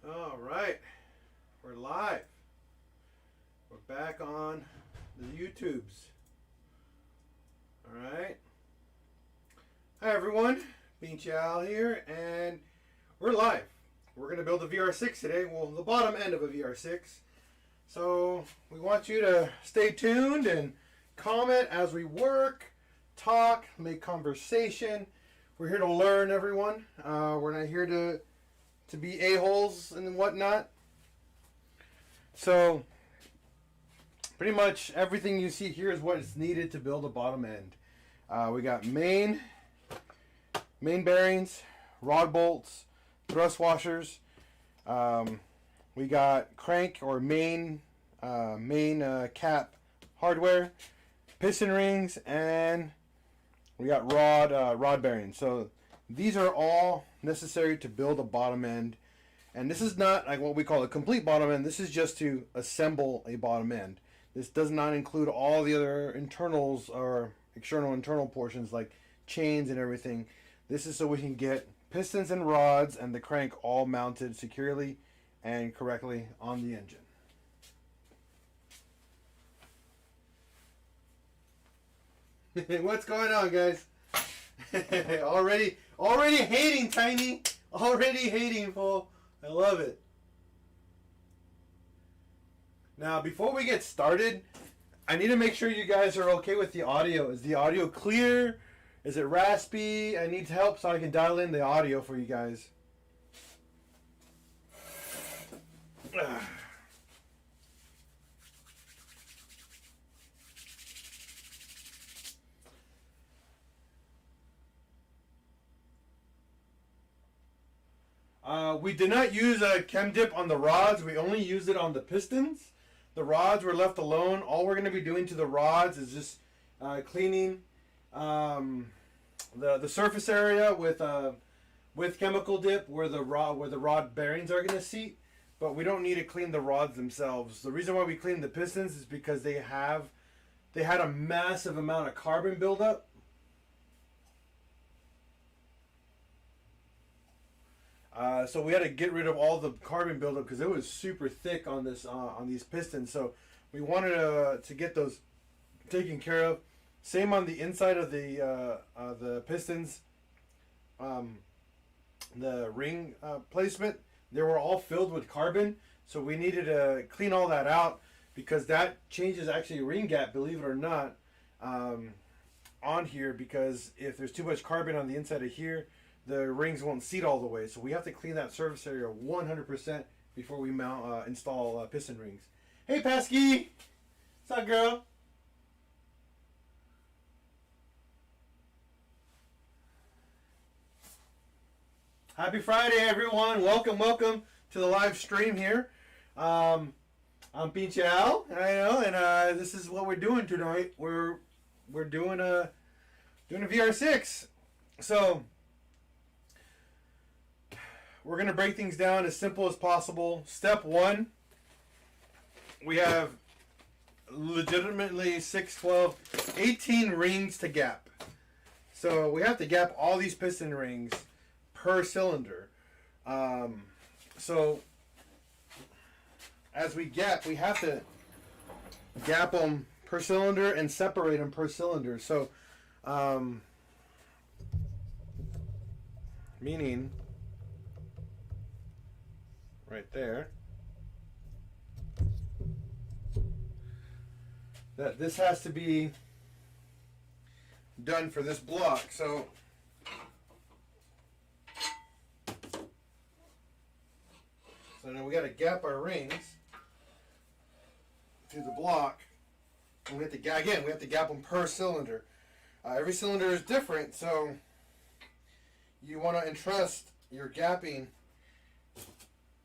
All right, we're live. We're back on the YouTubes. All right. Hi everyone, PincheAls here, and we're live. We're going to build a VR6 today. Well, the bottom end of a VR6. So we want you to stay tuned and comment as we work, talk, make conversation. We're here to learn, everyone. We're not here to be a-holes and whatnot. So pretty much everything you see here is what is needed to build a bottom end. We got main bearings, rod bolts, thrust washers. We got crank or main cap hardware, piston rings, and we got rod bearings. So these are all necessary to build a bottom end. And this is not like what we call a complete bottom end. This is just to assemble a bottom end. This does not include all the other internals or external internal portions like chains and everything. This is so we can get pistons and rods and the crank all mounted securely and correctly on the engine. What's going on, guys? already hating, Tiny. Already hating, fool. I love it. Now, before we get started, I need to make sure you guys are okay with the audio. Is the audio clear? Is it raspy? I need help so I can dial in the audio for you guys. We did not use a chem dip on the rods. We only used it on the pistons. The rods were left alone. All we're going to be doing to the rods is just cleaning the surface area with chemical dip where the rod bearings are going to seat. But we don't need to clean the rods themselves. The reason why we clean the pistons is because they had a massive amount of carbon buildup. So we had to get rid of all the carbon buildup because it was super thick on these pistons. So we wanted to get those taken care of. Same on the inside of the pistons, the ring placement. They were all filled with carbon, so we needed to clean all that out because that changes actually ring gap, believe it or not, on here. Because if there's too much carbon on the inside of here, the rings won't seat all the way. So we have to clean that surface area 100% before we install piston rings. Hey, Pesky! What's up, girl? Happy Friday, everyone. Welcome to the live stream here. I'm PincheAls, and this is what we're doing tonight. We're doing a VR6. So we're going to break things down as simple as possible. Step one, we have legitimately 6, 12, 18 rings to gap. So we have to gap all these piston rings per cylinder. So as we gap, we have to gap them per cylinder and separate them per cylinder. So meaning right there that this has to be done for this block. So now we got to gap our rings to the block, and we have to gap them per cylinder. Every cylinder is different, so you want to entrust your gapping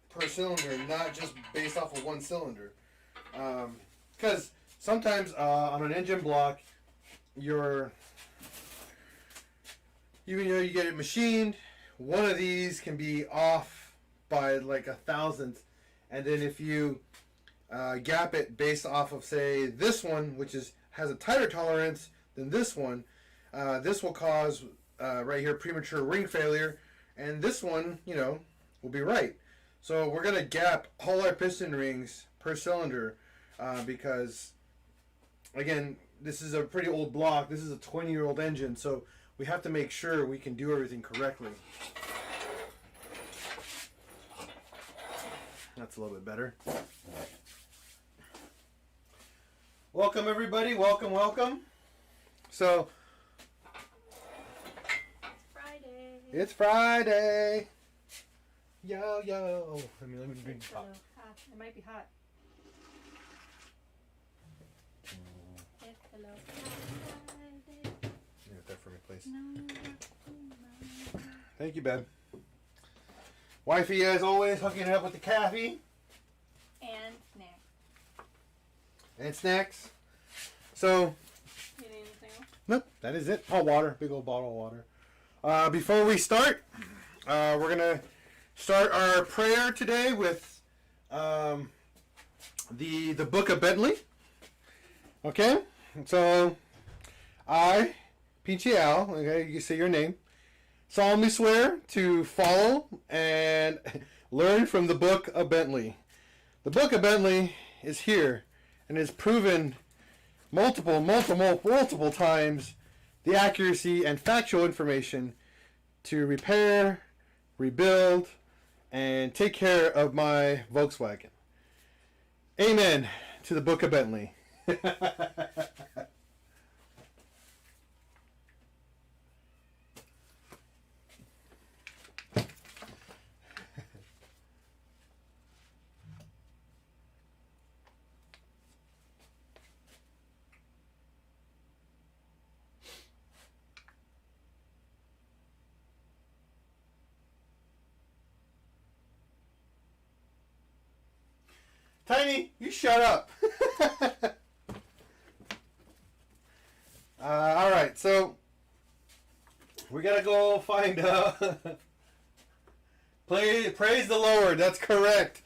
per cylinder, not just based off of one cylinder. Because sometimes on an engine block, even though you get it machined, one of these can be off by like 1,000th, and then if you gap it based off of, say, this one, which has a tighter tolerance than this one, this will cause right here premature ring failure, and this one, will be right. So we're going to gap all our piston rings per cylinder because, again, this is a pretty old block. This is a 20-year-old engine, so we have to make sure we can do everything correctly. That's a little bit better. Welcome, everybody. Welcome, welcome. So, it's Friday. Yo, yo. Let me drink hot. It might be hot. It's hello Friday. Get that for me, please. Thank you, babe. Wifey, as always, hooking up with the coffee. And snacks. And snacks. So, You need anything else? nope, that is it. Oh, water. Big old bottle of water. Before we start, we're going to start our prayer today with the Book of Bentley. Okay? So, I, PincheAls, okay, you say your name, solemnly swear to follow and learn from the Book of Bentley. The Book of Bentley is here and has proven multiple times the accuracy and factual information to repair, rebuild, and take care of my Volkswagen. Amen to the Book of Bentley. Tiny, you shut up. All right, so we gotta go find praise the Lord. That's correct.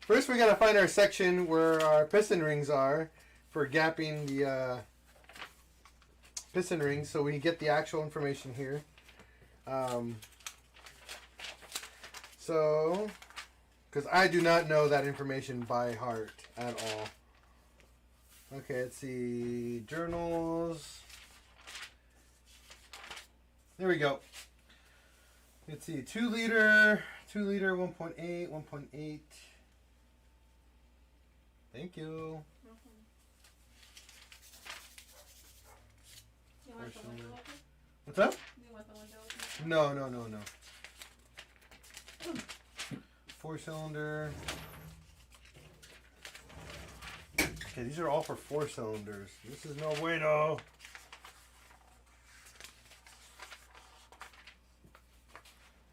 First, we gotta find our section where our piston rings are for gapping the piston rings, so we can get the actual information here. Because I do not know that information by heart at all. Okay, let's see. Journals. There we go. Let's see. 2 liter, 1.8, 1.8. Thank you. You want the window open? What's up? You want the window open? No. 4-cylinder. Okay, these are all for 4 cylinders. This is no bueno.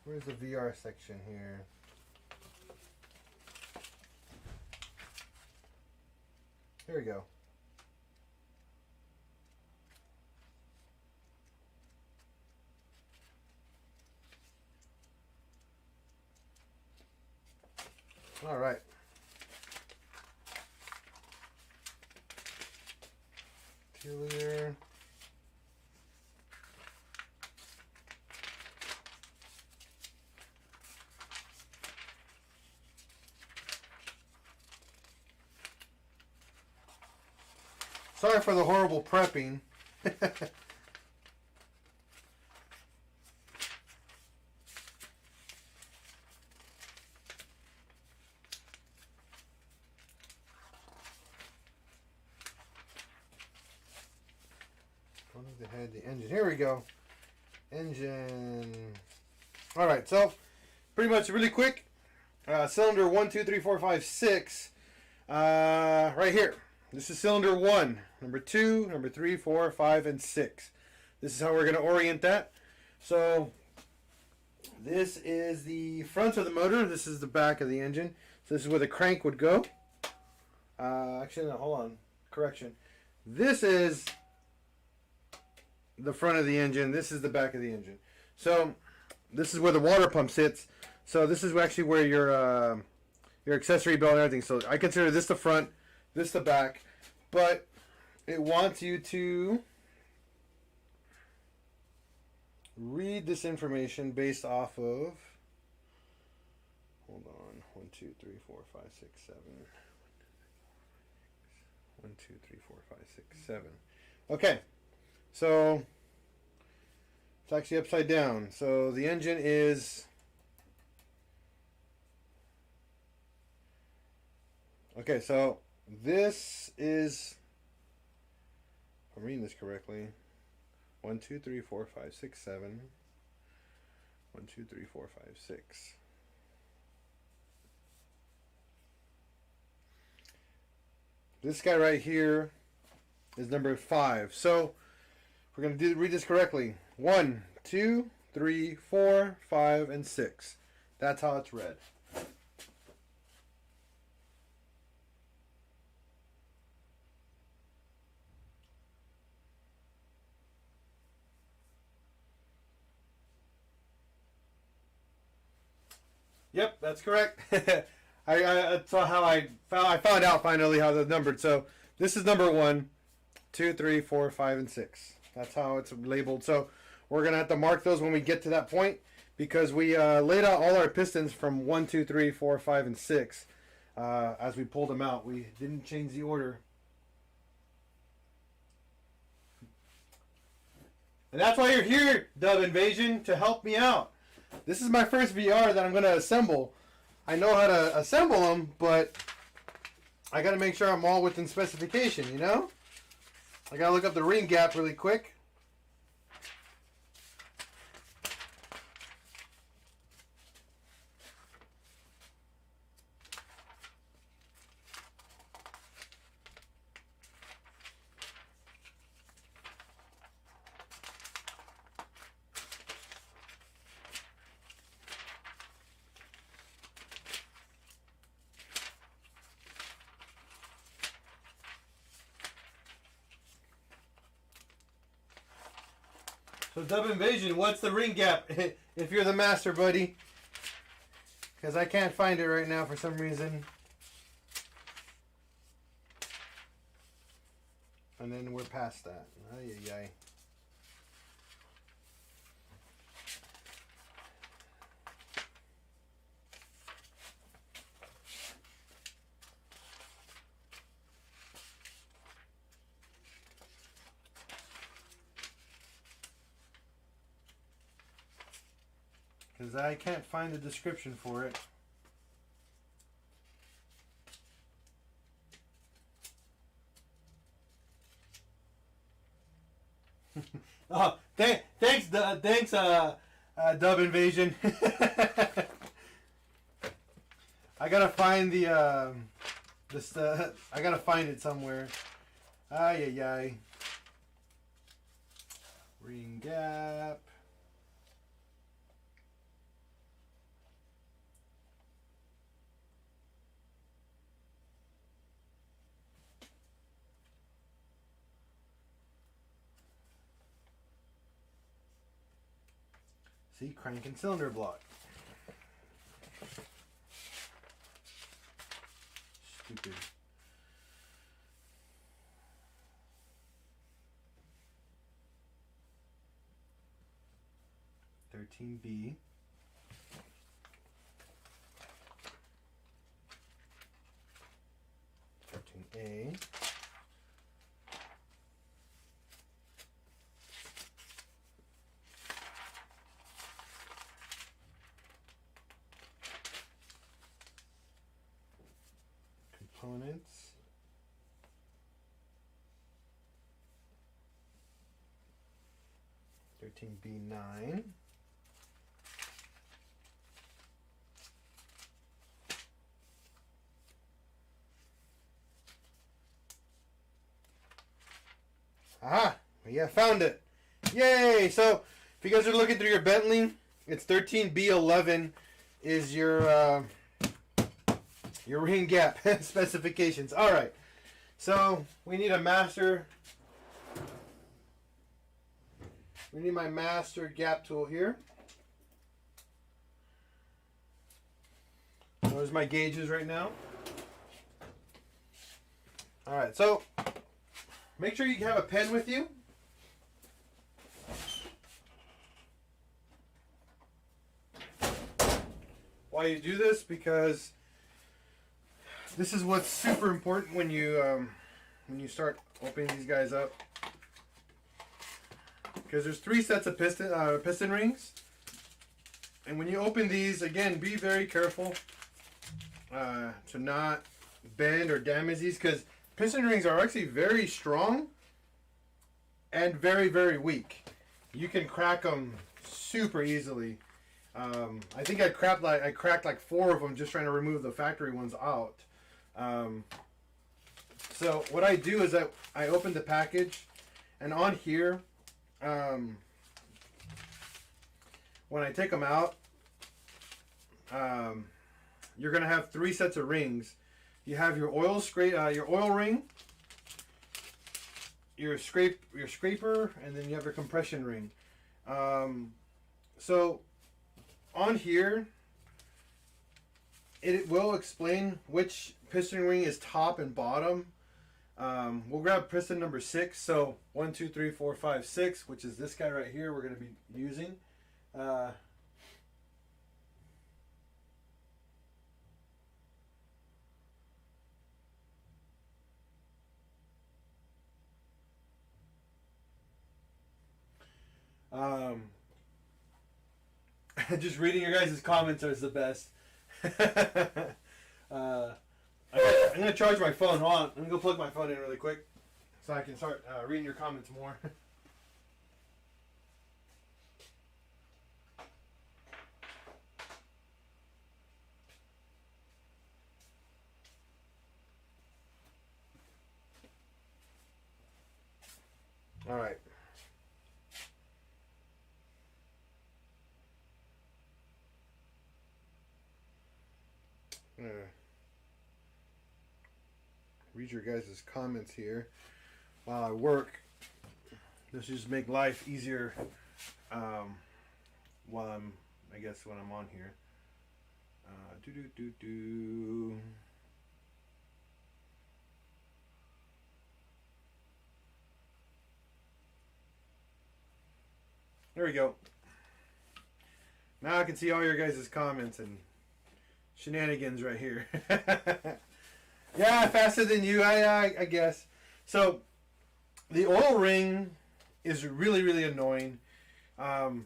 Where's the VR section here? Here we go. All right. Here. Sorry for the horrible prepping. The engine. Here we go. Engine. All right. So, pretty much really quick. Cylinder 1, 2, 3, 4, 5, 6. Right here. This is cylinder 1. Number 2, number 3, 4, 5, and 6. This is how we're going to orient that. So, this is the front of the motor. This is the back of the engine. So, this is where the crank would go. Actually, no, hold on. Correction. This is the front of the engine. This is the back of the engine. So this is where the water pump sits. So this is actually where your accessory belt and everything. So I consider this the front, this the back, but it wants you to read this information based off of 1, 2, 3, 4, 5, 6, 7. 1, 2, 3, 4, 5, 6, 7. Okay, so it's actually upside down. So the engine is, okay, so this is, if I'm reading this correctly, 1, 2, 3, 4, 5, 6, 7. 1, 2, 3, 4, 5, 6. This guy right here is number 5. So we're going to read this correctly. 1, 2, 3, 4, 5, and 6. That's how it's read. Yep, that's correct. That's how I found out finally how they're numbered. So this is number 1, 2, 3, 4, 5, and 6. That's how it's labeled. So we're gonna have to mark those when we get to that point, because we laid out all our pistons from 1, 2, 3, 4, 5, and 6 as we pulled them out. We didn't change the order. And that's why you're here, Dub Invasion, to help me out. This is my first VR that I'm going to assemble. I know how to assemble them, but I got to make sure I'm all within specification, you know? I got to look up the ring gap really quick. So Dub Invasion, what's the ring gap if you're the master, buddy? Because I can't find it right now for some reason. And then we're past that. Ay, ay, ay. Because I can't find the description for it. Oh, thanks, Dub Invasion. I gotta find the I gotta find it somewhere. Ay, ay, ay. Ring gap. See, crank and cylinder block. Stupid. $13B. $13A. Components. $13B9. Aha! Yeah, found it. Yay! So, if you guys are looking through your Bentley, it's 13B11 is your ring gap specifications. All right. So, we need a master. We need my master gap tool here. There's my gauges right now. All right. So, make sure you have a pen with you. Why you do this? Because This is what's super important when you start opening these guys up, because there's 3 sets of piston rings, and when you open these, again, be very careful to not bend or damage these, because piston rings are actually very strong and very, very weak. You can crack them super easily. I think I cracked like 4 of them just trying to remove the factory ones out. So what I do is I open the package, and on here, when I take them out, you're gonna have 3 sets of rings. You have your oil ring, your scraper, and then you have your compression ring. So on here, it will explain which piston ring is top and bottom. We'll grab piston number 6. So 1, 2, 3, 4, 5, 6, which is this guy right here. We're going to be using. Just reading your guys' comments is the best. I'm going to charge my phone. Hold on. I'm going to go plug my phone in really quick so I can start reading your comments more. All right. I'm going to read your guys' comments here while I work. This just make life easier while when I'm on here. There we go. Now I can see all your guys' comments and shenanigans right here. Yeah, faster than you, I guess. So, the oil ring is really, really annoying. On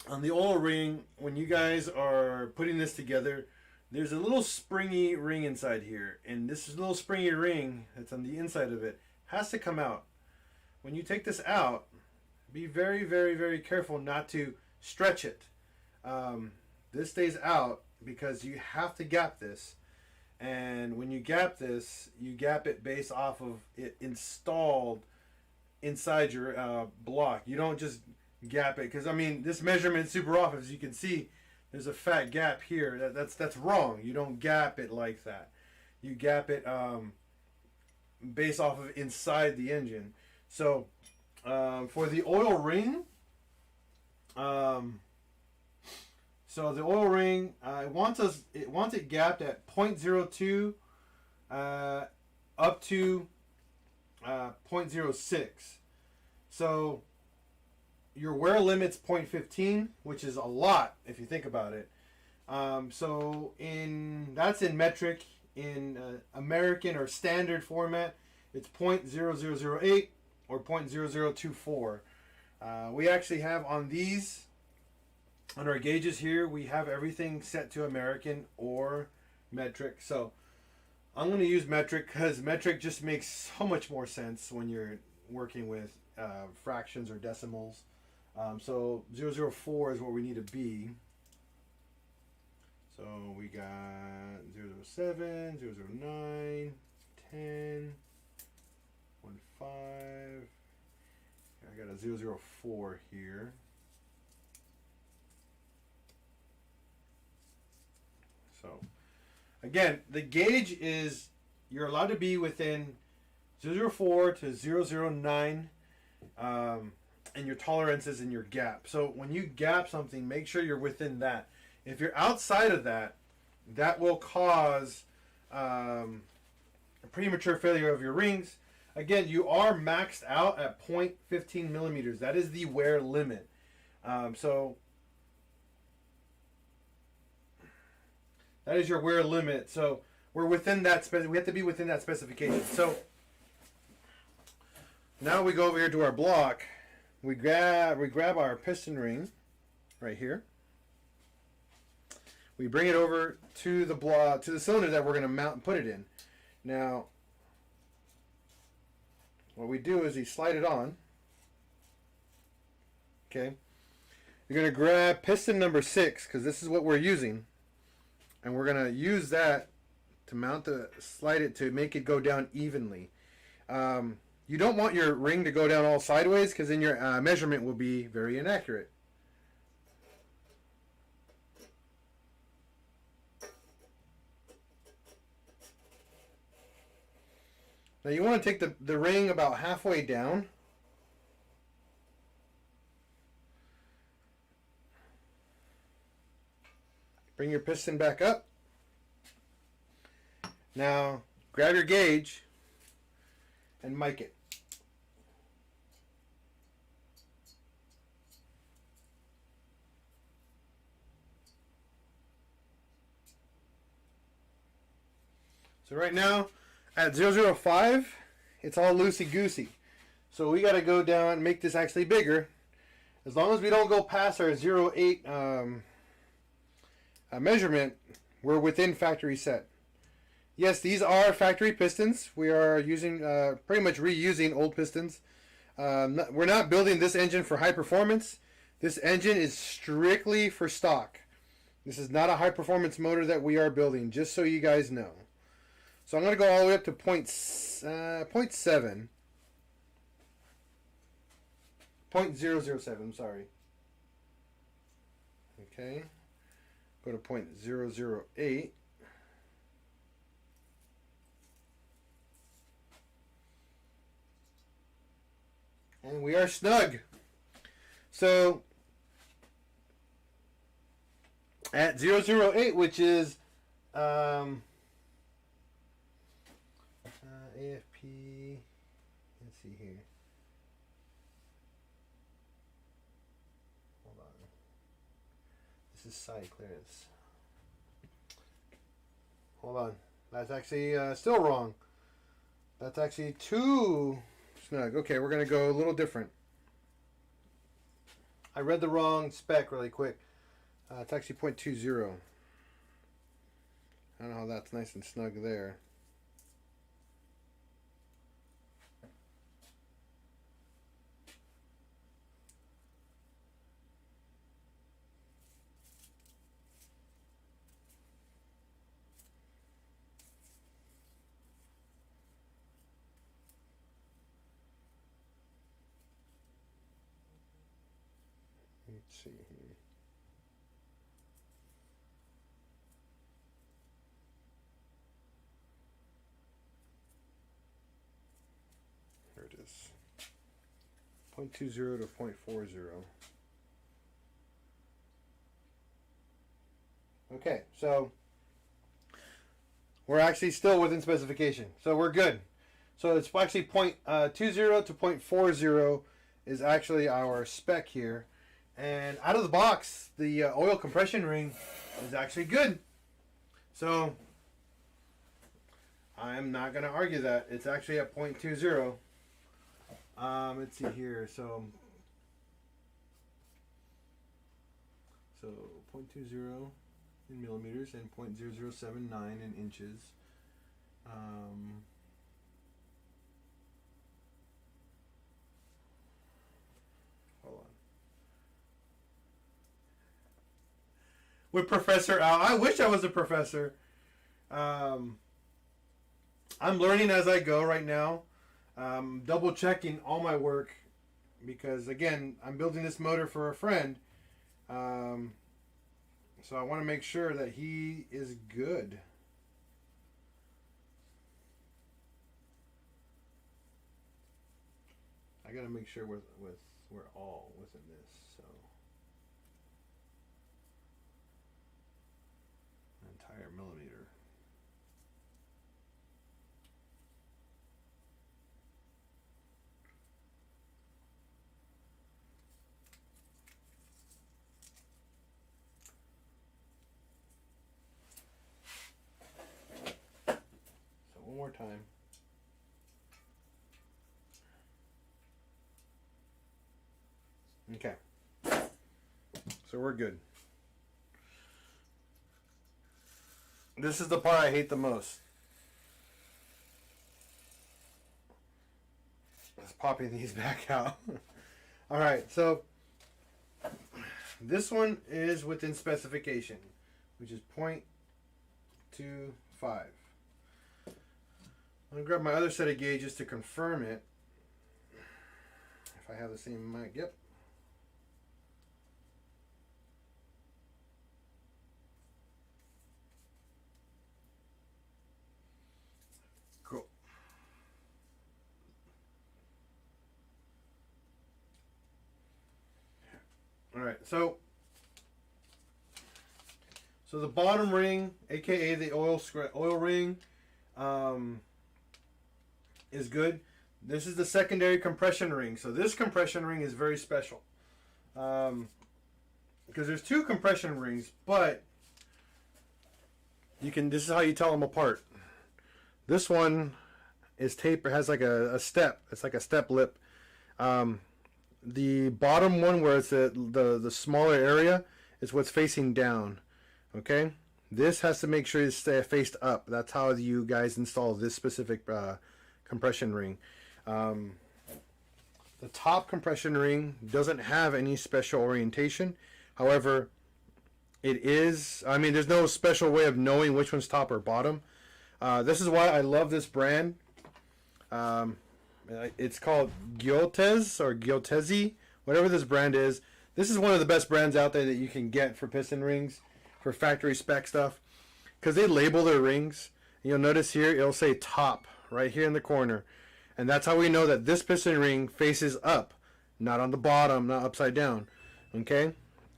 the oil ring, when you guys are putting this together, there's a little springy ring inside here. And this little springy ring that's on the inside of it has to come out. When you take this out, be very, very, very careful not to stretch it. This stays out because you have to gap this. And when you gap this, you gap it based off of it installed inside your block. You don't just gap it, because I mean this measurement's super off. As you can see, there's a fat gap here. That's wrong. You don't gap it like that. You gap it based off of inside the engine. So for the oil ring, so the oil ring, it wants it gapped at 0.02 up to 0.06. So your wear limit's 0.15, which is a lot if you think about it. So that's in metric. In American or standard format, it's 0.0008 or 0.0024. We actually have on these. On our gauges here, we have everything set to American or metric. So I'm going to use metric because metric just makes so much more sense when you're working with fractions or decimals. So 004 is where we need to be. So we got 007, 009, 10, 15. I got a 004 here. So, again, the gauge is, you're allowed to be within 004 to 009, and your tolerances and your gap. So when you gap something, make sure you're within that. If you're outside of that, that will cause a premature failure of your rings. Again, you are maxed out at 0.15 millimeters. That is the wear limit. So that is your wear limit. So we're within that. We have to be within that specification. So now we go over here to our block. We grab our piston ring right here. We bring it over to the block, to the cylinder that we're going to mount and put it in. Now, what we do is you slide it on. Okay. You're going to grab piston number 6 because this is what we're using. And we're going to use that to mount slide it to make it go down evenly. You don't want your ring to go down all sideways because then your measurement will be very inaccurate. Now you want to take the ring about halfway down. Bring your piston back up. Now grab your gauge and mic it. So right now at 005, it's all loosey-goosey. So we got to go down and make this actually bigger. As long as we don't go past our 08 measurement, we're within factory set. Yes, these are factory pistons. We are using pretty much reusing old pistons. We're not building this engine for high performance. This engine is strictly for stock. This is not a high performance motor that we are building, just so you guys know. So I'm going to go all the way up to 0.7. 0.007, I'm sorry. Okay. Go to 0.008. And we are snug. So at 008, which is AFP, let's see here. Hold on. This is side clearance. Hold on. That's actually still wrong. That's actually too snug. Okay, we're going to go a little different. I read the wrong spec really quick. It's actually 0.20. I don't know how that's nice and snug there. Let's see here. There it is. 0.20 to 0.40. Okay, so we're actually still within specification. So we're good. So it's actually 0.20 to 0.40 is actually our spec here. And out of the box, the oil compression ring is actually good. So I'm not going to argue that. It's actually at 0.20. Let's see here. So 0.20 in millimeters and 0.0079 in inches. Hold on. With Professor Al. I wish I was a professor. I'm learning as I go right now. Double checking all my work because, again, I'm building this motor for a friend. So I want to make sure that he is good. I got to make sure we're all within this. So entire millimeter. time. Okay. So we're good. This is the part I hate the most. Let's popping these back out. Alright, so this one is within specification, which is 0.25. I'm going to grab my other set of gauges to confirm it. If I have the same mic, yep. Cool. Alright, so the bottom ring, aka the oil ring, is good. This is the secondary compression ring. So this compression ring is very special. Because there's two compression rings, but this is how you tell them apart. This one is taper, has like a step. It's like a step lip. The bottom one, where it's the smaller area, is what's facing down. Okay, this has to make sure it's faced up. That's how you guys install this specific compression ring. The top compression ring doesn't have any special orientation. However, it is, I mean, there's no special way of knowing which one's top or bottom. This is why I love this brand. It's called Gyotez or Gyotezi, whatever this brand is. This is one of the best brands out there that you can get for piston rings, for factory spec stuff, because they label their rings. You'll notice here it'll say top right here in the corner, and that's how we know that this piston ring faces up, not on the bottom, not upside down. Okay,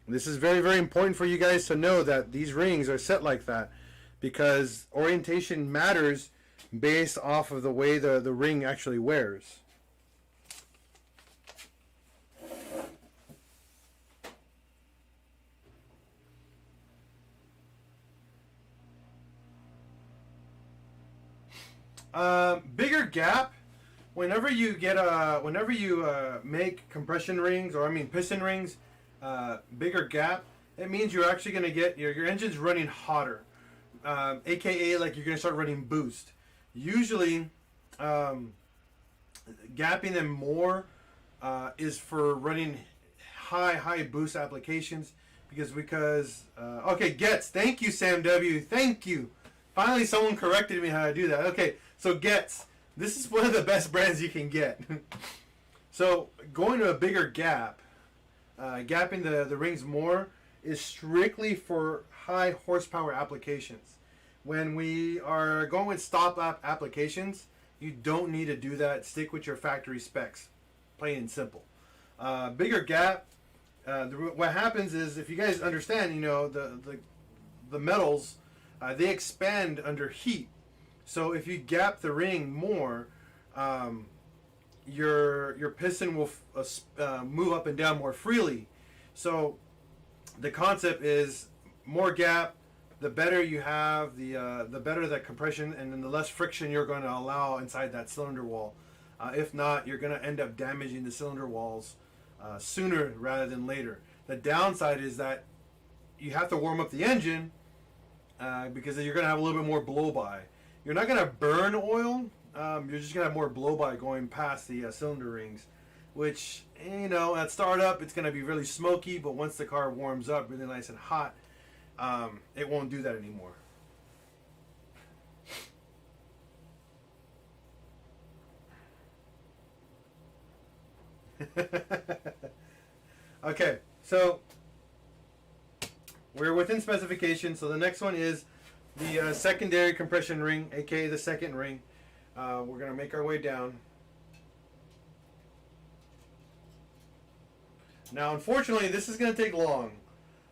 this is very, very important for you guys to know that these rings are set like that, because orientation matters based off of the way the ring actually wears. Bigger gap. Whenever you make compression rings, or I mean piston rings, bigger gap, it means you're actually going to get your engine's running hotter, aka like you're going to start running boost. Usually, gapping them more is for running high boost applications, because okay, Getz, thank you, Sam W, thank you. Finally, someone corrected me how to do that. Okay, so Getz, this is one of the best brands you can get. So going to a bigger gap, gapping the rings more, is strictly for high horsepower applications. When we are going with stop applications, you don't need to do that. Stick with your factory specs, plain and simple. Bigger gap. What happens is, if you guys understand, you know, the metals, they expand under heat. So if you gap the ring more, your piston will move up and down more freely. So the concept is more gap, the better you have, the better the compression, and then the less friction you're going to allow inside that cylinder wall. If not, you're going to end up damaging the cylinder walls sooner rather than later. The downside is that you have to warm up the engine because you're going to have a little bit more blow-by. You're not going to burn oil. You're just going to have more blow-by going past the cylinder rings, which, you know, at startup it's going to be really smoky, but once the car warms up really nice and hot, it won't do that anymore. Okay, so we're within specification. So the next one is the secondary compression ring, aka the second ring. We're going to make our way down. Now, unfortunately, this is going to take long.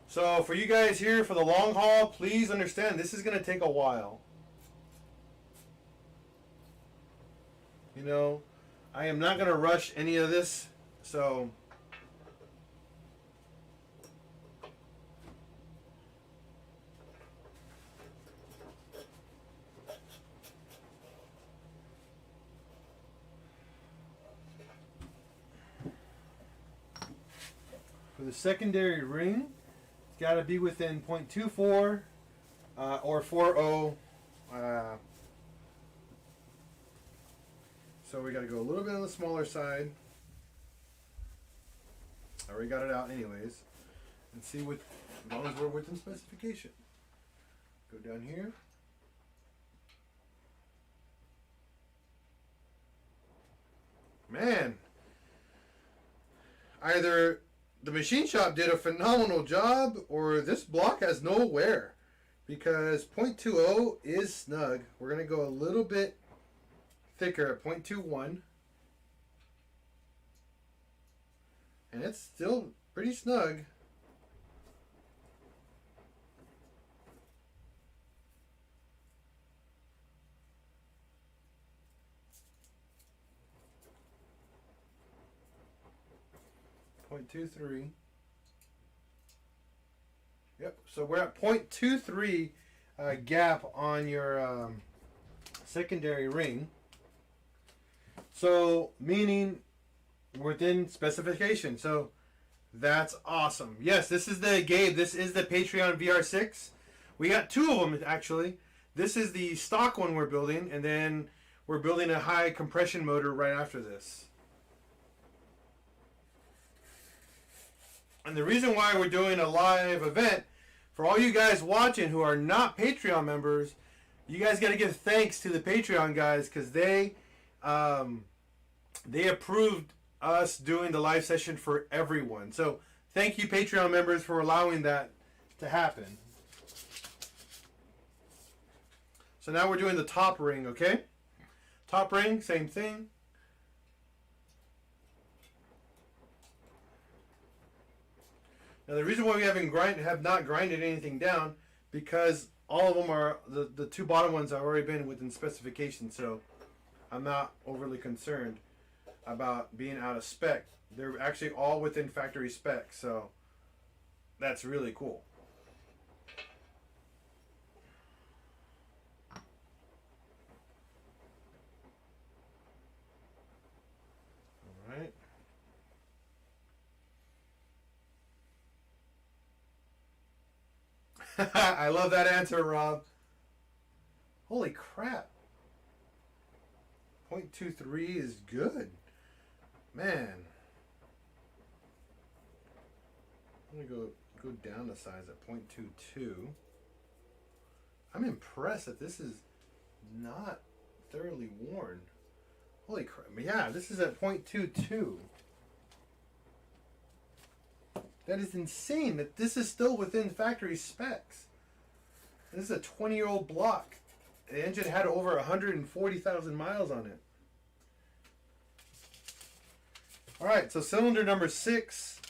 So for you guys here for the long haul, please understand this is going to take a while. You know, I am not going to rush any of this. So For the secondary ring, it's got to be within 0.24 or 4.0. So we got to go a little bit on the smaller side. I already got it out anyways. And see what, as long as we're within specification. Go down here. Man, either the machine shop did a phenomenal job or this block has no wear, because 0.20 is snug. We're going to go a little bit thicker at 0.21, and it's still pretty snug. .23. Yep. So we're at 0.23 gap on your secondary ring. So meaning within specification. So that's awesome. Yes, this is the Gabe. This is the Patreon VR6. We got two of them actually. This is the stock one we're building, and then we're building a high compression motor right after this. And the reason why we're doing a live event, for all you guys watching who are not Patreon members, you guys got to give thanks to the Patreon guys, because they approved us doing the live session for everyone. So thank you, Patreon members, for allowing that to happen. So now we're doing the top ring, okay? Top ring, same thing. Now the reason why we have not grinded anything down, because all of them are, the two bottom ones have already been within specification, so I'm not overly concerned about being out of spec. They're actually all within factory spec, so that's really cool. All right. I love that answer, Rob. Holy crap. 0.23 is good. Man. I'm going to go down the size at 0.22. I'm impressed that this is not thoroughly worn. Holy crap. Yeah, this is at 0.22. That is insane that this is still within factory specs. This is a 20-year-old block. The engine had over 140,000 miles on it. Alright, so cylinder number 6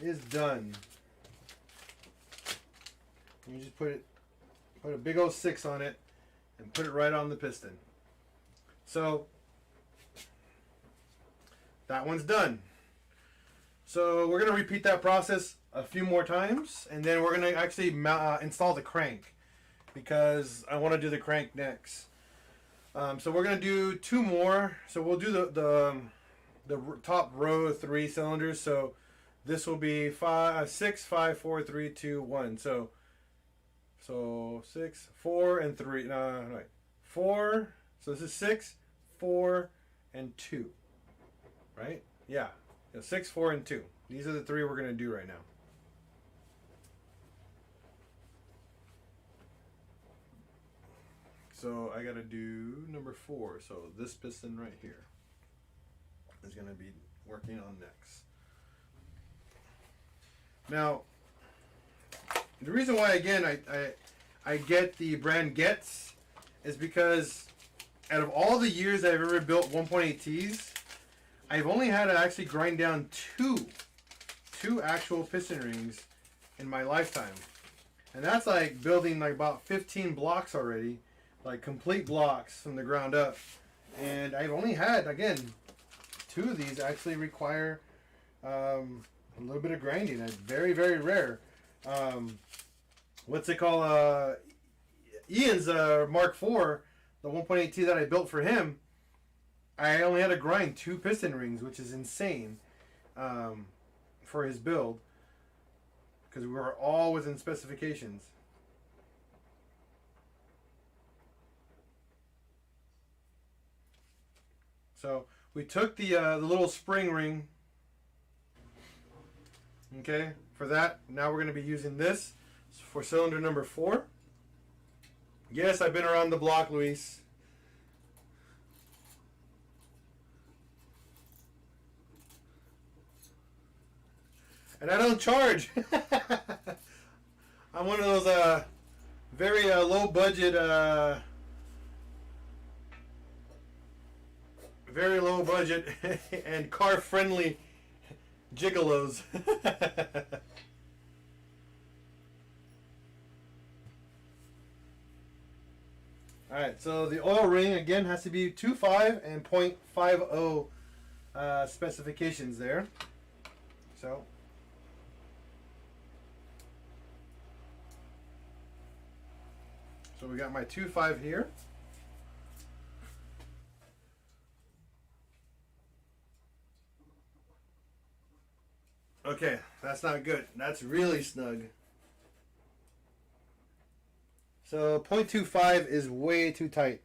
is done. You just put a big old 6 on it and put it right on the piston. So that one's done. So we're going to repeat that process a few more times, and then we're going to actually install the crank, because I want to do the crank next. So we're going to do 2 more. So we'll do the top row of 3 cylinders. So this will be 6, 5, 4, 3, 2, 1. So 6, 4, and 3. No, 4. So this is 6, 4, and 2. Right? Yeah. 6, 4, and 2. These are the 3 we're going to do right now. So I got to do number 4. So this piston right here is going to be working on next. Now, the reason why, again, I get the brand Getz is because out of all the years I've ever built 1.8Ts, I've only had to actually grind down two actual piston rings in my lifetime. And that's like building like about 15 blocks already, like complete blocks from the ground up. And I've only had, again, 2 of these actually require a little bit of grinding. It's very, very rare. What's it called? Ian's Mark IV, the 1.8T that I built for him, I only had to grind 2 piston rings, which is insane. for his build, because we were all within specifications. So we took the little spring ring. Okay, for that, now we're going to be using this for cylinder number 4. Yes, I've been around the block, Luis. And I don't charge. I'm one of those very low budget, very low budget and car friendly gigolos. Alright, so the oil ring again has to be 2.5 and 0.50 specifications there. So we got my 2.5 here. Okay, that's not good. That's really snug. So 0.25 is way too tight.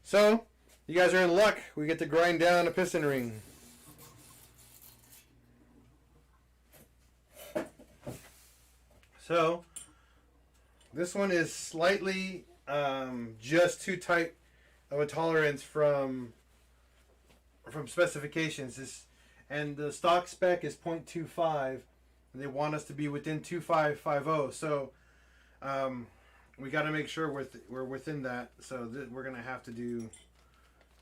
So you guys are in luck. We get to grind down a piston ring. So this one is slightly just too tight of a tolerance from specifications. And the stock spec is 0.25. And they want us to be within 2.550. So we got to make sure we're within that. So we're gonna have to do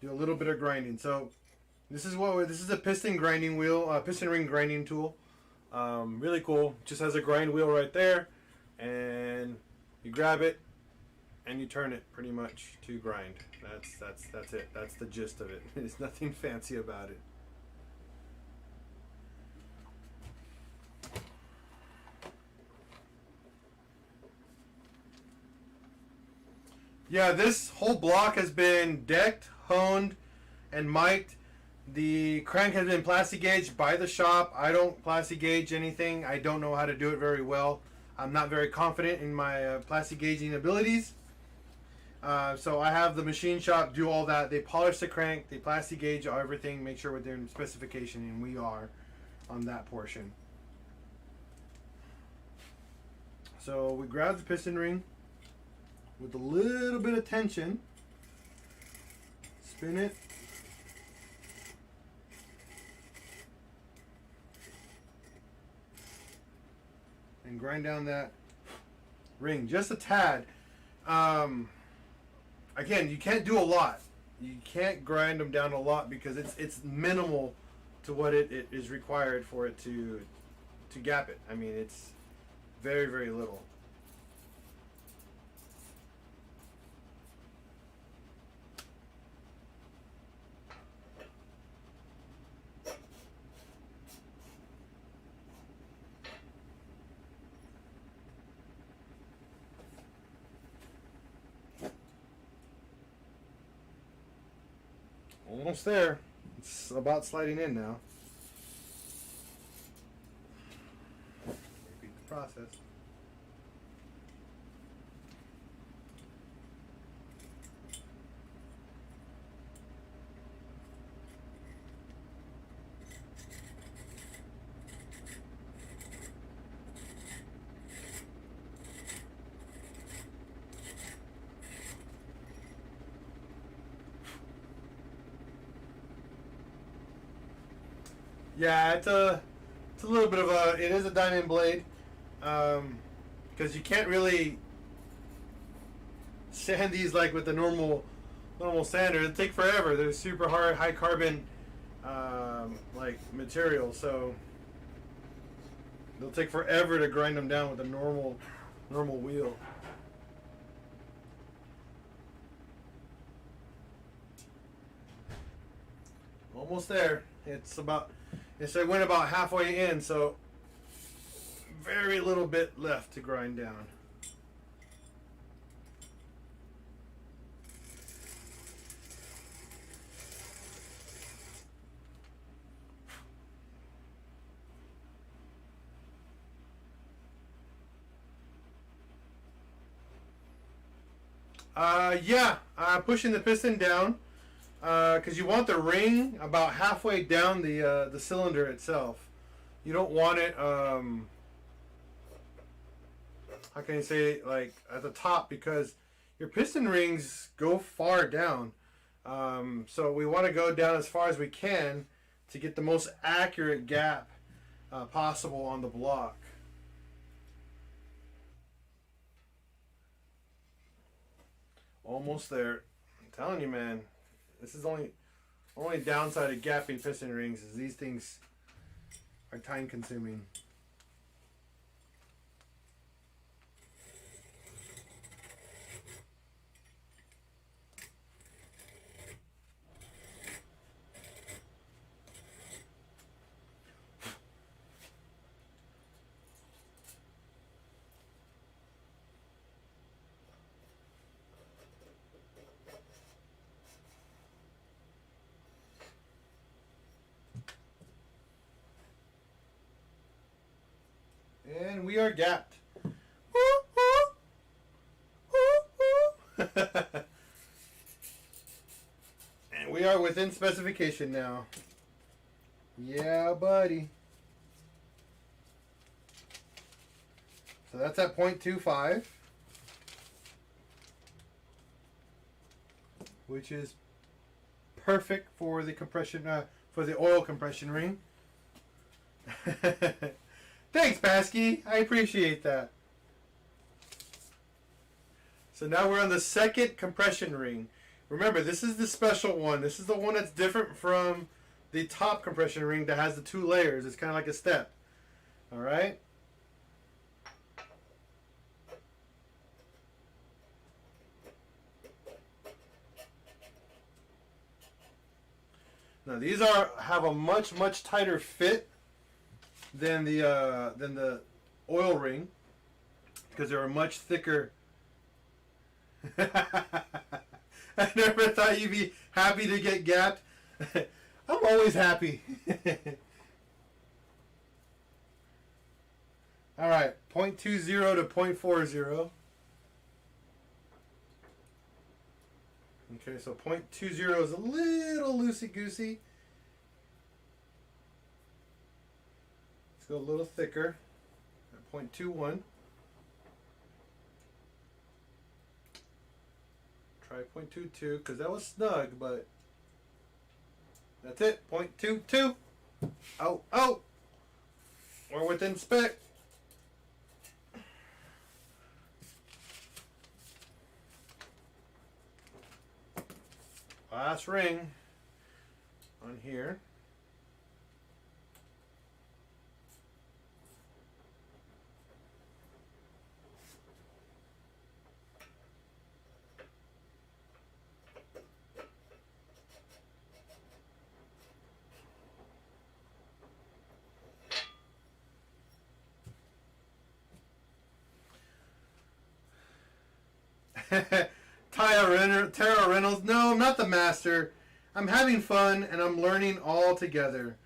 a little bit of grinding. So this is a piston grinding wheel, piston ring grinding tool. Really cool. Just has a grind wheel right there, and you grab it and you turn it pretty much to grind. That's it. That's the gist of it. There's nothing fancy about it. Yeah, this whole block has been decked, honed, and mic'd. The crank has been plastic gauged by the shop. I don't plastic gauge anything. I don't know how to do it very well. I'm not very confident in my plastic gauging abilities. So I have the machine shop do all that. They polish the crank, they plastic gauge everything, make sure we're in specification, and we are on that portion. So we grab the piston ring with a little bit of tension, spin it, and grind down that ring just a tad. Again, you can't do a lot. You can't grind them down a lot because it's minimal to what it is required for it to gap it. I mean, it's very, very little. Almost there. It's about sliding in now. Repeat the process. Yeah, it's a little bit of it is a diamond blade, because you can't really sand these like with the normal sander. It'll take forever. They're super high carbon like material, so they'll take forever to grind them down with a normal wheel. Almost there. I went about halfway in, so very little bit left to grind down. Yeah, pushing the piston down, because you want the ring about halfway down the cylinder itself. You don't want it, how can you say it, like at the top, because your piston rings go far down. So we want to go down as far as we can to get the most accurate gap possible on the block. Almost there. I'm telling you, man. This is only downside of gapping piston rings is these things are time consuming. And we are gapped. And we are within specification now. Yeah, buddy. So that's at 0.25, which is perfect for the compression, for the oil compression ring. Thanks, Paskey. I appreciate that. So now we're on the second compression ring. Remember, this is the special one. This is the one that's different from the top compression ring that has the 2 layers. It's kind of like a step. All right? Now these have a much tighter fit than the oil ring, because they're a much thicker. I never thought you'd be happy to get gapped. I'm always happy. All right, 0.20 to 0.40. Okay, so 0.20 is a little loosey-goosey. Let's go a little thicker at 0.21. Try 0.22 because that was snug, but that's it. 0.22. Oh, we're within spec. Last ring on here. Tara Reynolds. No, I'm not the master. I'm having fun and I'm learning all together.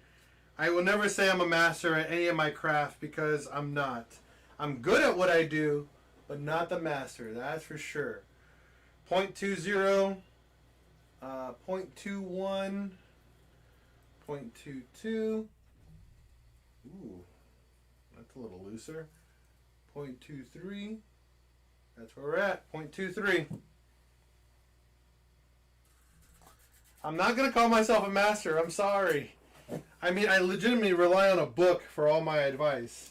I will never say I'm a master at any of my craft because I'm not. I'm good at what I do, but not the master. That's for sure. 0.20, 0.21, 0.22. Ooh, that's a little looser. 0.23. That's where we're at. 0.23. I'm not going to call myself a master. I'm sorry. I mean, I legitimately rely on a book for all my advice.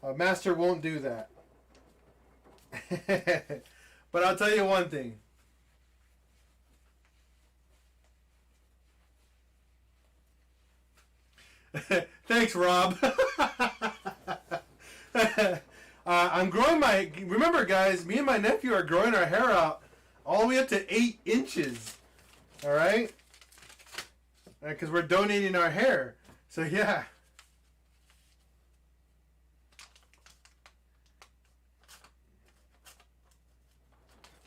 A master won't do that. But I'll tell you one thing. Thanks, Rob. I'm growing my... Remember, guys, me and my nephew are growing our hair out all the way up to 8 inches. All right? Because we're donating our hair. So, yeah.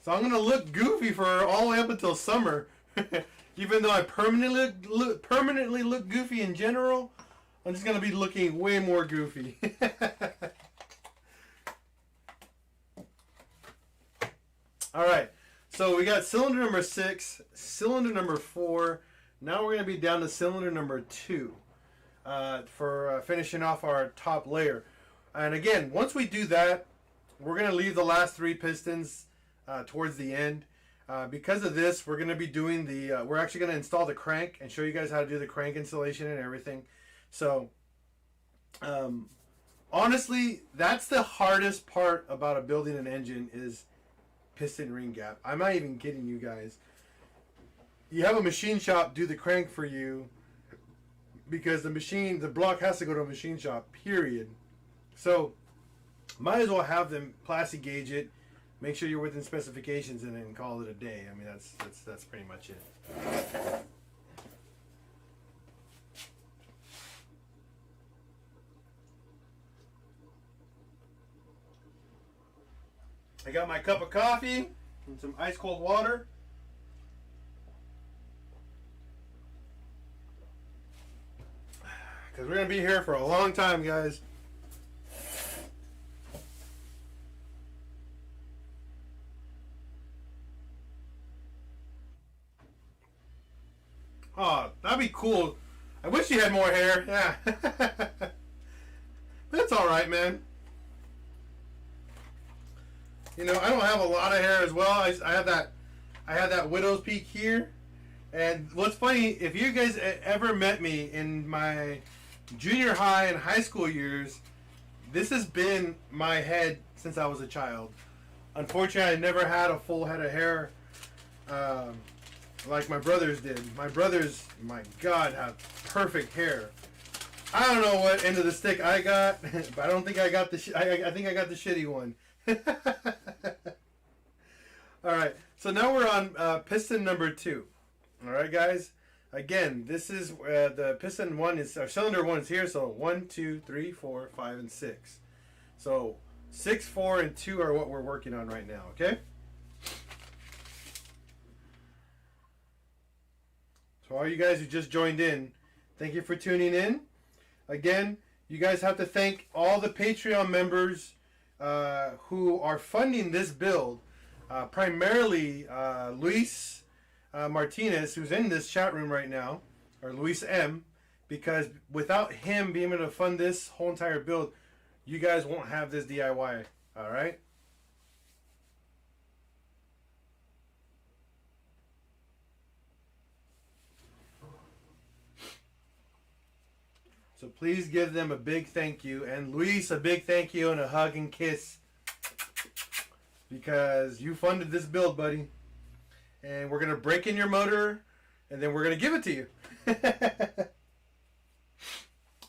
So I'm going to look goofy for all the way up until summer. Even though I permanently look goofy in general, I'm just going to be looking way more goofy. All right. So we got cylinder number 6, cylinder number 4. Now we're going to be down to cylinder number 2 for finishing off our top layer. And again, once we do that, we're going to leave the last 3 pistons towards the end. Because of this, we're going to be doing the, we're actually going to install the crank and show you guys how to do the crank installation and everything. So, honestly, that's the hardest part about building an engine is piston ring gap. I'm not even kidding you guys. You have a machine shop do the crank for you because the block has to go to a machine shop, period. So, might as well have them plastic gauge it, make sure you're within specifications, and then call it a day. I mean, that's pretty much it. I got my cup of coffee and some ice cold water. Because we're going to be here for a long time, guys. Oh, that'd be cool. I wish you had more hair. Yeah. That's alright, man. You know, I don't have a lot of hair as well. I have that widow's peak here. And what's funny, if you guys ever met me in my junior high and high school years, this has been my head since I was a child. Unfortunately, I never had a full head of hair like my brothers did. My brothers, my God, have perfect hair. I don't know what end of the stick I got, but I don't think I got the. I think I got the shitty one. Alright, so now we're on piston number 2. Alright, guys. Again, this is the piston 1 is, or cylinder 1 is here, so 1, 2, 3, 4, 5, and 6. So 6, 4, and 2 are what we're working on right now, okay? So all you guys who just joined in, thank you for tuning in. Again, you guys have to thank all the Patreon members who are funding this build, primarily Luis Martinez, who's in this chat room right now, or Luis M, because without him being able to fund this whole entire build, you guys won't have this DIY, alright? So please give them a big thank you, and Luis a big thank you and a hug and kiss, because you funded this build, buddy. And we're going to break in your motor, and then we're going to give it to you.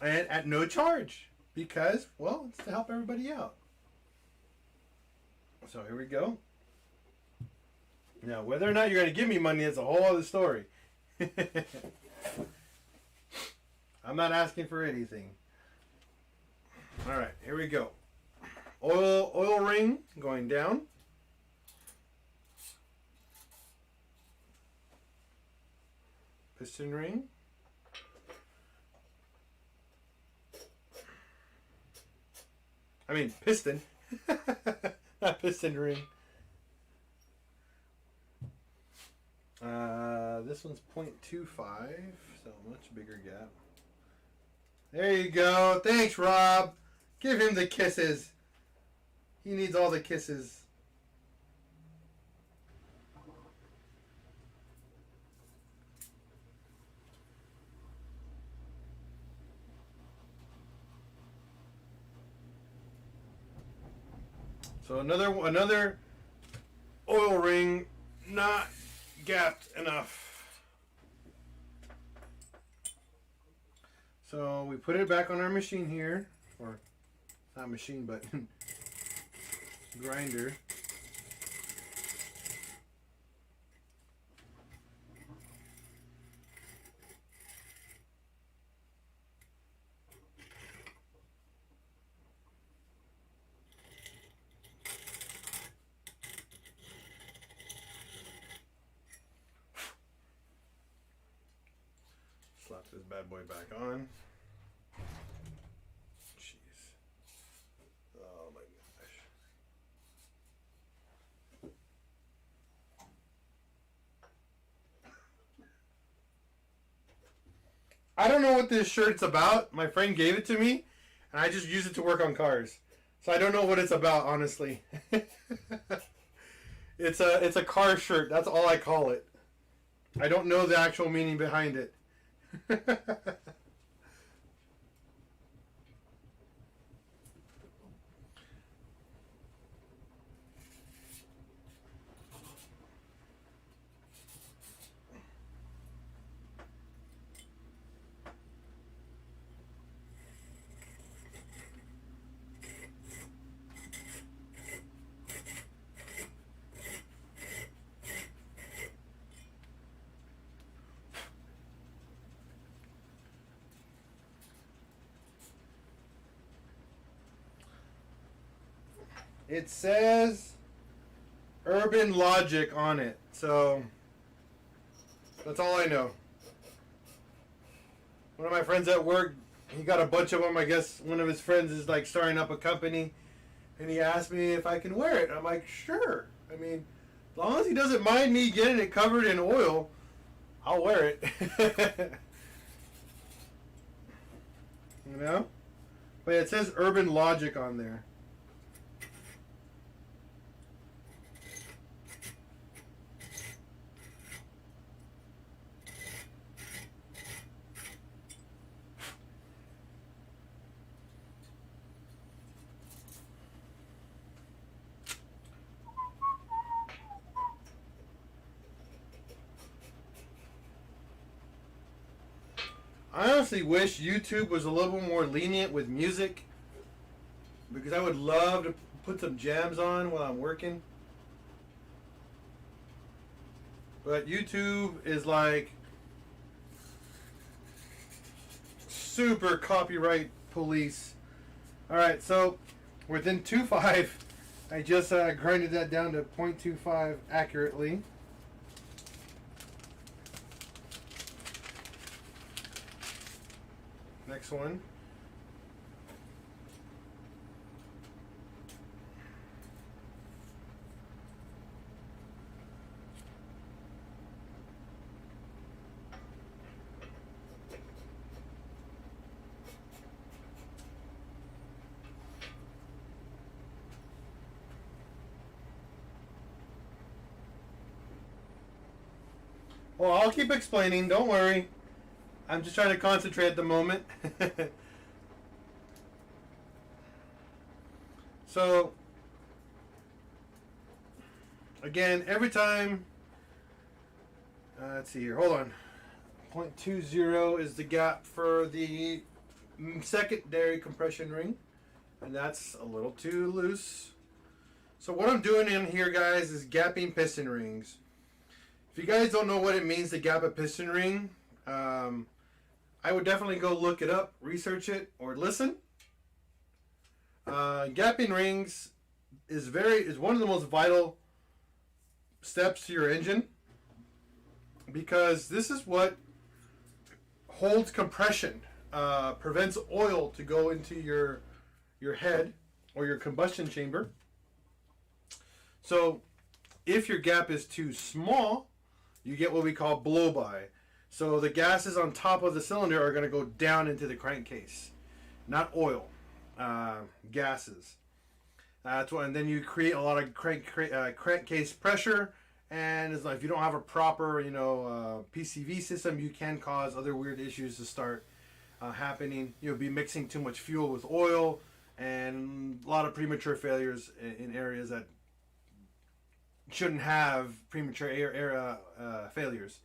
And at no charge, because, well, it's to help everybody out. So here we go. Now, whether or not you're going to give me money is a whole other story. I'm not asking for anything. Alright, here we go. Oil ring going down. Piston ring. I mean, piston. Not piston ring. This one's 0.25, so much bigger gap. There you go. Thanks, Rob. Give him the kisses. He needs all the kisses. So another oil ring not gapped enough. So we put it back on our machine here, or not machine, but grinder. Slap this bad boy back on. Jeez. Oh my gosh. I don't know what this shirt's about. My friend gave it to me, and I just use it to work on cars. So I don't know what it's about, honestly. It's a car shirt. That's all I call it. I don't know the actual meaning behind it. It says Urban Logic on it, so that's all I know. One of my friends at work, he got a bunch of them. I guess one of his friends is like starting up a company, and he asked me if I can wear it. I'm like, sure. I mean, as long as he doesn't mind me getting it covered in oil, I'll wear it. You know? But it says Urban Logic on there. I honestly wish YouTube was a little more lenient with music, because I would love to put some jams on while I'm working. But YouTube is like super copyright police. Alright, so within 2.5, I just grinded that down to 0.25 accurately. Next one. Well, I'll keep explaining, don't worry. I'm just trying to concentrate at the moment. So, again, every time, let's see here, hold on. 0.20 is the gap for the secondary compression ring, and that's a little too loose. So what I'm doing in here, guys, is gapping piston rings. If you guys don't know what it means to gap a piston ring, I would definitely go look it up, research it, or listen. Gapping rings is one of the most vital steps to your engine, because this is what holds compression, prevents oil to go into your head or your combustion chamber. So if your gap is too small, you get what we call blow-by. So the gases on top of the cylinder are going to go down into the crankcase, not oil, gases. That's why, and then you create a lot of crankcase pressure. And it's like, if you don't have a proper, PCV system, you can cause other weird issues to start happening. You'll be mixing too much fuel with oil, and a lot of premature failures in areas that shouldn't have premature failures.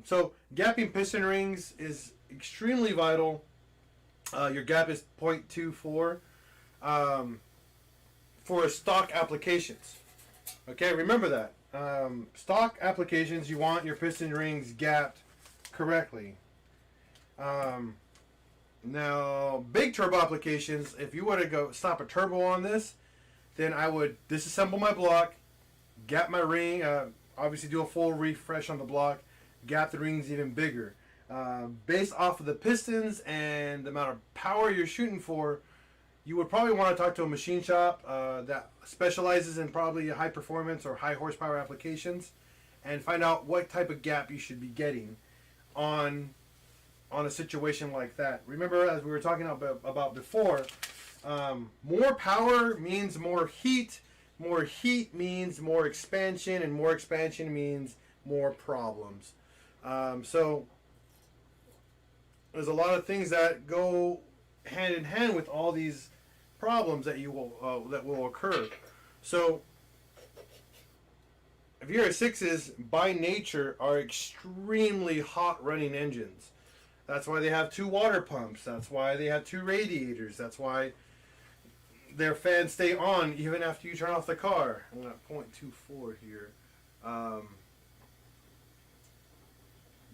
So gapping piston rings is extremely vital. Your gap is 0.24 for stock applications. Okay, remember that. Stock applications, you want your piston rings gapped correctly. Now, big turbo applications, if you were to go stop a turbo on this, then I would disassemble my block, gap my ring, obviously do a full refresh on the block, gap the rings even bigger. Based off of the pistons and the amount of power you're shooting for, you would probably want to talk to a machine shop that specializes in probably high performance or high horsepower applications, and find out what type of gap you should be getting on on a situation like that. Remember, as we were talking about before, more power means more heat. More heat means more expansion, and more expansion means more problems. So there's a lot of things that go hand in hand with all these problems that will occur. So VR6s by nature are extremely hot running engines. That's why they have 2 water pumps. That's why they have 2 radiators. That's why their fans stay on even after you turn off the car. I'm at 0.24 here.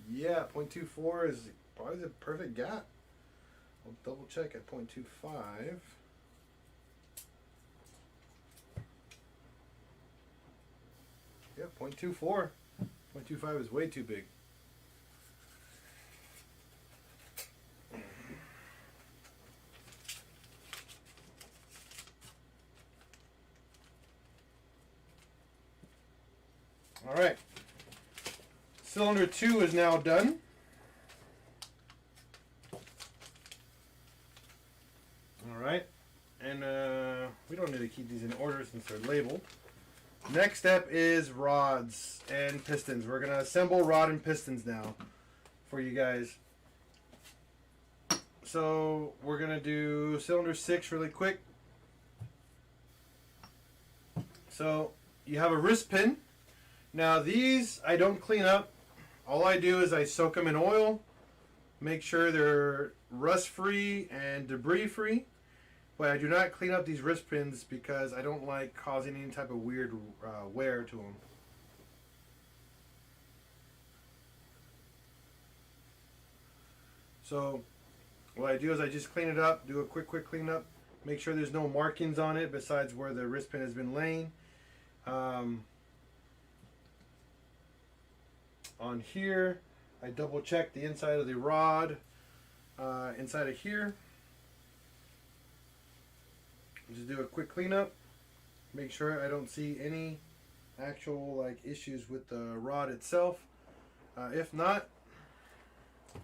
Yeah, 0.24 is probably the perfect gap. I'll double check at 0.25. Yeah, 0.24. 0.25 is way too big. All right. Cylinder 2 is now done. All right. And we don't need to keep these in order since they're labeled. Next step is rods and pistons. We're going to assemble rod and pistons now for you guys. So we're going to do cylinder 6 really quick. So you have a wrist pin. Now these I don't clean up. All I do is I soak them in oil, make sure they're rust free and debris free. But I do not clean up these wrist pins because I don't like causing any type of weird wear to them. So what I do is I just clean it up, do a quick cleanup, make sure there's no markings on it besides where the wrist pin has been laying. On here, I double check the inside of the rod inside of here. Just do a quick cleanup, make sure I don't see any actual issues with the rod itself. If not,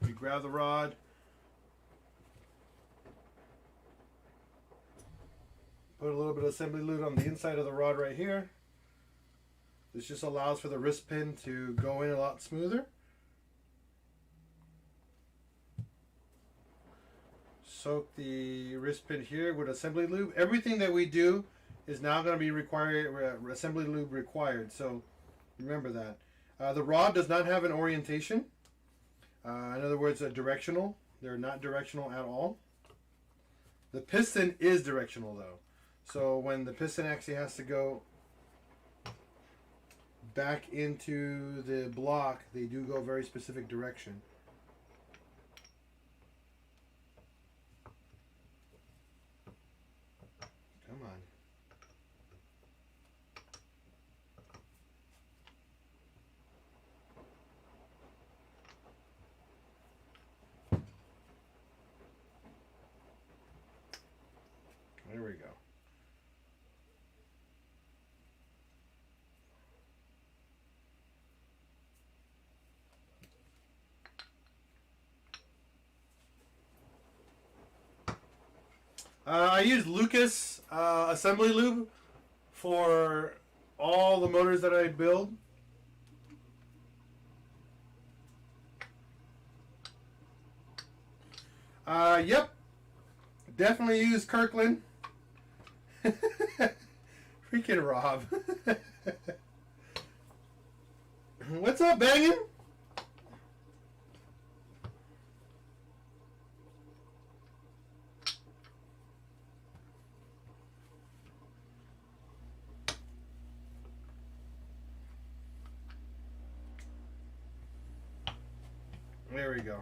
we grab the rod, put a little bit of assembly lube on the inside of the rod right here. This just allows for the wrist pin to go in a lot smoother. Soak the wrist pin here with assembly lube. Everything that we do is now going to be required, assembly lube required, so remember that. The rod does not have an orientation. In other words, a directional. They're not directional at all. The piston is directional though. So when the piston actually has to go back into the block, they do go a very specific direction. Come on. There we go. I use Lucas assembly lube for all the motors that I build. Yep. Definitely use Kirkland. Freaking Rob. What's up, bangin'? There we go.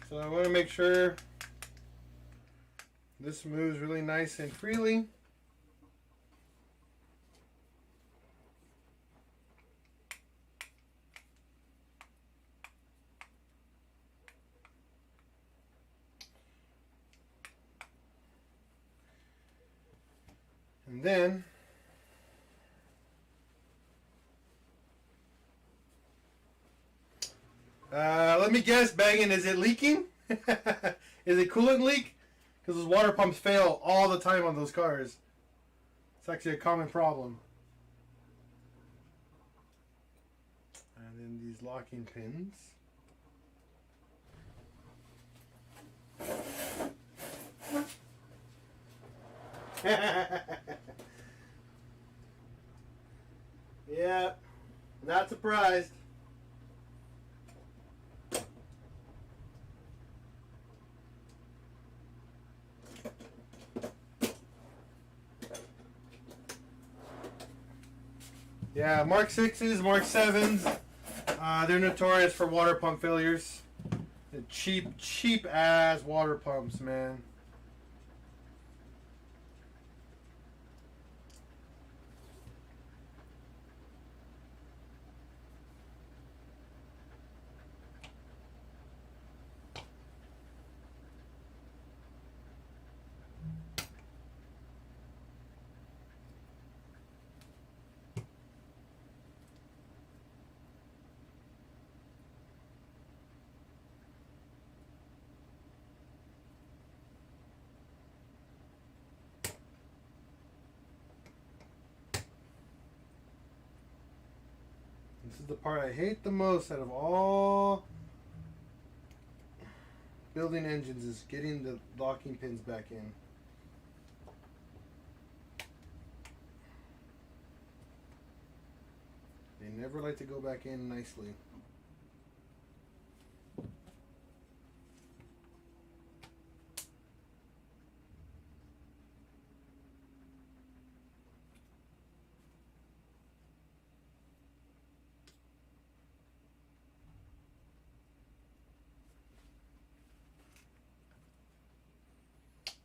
So I want to make sure this moves really nice and freely. And then let me guess, Bangin', is it leaking? Is it coolant leak? Because those water pumps fail all the time on those cars. It's actually a common problem. And then these locking pins. Yeah, not surprised. Yeah, Mark 6s, Mark 7s, they're notorious for water pump failures. The cheap ass water pumps, man. This is the part I hate the most out of all building engines, is getting the locking pins back in. They never like to go back in nicely.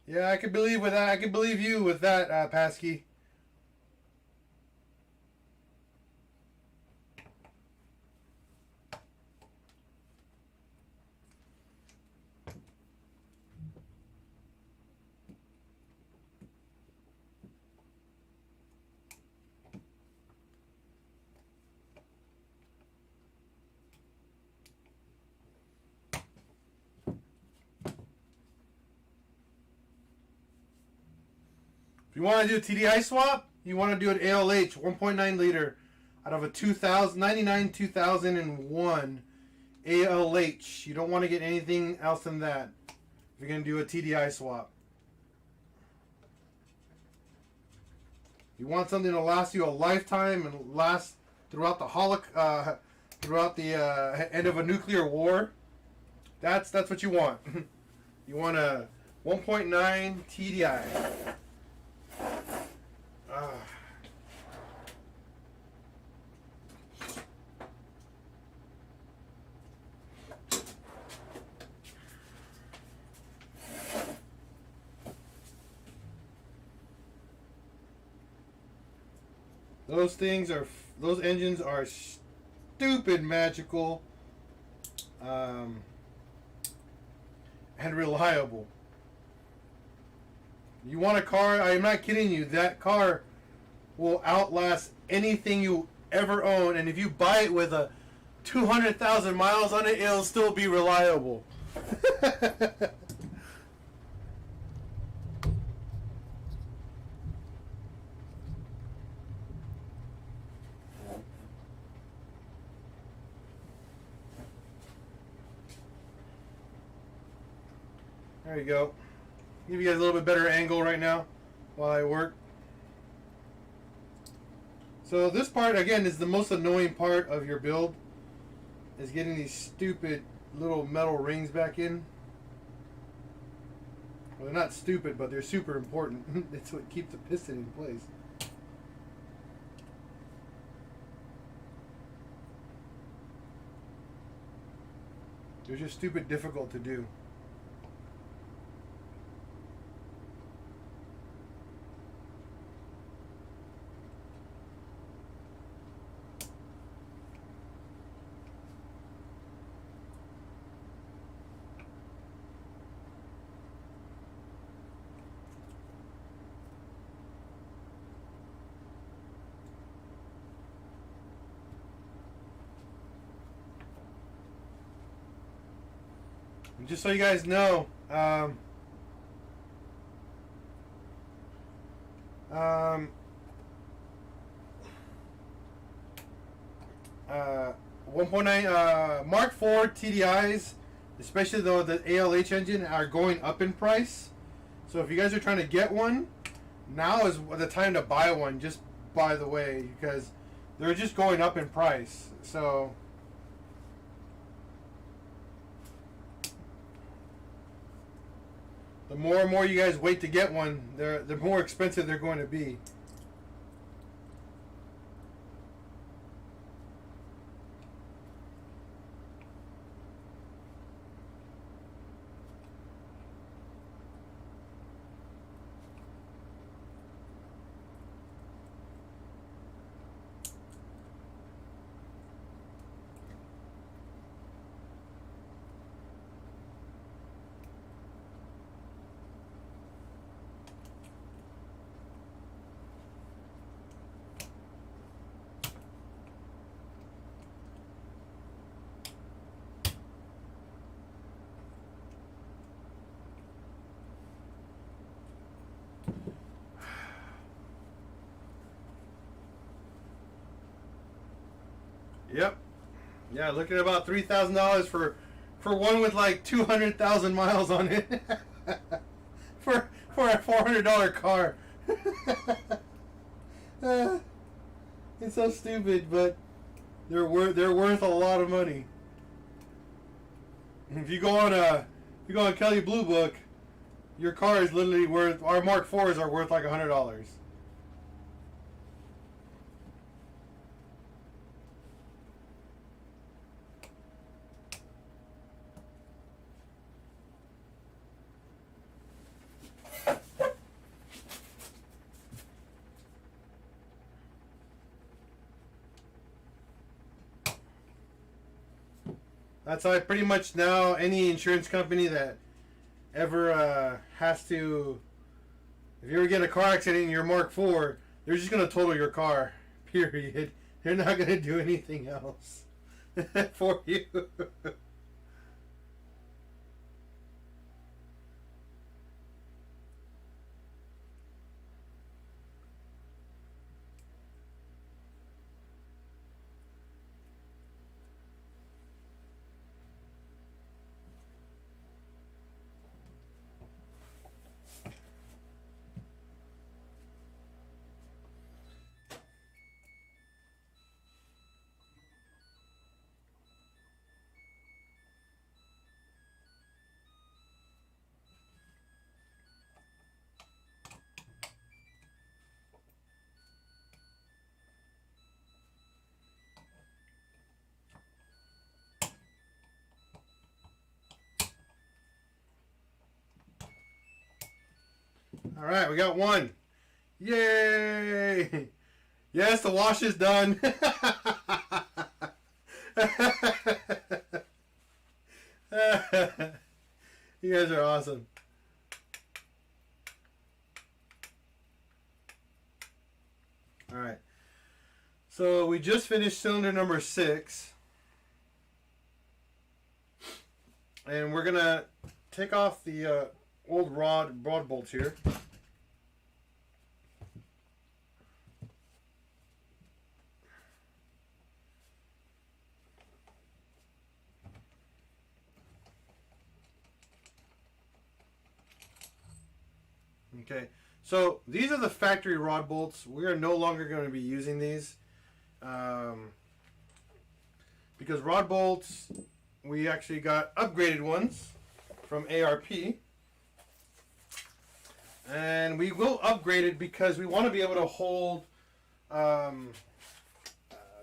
Yeah, I can believe with that. I can believe you with that, Pasky. If you want to do a TDI swap, you want to do an ALH 1.9 liter out of a 2001 ALH. You don't want to get anything else than that if you're going to do a TDI swap. You want something to last you a lifetime and last throughout the end of a nuclear war. That's what you want. You want a 1.9 TDI. Those engines are stupid magical, and reliable. You want a car, I'm not kidding you, that car will outlast anything you ever own, and if you buy it with a 200,000 miles on it, it'll still be reliable. There you go. Give you guys a little bit better angle right now while I work. So this part, again, is the most annoying part of your build, is getting these stupid little metal rings back in. Well, they're not stupid, but they're super important. That's what keeps the piston in place. They're just stupid difficult to do. Just so you guys know, 1.9 Mark IV TDIs, especially though the ALH engine, are going up in price. So if you guys are trying to get one, now is the time to buy one. Just by the way, because they're just going up in price. So the more and more you guys wait to get one, the more expensive they're going to be. Yep. Yeah, looking at about $3,000 for one with like 200,000 miles on it. for a $400 car. It's so stupid, but they're worth a lot of money. If you go on Kelly Blue Book, your car is literally worth, our Mark IVs are worth like $100. That's why pretty much now any insurance company that ever has to, if you ever get in a car accident in your Mark IV, they're just going to total your car, period. They're not going to do anything else for you. All right, we got one. Yay! Yes, the wash is done. You guys are awesome. All right. So we just finished cylinder number 6. And we're going to take off the old rod bolts here. Okay, so these are the factory rod bolts. We are no longer going to be using these because rod bolts, we actually got upgraded ones from ARP, and we will upgrade it because we want to be able to hold,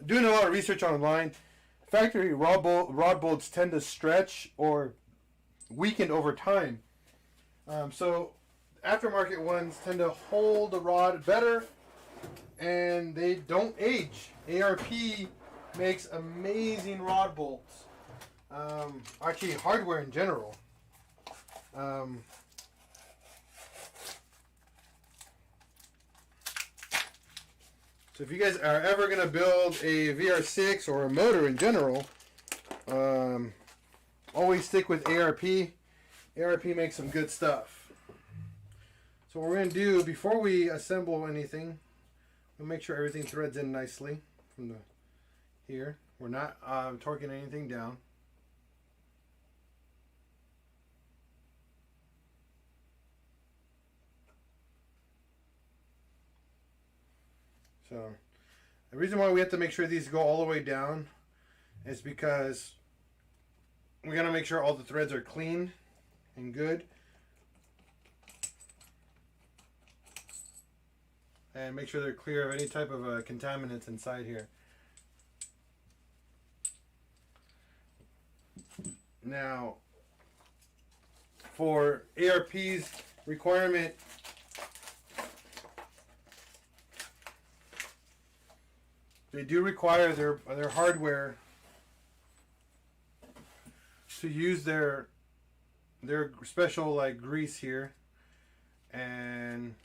doing a lot of research online, factory rod bolts tend to stretch or weaken over time. So aftermarket ones tend to hold the rod better and they don't age. ARP makes amazing rod bolts. Actually, hardware in general. So if you guys are ever going to build a VR6 or a motor in general, always stick with ARP. ARP makes some good stuff. So what we're going to do before we assemble anything, we'll make sure everything threads in nicely from the here. We're not torquing anything down. So the reason why we have to make sure these go all the way down is because we got to make sure all the threads are clean and good. And make sure they're clear of any type of contaminants inside here. Now, for ARP's requirement, they do require their hardware to use their special like grease here, and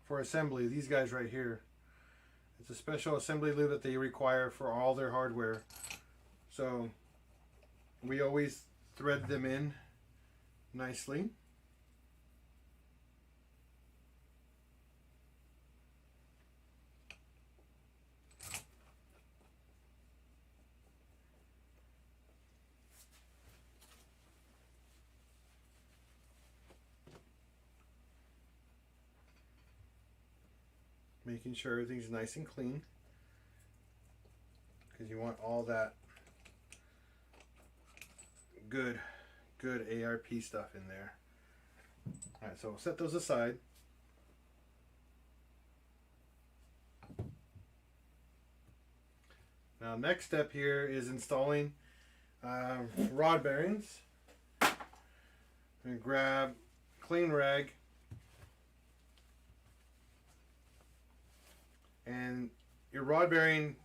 for assembly, these guys right here. It's a special assembly lube that they require for all their hardware. So we always thread them in nicely. Making sure everything's nice and clean, because you want all that good ARP stuff in there. Alright, so we'll set those aside. Now next step here is installing rod bearings. I'm going to grab clean rag, and your rod bearing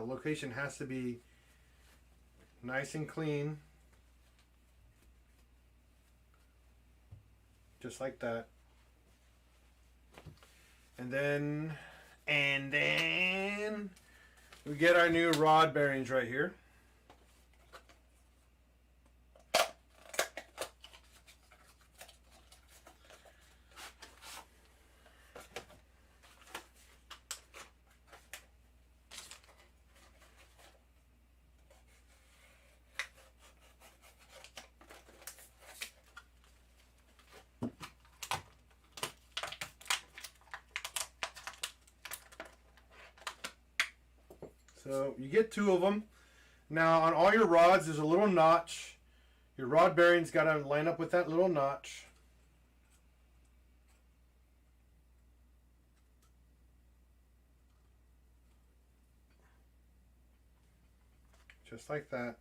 location has to be nice and clean, just like that. And then we get our new rod bearings right here. So you get 2 of them. Now on all your rods there's a little notch. Your rod bearing's got to line up with that little notch. Just like that.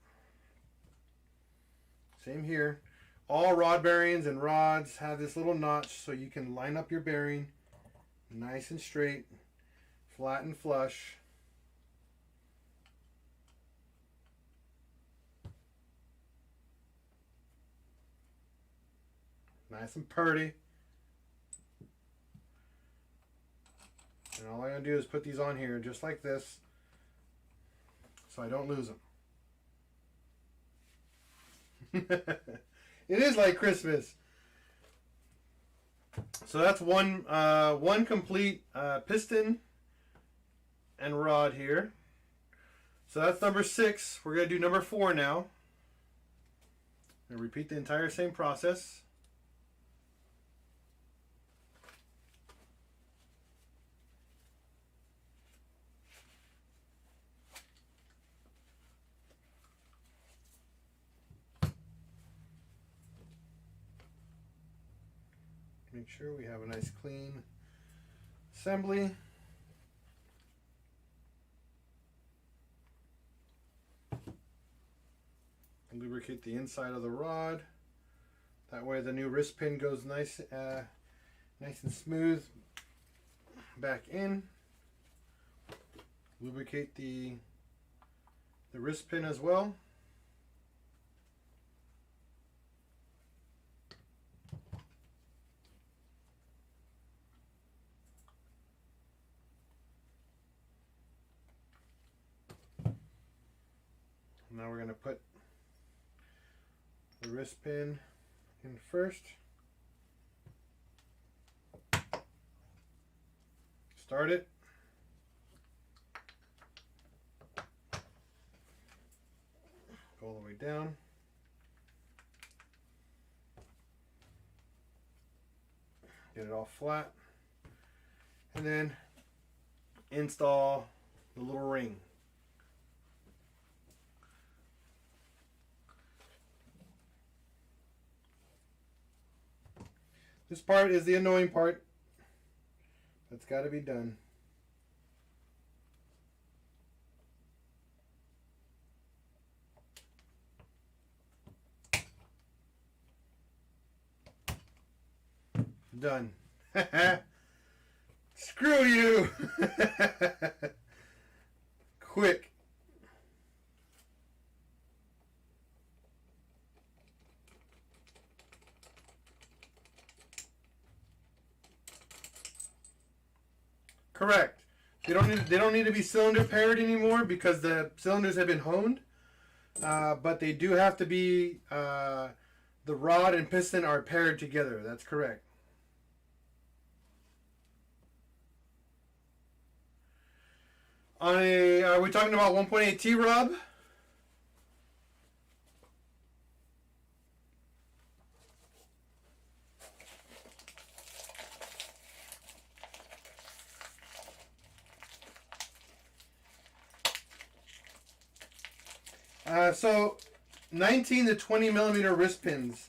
Same here. All rod bearings and rods have this little notch so you can line up your bearing nice and straight, flat and flush. Nice and purty. And all I'm going to do is put these on here just like this so I don't lose them. It is like Christmas. So that's one complete piston and rod here. So that's number 6. We're going to do number 4 now. And repeat the entire same process. Make sure we have a nice clean assembly. Lubricate the inside of the rod. That way the new wrist pin goes nice and smooth back in. Lubricate the wrist pin as well. Now we're going to put the wrist pin in first. Start it. Go all the way down. Get it all flat. And then install the little ring. This part is the annoying part. That's got to be done. Done. Screw you. Quick. Correct. They don't need to be cylinder paired anymore because the cylinders have been honed. But they do have to be the rod and piston are paired together. That's correct. Are we talking about 1.8 T rub? So 19 to 20 millimeter wrist pins.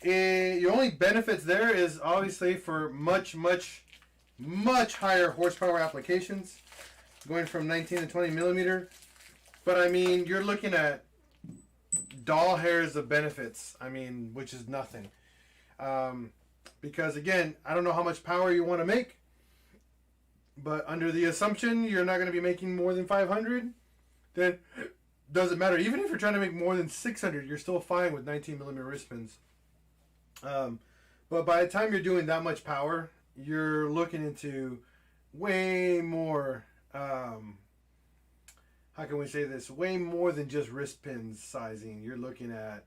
Your only benefits there is obviously for much higher horsepower applications, going from 19 to 20 millimeter. But I mean, you're looking at doll hairs of benefits. I mean, which is nothing. Because again, I don't know how much power you want to make, but under the assumption you're not going to be making more than 500, then doesn't matter. Even if you're trying to make more than 600, you're still fine with 19 millimeter wrist pins. But by the time you're doing that much power, you're looking into way more, how can we say this? Way more than just wrist pins sizing. You're looking at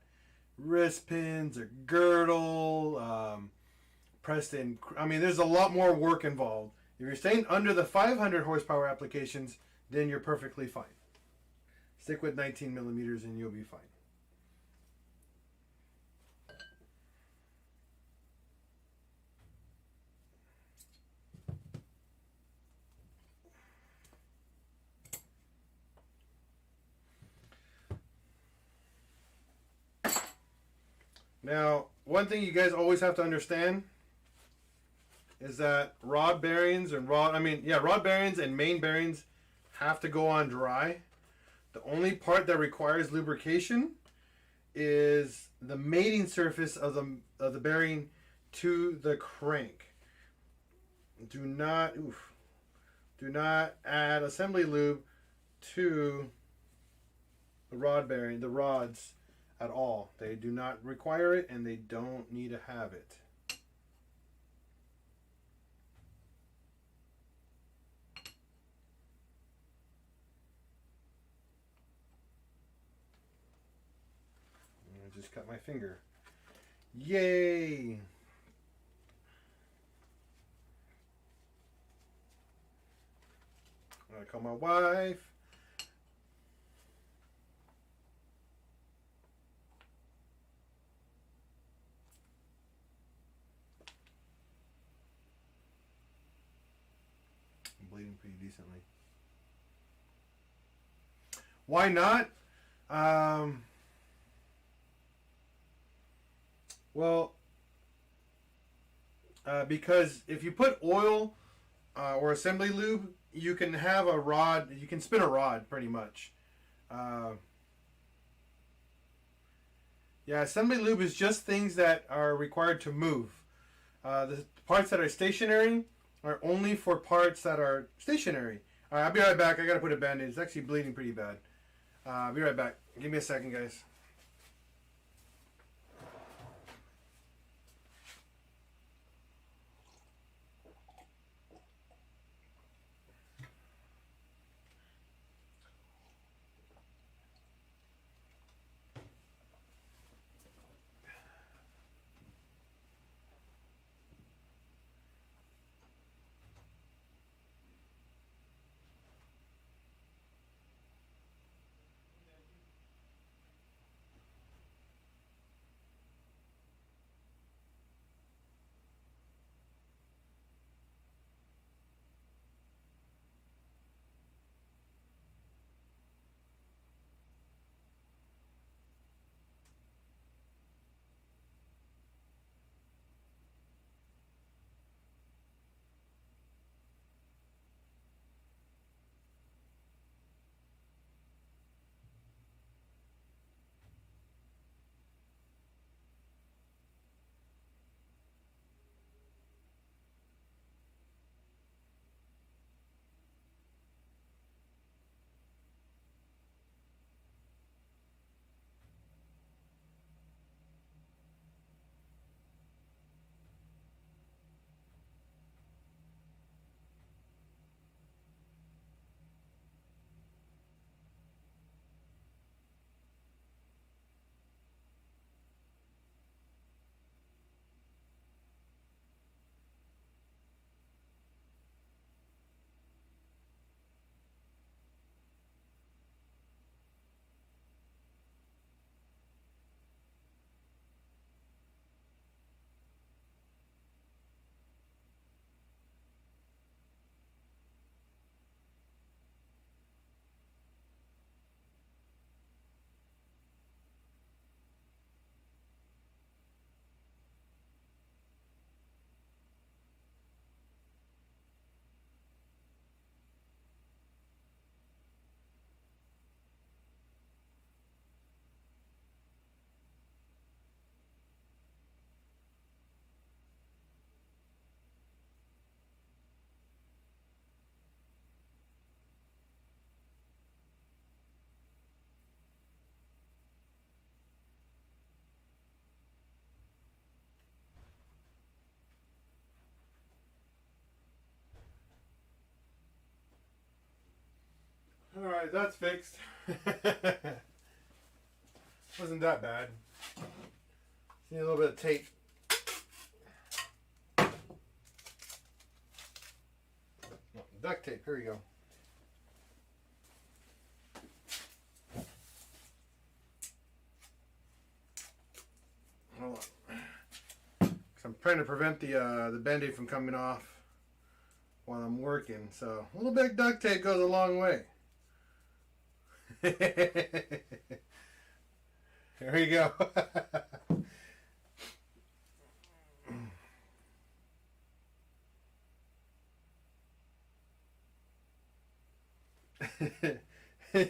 wrist pins, a girdle, pressed in. I mean, there's a lot more work involved. If you're staying under the 500 horsepower applications, then you're perfectly fine. Stick with 19 millimeters and you'll be fine. Now, one thing you guys always have to understand is that rod bearings and rod bearings and main bearings have to go on dry. The only part that requires lubrication is the mating surface of the bearing to the crank. Do not add assembly lube to the rod bearing, the rods at all. They do not require it and they don't need to have it. Just cut my finger. Yay! I call my wife. I'm bleeding pretty decently. Why not? Well, because if you put oil or assembly lube, you can have a rod, you can spin a rod pretty much. Yeah, assembly lube is just things that are required to move. The parts that are stationary are only for parts that are stationary. All right, I'll be right back. I got to put a band-aid. It's actually bleeding pretty bad. I'll be right back. Give me a second, guys. Alright, that's fixed. Wasn't that bad. Need a little bit of tape. No, duct tape, here we go. Hold on. 'Cause I'm trying to prevent the Band-Aid from coming off while I'm working, so a little bit of duct tape goes a long way. There we go.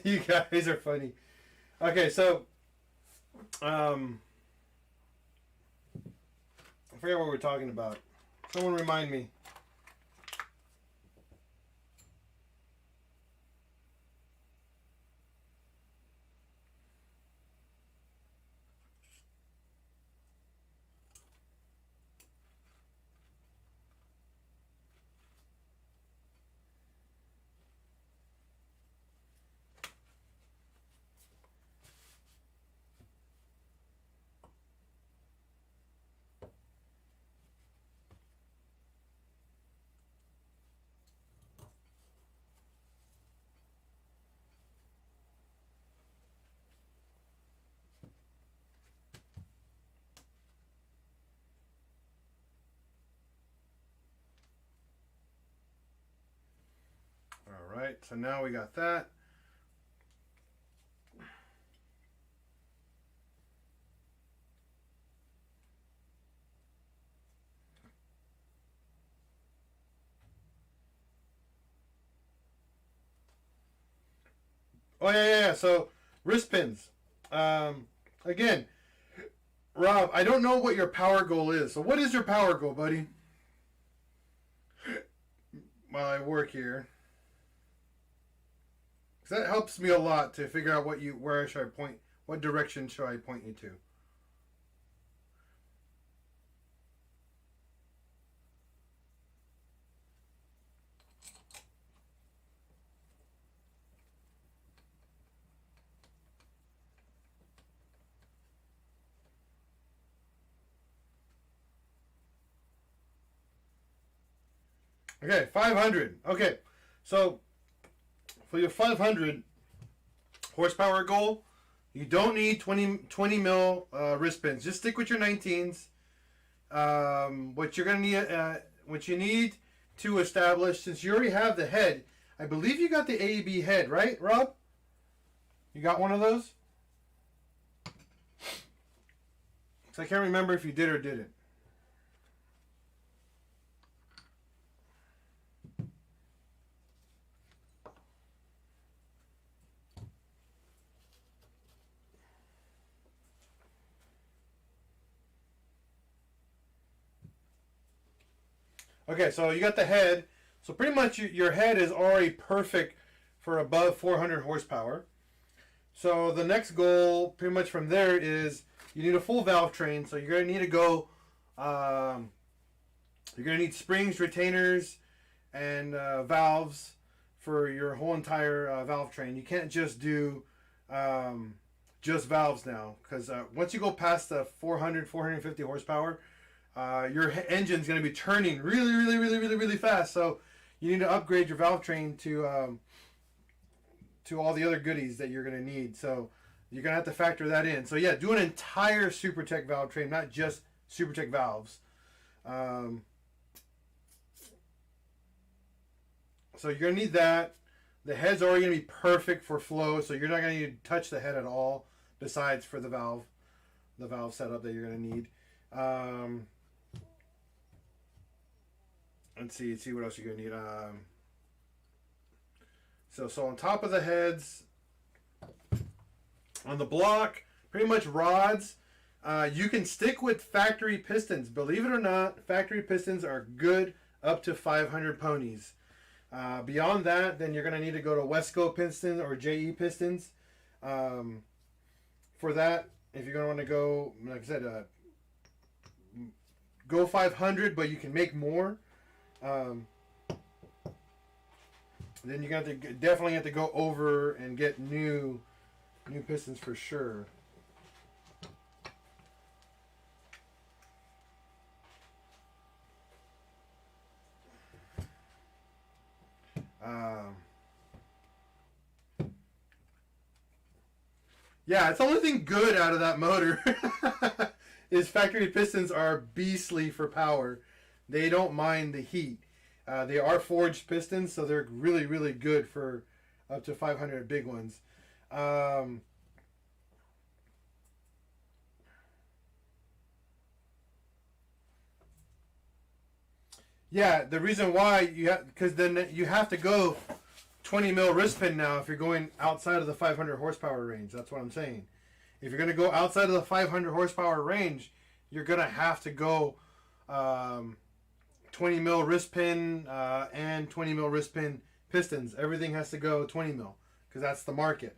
You guys are funny. Okay, so I forget what we're talking about. Someone remind me. Alright, so now we got that. Oh yeah. So wrist pins. Again, Rob, I don't know what your power goal is. So what is your power goal, buddy? While I work here, because that helps me a lot to figure out where should I point, what direction should I point you to. Okay, 500. Okay, so for your 500 horsepower goal, you don't need 20 mil wrist pins. Just stick with your 19s. What you're gonna need, what you need to establish, since you already have the head, I believe you got the AEB head, right, Rob? You got one of those? So I can't remember if you did or didn't. Okay, so you got the head. So pretty much your head is already perfect for above 400 horsepower. So the next goal, pretty much from there, is you need a full valve train. So you're going to need to go, you're going to need springs, retainers, and valves for your whole entire valve train. You can't just do just valves now, because once you go past the 400, 450 horsepower, your engine's going to be turning really fast. So you need to upgrade your valve train to all the other goodies that you're going to need. So you're going to have to factor that in. So yeah, do an entire SuperTech valve train, not just SuperTech valves. So you're going to need that. The head's already going to be perfect for flow, so you're not going to need to touch the head at all, besides for the valve setup that you're going to need. Let's see what else you're going to need. So on top of the heads, on the block, pretty much rods. You can stick with factory pistons. Believe it or not, factory pistons are good up to 500 ponies. Beyond that, then you're going to need to go to Wesco pistons or JE pistons. For that, if you're going to want to go, like I said, go 500, but you can make more. Then you're gonna definitely have to go over and get new pistons for sure. Yeah, it's the only thing good out of that motor is factory pistons are beastly for power. They don't mind the heat. They are forged pistons, so they're really, really good for up to 500 big ones. Yeah, the reason why because then you have to go 20 mil wrist pin now if you're going outside of the 500 horsepower range. That's what I'm saying. If you're going to go outside of the 500 horsepower range, you're going to have to go 20 mil wrist pin and 20 mil wrist pin pistons. Everything has to go 20 mil because that's the market.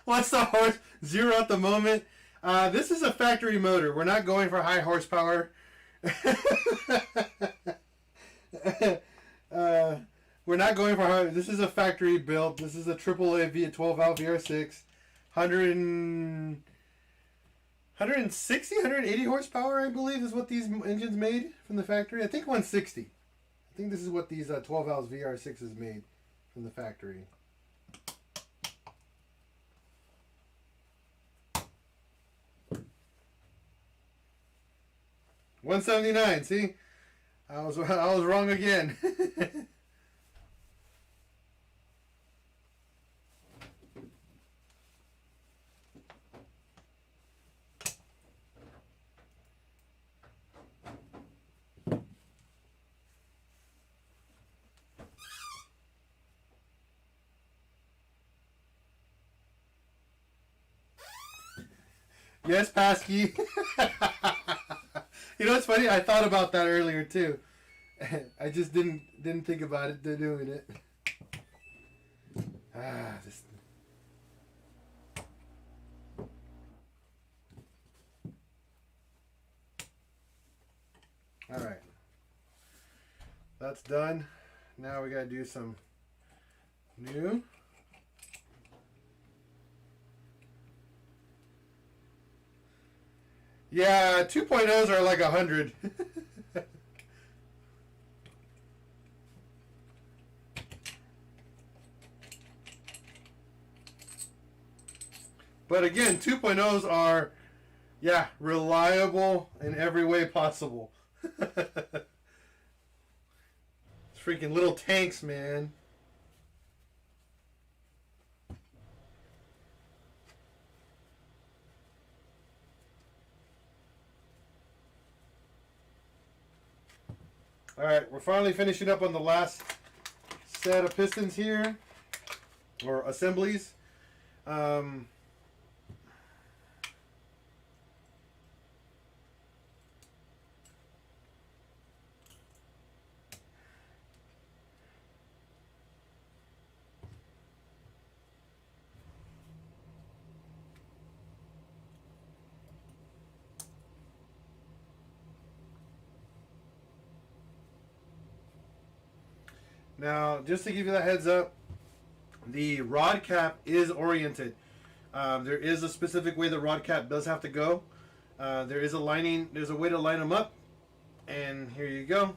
What's the horse? Zero at the moment. This is a factory motor. We're not going for high horsepower. We're not going for high. This is a factory built. This is a AAA 12 valve VR6. 160, 180 horsepower, I believe, is what these engines made from the factory. I think 160. I think this is what these 12 valves VR6s made from the factory. $179. See, I was wrong again. Yes, Pasky. You know what's funny? I thought about that earlier too. I just didn't think about it doing it. This. All right. That's done. Now we gotta do some new. Yeah, 2.0s are like 100. But again, 2.0s are, yeah, reliable in every way possible. It's freaking little tanks, man. Alright, we're finally finishing up on the last set of pistons here, or assemblies. Now, just to give you that heads up, the rod cap is oriented. There is a specific way the rod cap does have to go. There is a lining, there's a way to line them up. And here you go.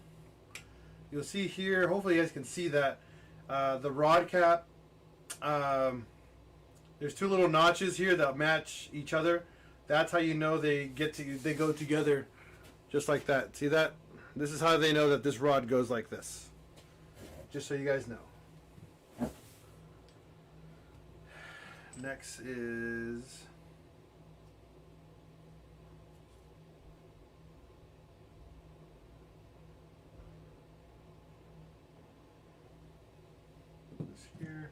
You'll see here, hopefully you guys can see that. The rod cap, there's two little notches here that match each other. That's how you know they go together just like that. See that? This is how they know that this rod goes like this. Just so you guys know. Next is this here.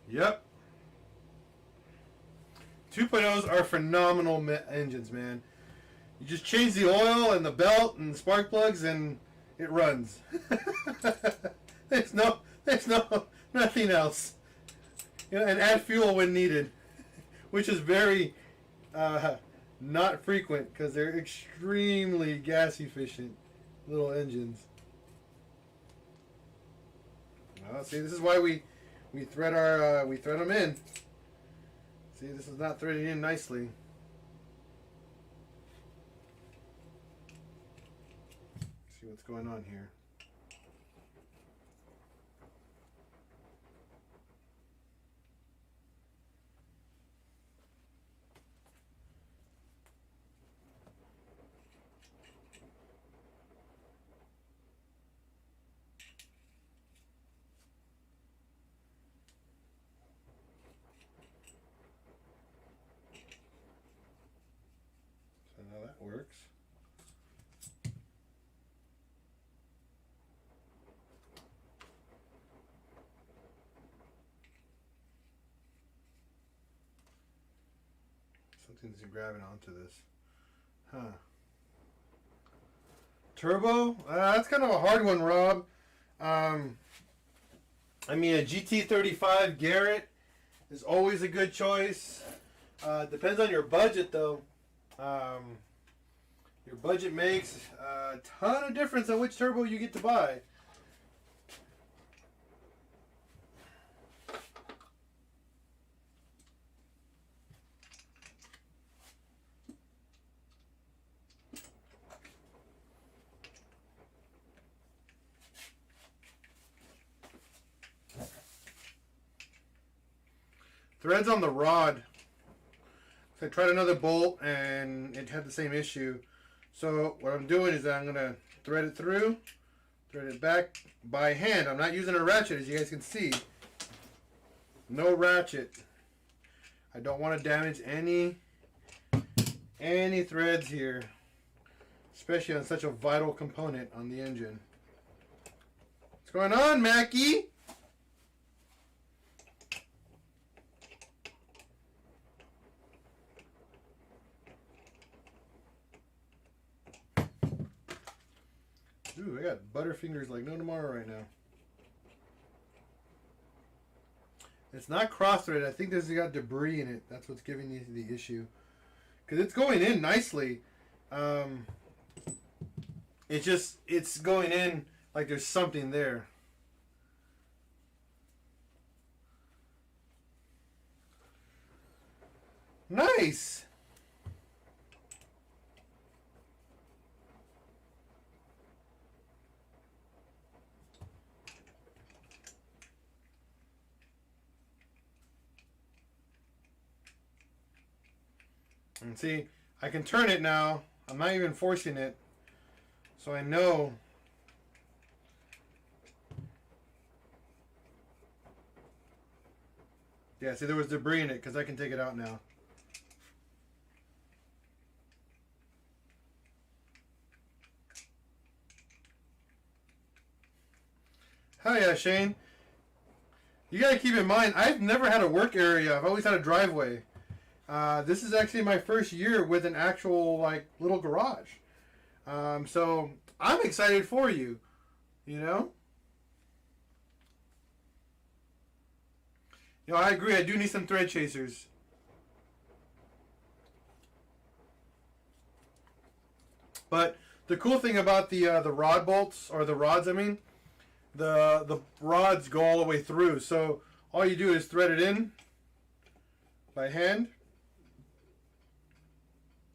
Yep. 2.0s are phenomenal engines, man. You just change the oil and the belt and the spark plugs and it runs. there's nothing else. You know, and add fuel when needed, which is very not frequent because they're extremely gas efficient little engines. Well, see, this is why we thread our we thread them in. See, this is not threading in nicely. See what's going on here. How that works. Something's grabbing onto this. Huh. Turbo? That's kind of a hard one, Rob. I mean, a GT35 Garrett is always a good choice. Depends on your budget, though. Your budget makes a ton of difference on which turbo you get to buy. Threads on the rod. I tried another bolt and it had the same issue. So what I'm doing is I'm going to thread it through, thread it back by hand. I'm not using a ratchet, as you guys can see. No ratchet. I don't want to damage any threads here, especially on such a vital component on the engine. What's going on, Mackie? Ooh, I got butterfingers like no tomorrow right now. It's not cross-threaded. I think this has got debris in it. That's what's giving you the issue. Because it's going in nicely. It's going in like there's something there. Nice! And see, I can turn it now. I'm not even forcing it. So I know. Yeah, see, there was debris in it because I can take it out now. Hell yeah, Shane. You gotta keep in mind, I've never had a work area. I've always had a driveway. This is actually my first year with an actual like little garage. So I'm excited for you. You know? You know, I agree. I do need some thread chasers. But the cool thing about the rod bolts, or the rods, I mean, the rods go all the way through. So all you do is thread it in by hand.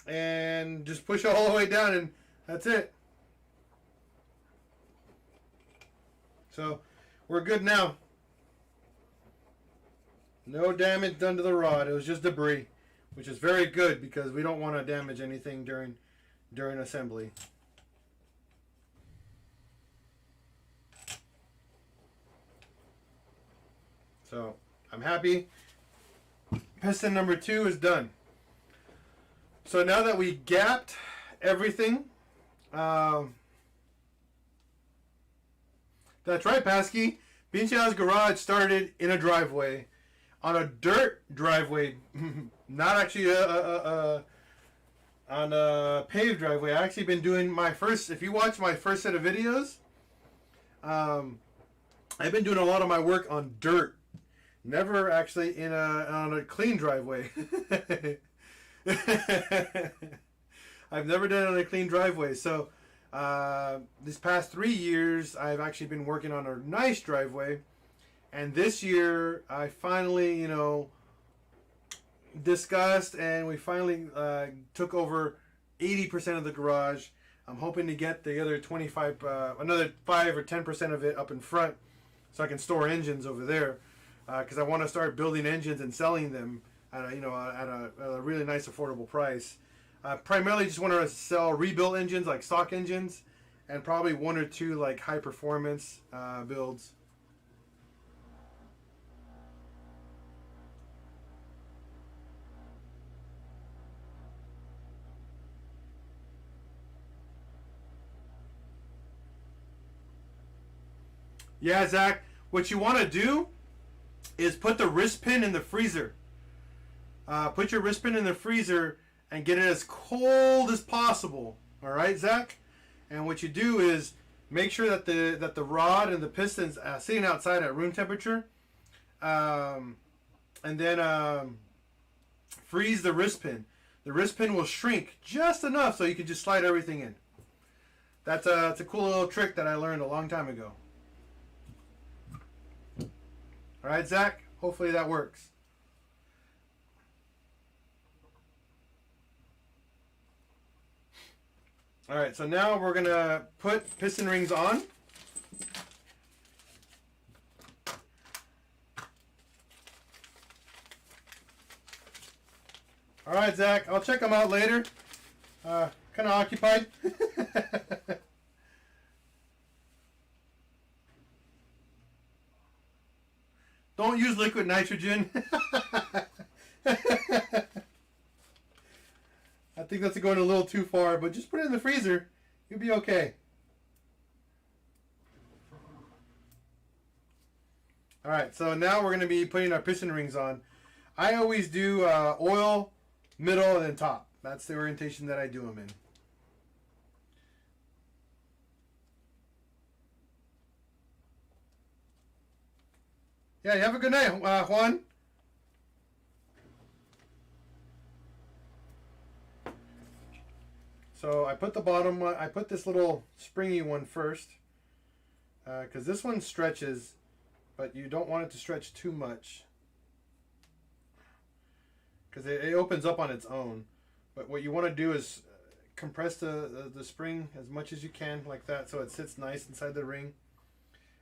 and just push it all the way down, and that's it. So we're good now. No damage done to the rod. It was just debris, which is very good because we don't want to damage anything during assembly. So I'm happy. Piston number 2 is done. So now that we gapped everything, that's right, Pasky. PincheAls garage started in a driveway, on a dirt driveway, not actually on a paved driveway. I actually been doing my first. If you watch my first set of videos, I've been doing a lot of my work on dirt. Never actually on a clean driveway. I've never done it on a clean driveway. So this past 3 years, I've actually been working on a nice driveway. And this year, I finally, discussed, and we finally took over 80% of the garage. I'm hoping to get the other 25, another 5 or 10% of it up in front, so I can store engines over there. Because I want to start building engines and selling them at a really nice affordable price. Primarily just want to sell rebuilt engines, like stock engines, and probably 1 or 2 like high performance builds. Yeah, Zach, what you want to do is put the wrist pin in the freezer. Put your wrist pin in the freezer and get it as cold as possible. All right, Zach? And what you do is make sure that the rod and the pistons sitting outside at room temperature. And then freeze the wrist pin. The wrist pin will shrink just enough so you can just slide everything in. That's a cool little trick that I learned a long time ago. All right, Zach? Hopefully that works. All right, so now we're going to put piston rings on. All right, Zach, I'll check them out later. Kind of occupied. Don't use liquid nitrogen. I think that's going a little too far, but just put it in the freezer. You'll be okay. Alright, so now we're going to be putting our piston rings on. I always do oil, middle, and then top. That's the orientation that I do them in. Yeah, you have a good night, Juan. So I put the bottom one, I put this little springy one first, because this one stretches, but you don't want it to stretch too much, because it opens up on its own. But what you want to do is compress the spring as much as you can, like that, so it sits nice inside the ring.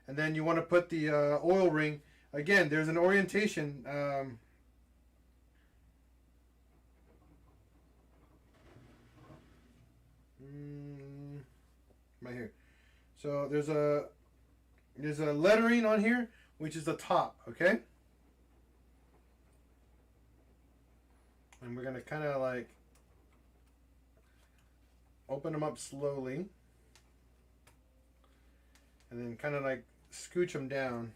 And then you want to put the oil ring. Again, there's an orientation. Right here. So there's a lettering on here, which is the top. Okay. And we're gonna kind of like open them up slowly, and then kind of like scooch them down.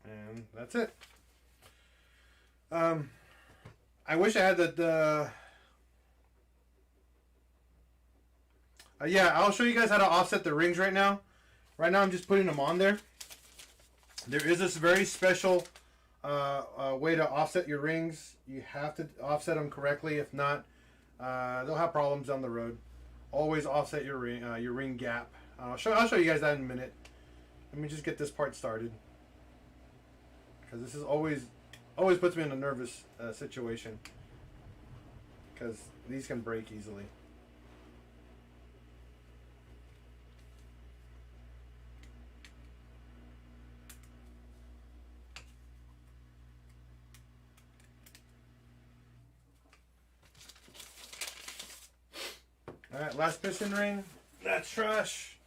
And that's it. I wish I had the yeah, I'll show you guys how to offset the rings right now. Right now I'm just putting them on there. There is this very special way to offset your rings. You have to offset them correctly. If not, they'll have problems down the road. Always offset your ring gap. I'll show you guys that in a minute. Let me just get this part started, because this is always puts me in a nervous situation, because these can break easily. Alright, last piston ring. That's trash.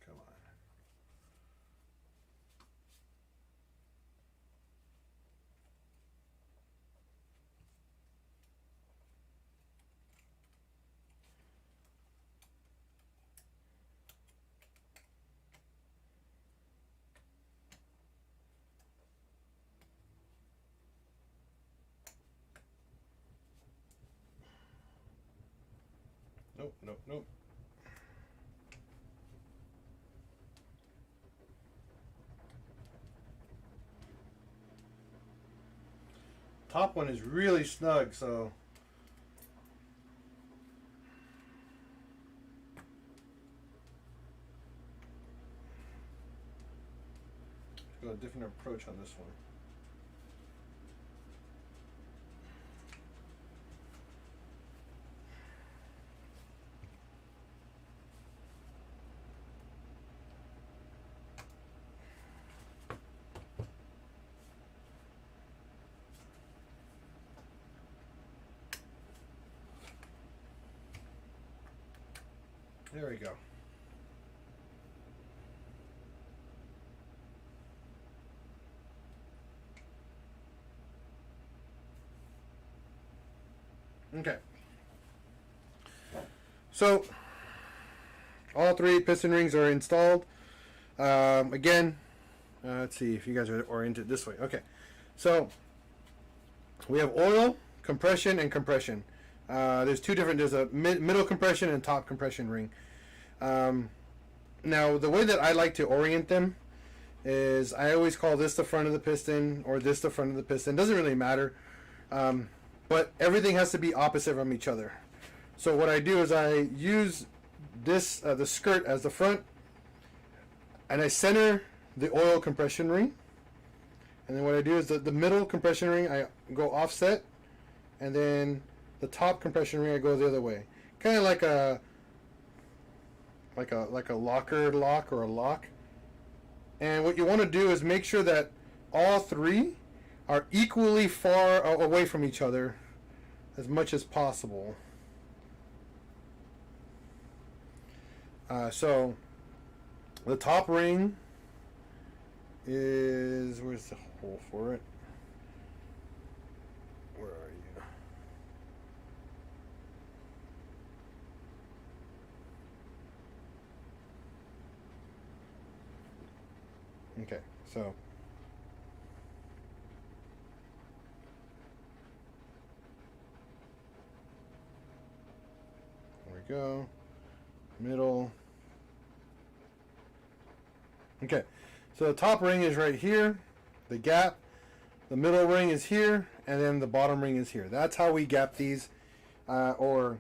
Come on. Nope, nope, nope. Top one is really snug, so go a different approach on this one. There we go. Okay. So all three piston rings are installed. Again, let's see if you guys are oriented this way. Okay. So we have oil, compression, and compression. There's two different. There's a middle compression and top compression ring. Now the way that I like to orient them is I always call this the front of the piston or this the front of the piston. Doesn't really matter, but everything has to be opposite from each other. So what I do is I use this the skirt as the front, and I center the oil compression ring. And then what I do is the middle compression ring I go offset, and then the top compression ring I go the other way, kind of like a locker lock or a lock. And what you want to do is make sure that all three are equally far away from each other as much as possible. So the top ring is, where's the hole for it? Where are you? Okay, so there we go. Middle. Okay, so the top ring is right here, the gap. The middle ring is here, and then the bottom ring is here. That's how we gap these or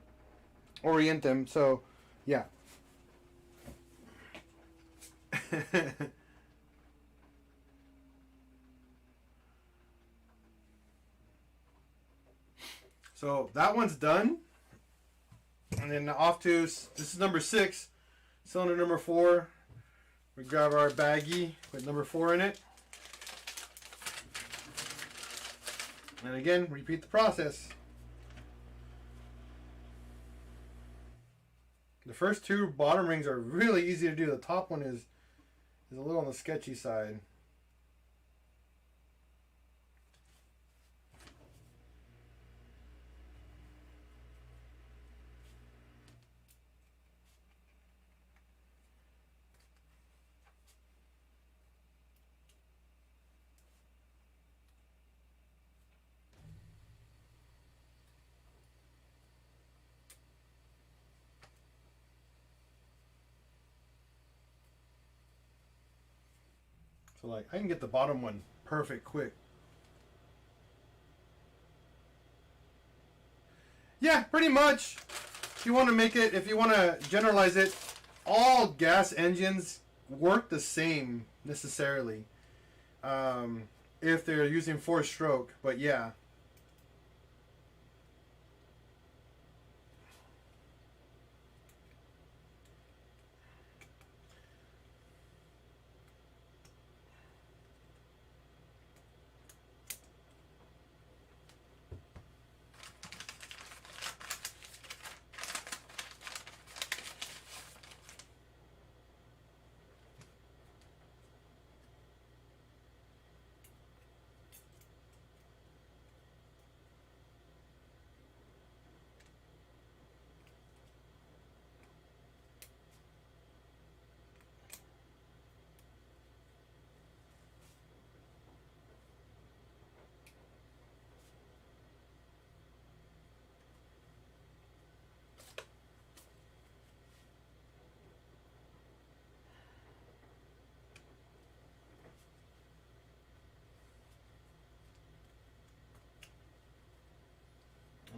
orient them. So, yeah. So that one's done. And then off to, this is number 6, cylinder number 4. We grab our baggie with number 4 in it. And again, repeat the process. The first two bottom rings are really easy to do. The top one is a little on the sketchy side. So like I can get the bottom one perfect quick. Yeah, pretty much. If you want to make it, if you want to generalize it, all gas engines work the same necessarily. If they're using 4-stroke, but yeah.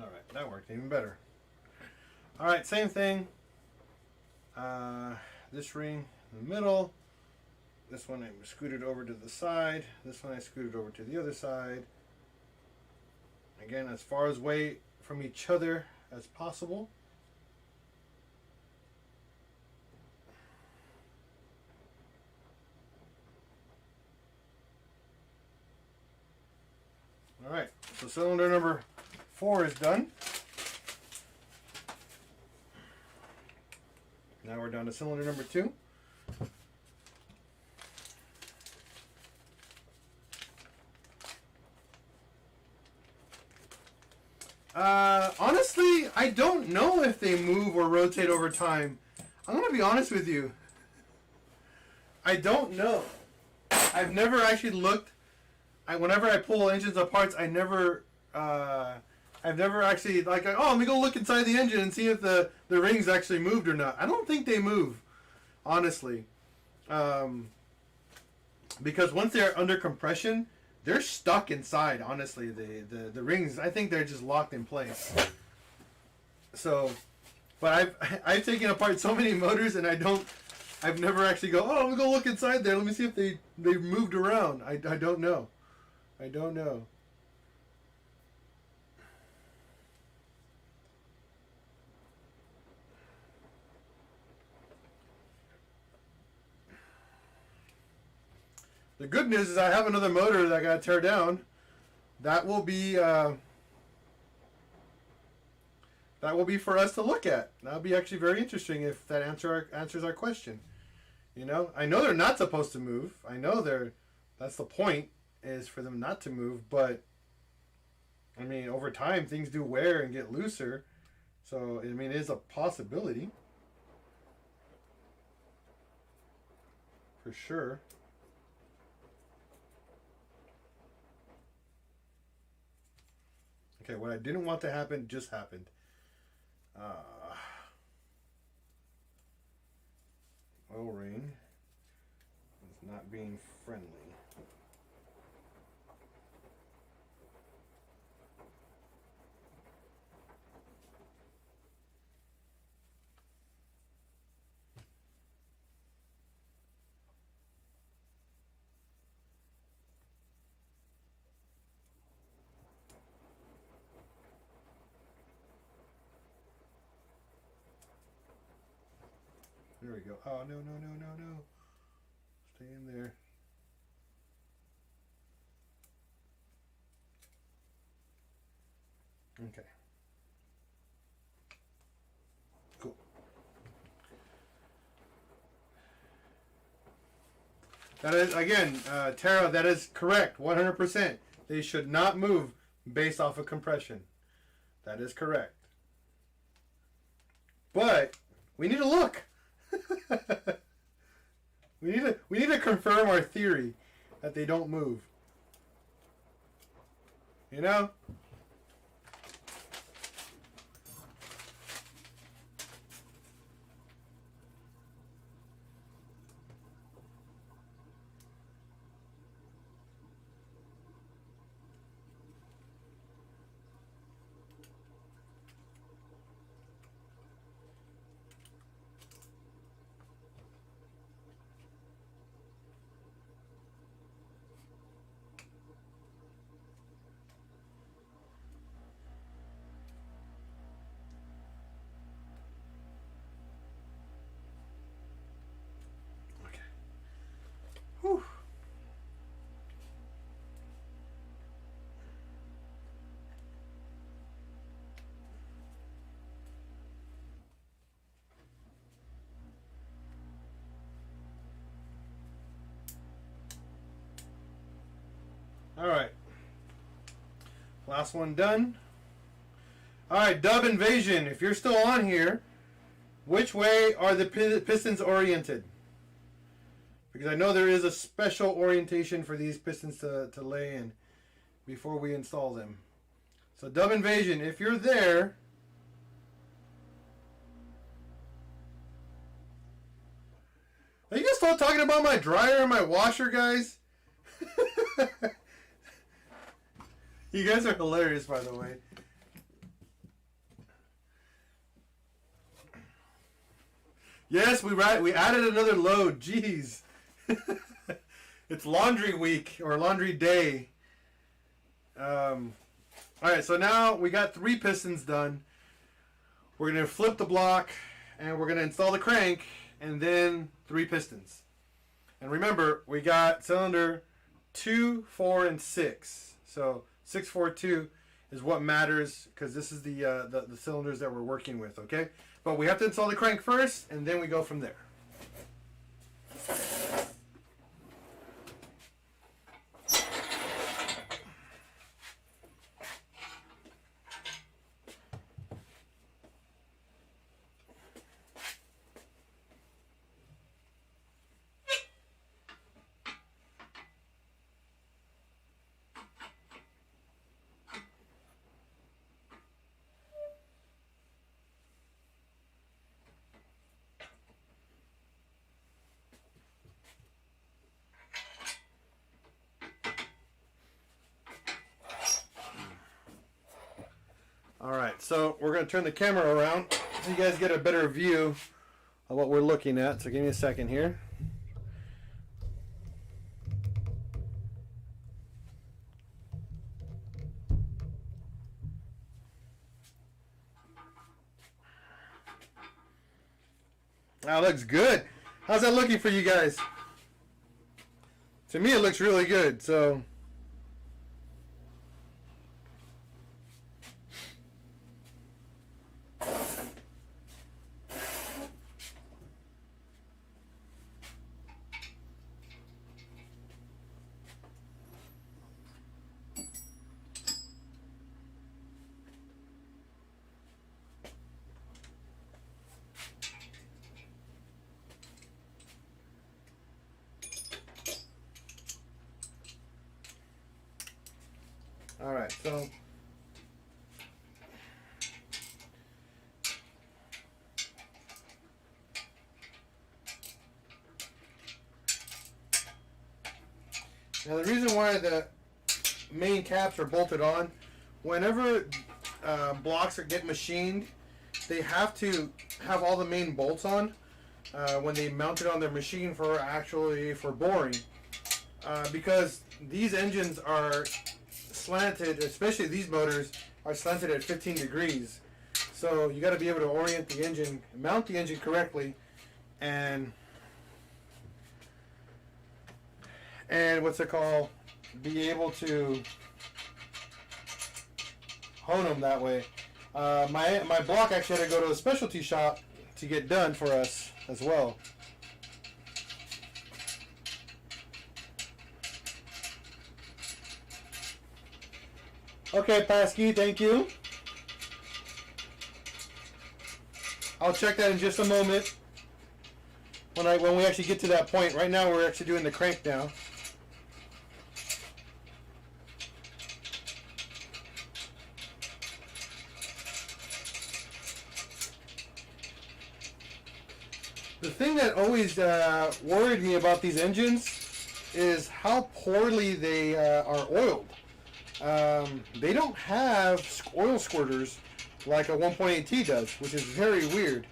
Alright, that worked even better. Alright, same thing. This ring in the middle. This one I scooted over to the side. This one I scooted over to the other side. Again, as far as away from each other as possible. Alright, so cylinder number 4 is done. Now we're down to cylinder number 2. Honestly, I don't know if they move or rotate over time. I'm going to be honest with you. I don't know. I've never actually looked. Whenever I pull engines apart, I've never actually like, oh, let me go look inside the engine and see if the rings actually moved or not. I don't think they move, honestly. Because once they're under compression, they're stuck inside, honestly. The rings, I think they're just locked in place. So, but I've taken apart so many motors and I've never actually go, oh, let me go look inside there. Let me see if they moved around. I don't know. I don't know. The good news is I have another motor that I got to tear down. That will be for us to look at. That'll be actually very interesting if that answers our question. You know, I know they're not supposed to move. I know that's the point, is for them not to move, but I mean, over time things do wear and get looser. So, I mean, it is a possibility. For sure. Okay, what I didn't want to happen just happened. Oil ring is not being friendly. There we go. Oh, no. Stay in there. Okay. Cool. That is, again, Tara, that is correct. 100%. They should not move based off of compression. That is correct. But we need to look. we need to confirm our theory that they don't move. You know? Alright. Last one done. Alright, Dub Invasion. If you're still on here, which way are the pistons oriented? Because I know there is a special orientation for these pistons to lay in before we install them. So Dub Invasion, if you're there, are you guys still talking about my dryer and my washer, guys? You guys are hilarious, by the way. Yes, we added another load. Jeez. It's laundry week or laundry day. Alright, so now we got 3 pistons done. We're going to flip the block and we're going to install the crank and then 3 pistons. And remember, we got cylinder 2, 4, and 6. So 642 is what matters because this is the cylinders that we're working with, okay? But we have to install the crank first and then we go from there. Alright, so we're going to turn the camera around so you guys get a better view of what we're looking at. So give me a second here. That looks good. How's that looking for you guys? To me it looks really good, so... Alright, so now the reason why the main caps are bolted on, whenever blocks get machined, they have to have all the main bolts on when they mount it on their machine for boring, because these engines are slanted, especially these motors are slanted at 15 degrees. So you got to be able to orient the engine, mount the engine correctly, and what's it called? Be able to hone them that way. My block actually had to go to a specialty shop to get done for us as well. Okay, Pasky, thank you. I'll check that in just a moment when we actually get to that point. Right now we're actually doing the crank now. The thing that always worried me about these engines is how poorly they are oiled. They don't have oil squirters like a 1.8T does, which is very weird.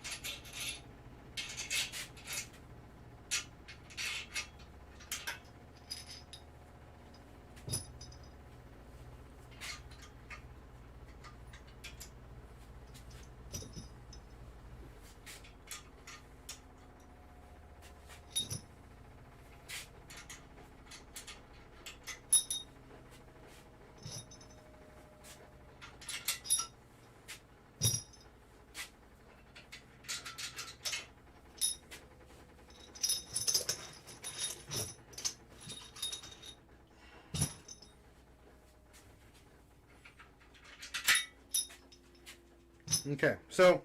Okay, so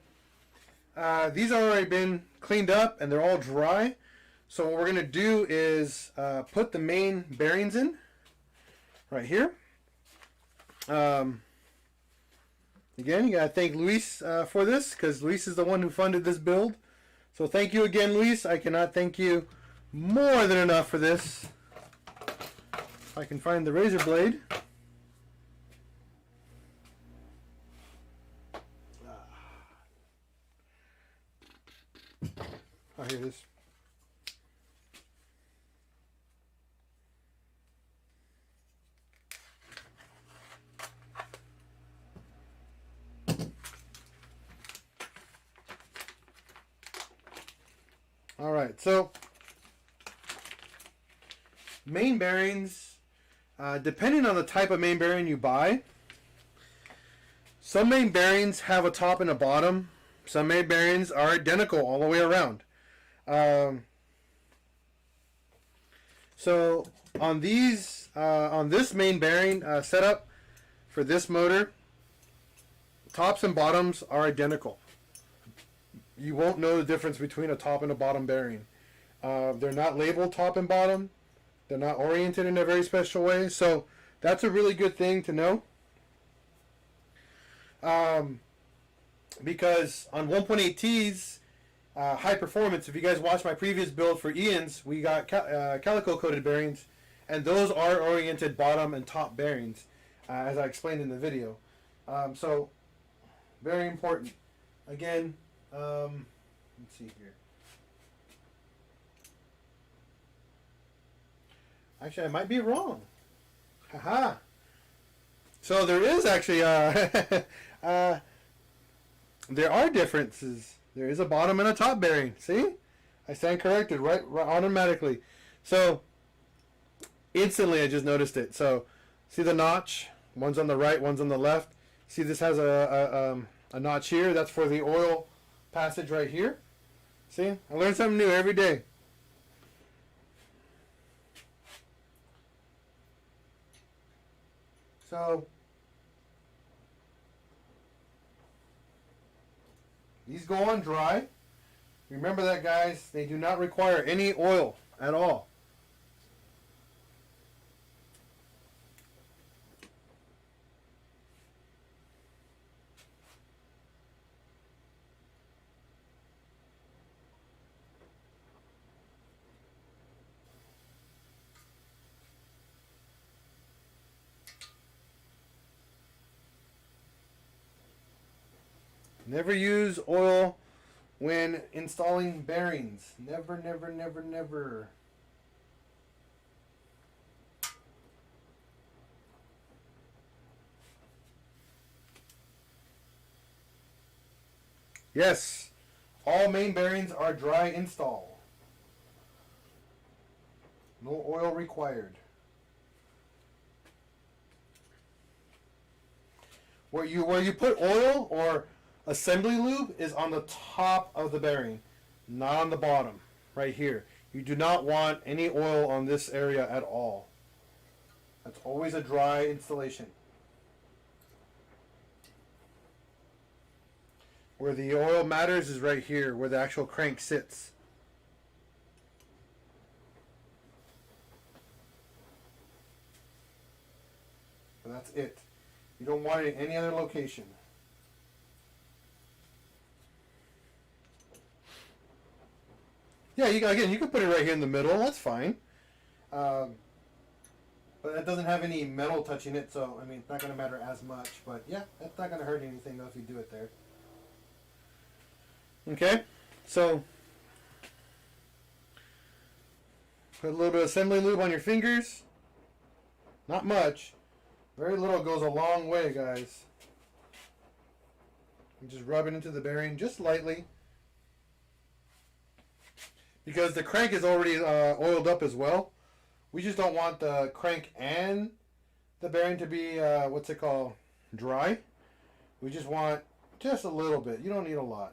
these have already been cleaned up and they're all dry. So what we're going to do is put the main bearings in right here. Again, you got to thank Luis for this, because Luis is the one who funded this build. So thank you again, Luis. I cannot thank you more than enough for this. If I can find the razor blade. Oh, here it is. All right, so main bearings, depending on the type of main bearing you buy, some main bearings have a top and a bottom. Some main bearings are identical all the way around. So on these, on this main bearing setup for this motor, tops and bottoms are identical. You won't know the difference between a top and a bottom bearing. They're not labeled top and bottom. They're not oriented in a very special way. So that's a really good thing to know. Because on 1.8T's high performance, if you guys watched my previous build for Ian's, we got calico coated bearings, and those are oriented bottom and top bearings, as I explained in the video. So very important. Again, let's see here. Actually, I might be wrong. Haha. So there is actually there are differences. There is a bottom and a top bearing. See? I stand corrected right automatically. So instantly I just noticed it. So see the notch? One's on the right, one's on the left. See, this has a notch here. That's for the oil passage right here. See? I learn something new every day. So these go on dry. Remember that, guys. They do not require any oil at all. Never use oil when installing bearings. Never, never, never, never. Yes, all main bearings are dry install. No oil required. Where you put oil or assembly lube is on the top of the bearing, not on the bottom, right here. You do not want any oil on this area at all. That's always a dry installation. Where the oil matters is right here, where the actual crank sits. And that's it. You don't want it in any other location. Yeah, you can put it right here in the middle. That's fine. But it doesn't have any metal touching it, so I mean, it's not going to matter as much. But yeah, that's not going to hurt anything though if you do it there. Okay, so put a little bit of assembly lube on your fingers. Not much. Very little goes a long way, guys. You just rub it into the bearing just lightly. Because the crank is already oiled up as well. We just don't want the crank and the bearing to be, what's it called, dry. We just want just a little bit. You don't need a lot.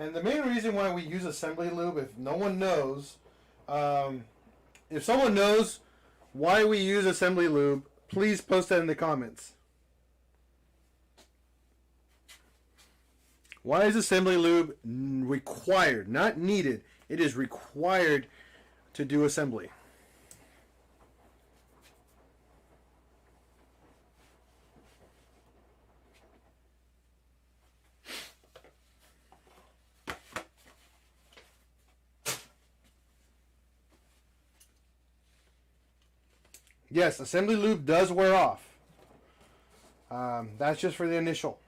And the main reason why we use assembly lube, if no one knows, if someone knows why we use assembly lube, please post that in the comments. Why is assembly lube required? Not needed. It is required to do assembly. Yes, assembly lube does wear off. That's just for the initial.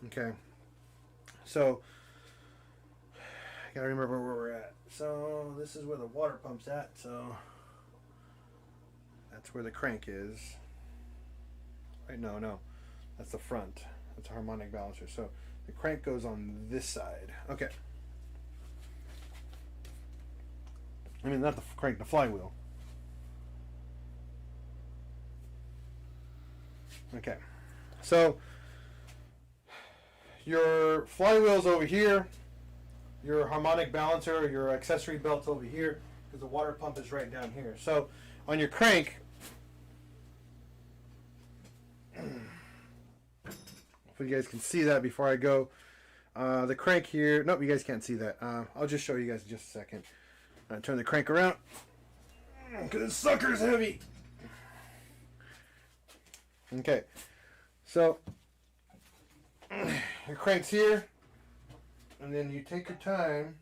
Okay. So, I gotta remember where we're at. So, this is where the water pump's at. So, that's where the crank is. Right? No. That's the front. That's a harmonic balancer. So, the crank goes on this side. Okay. I mean, not the crank, the flywheel. Okay. So, your flywheel's over here. Your harmonic balancer, your accessory belt's over here, because the water pump is right down here. So, on your crank, hopefully you guys can see that before I go. The crank here, nope, you guys can't see that. I'll just show you guys in just a second. Turn the crank around, because this sucker's heavy. Okay, so your crank's here. And then you take your time.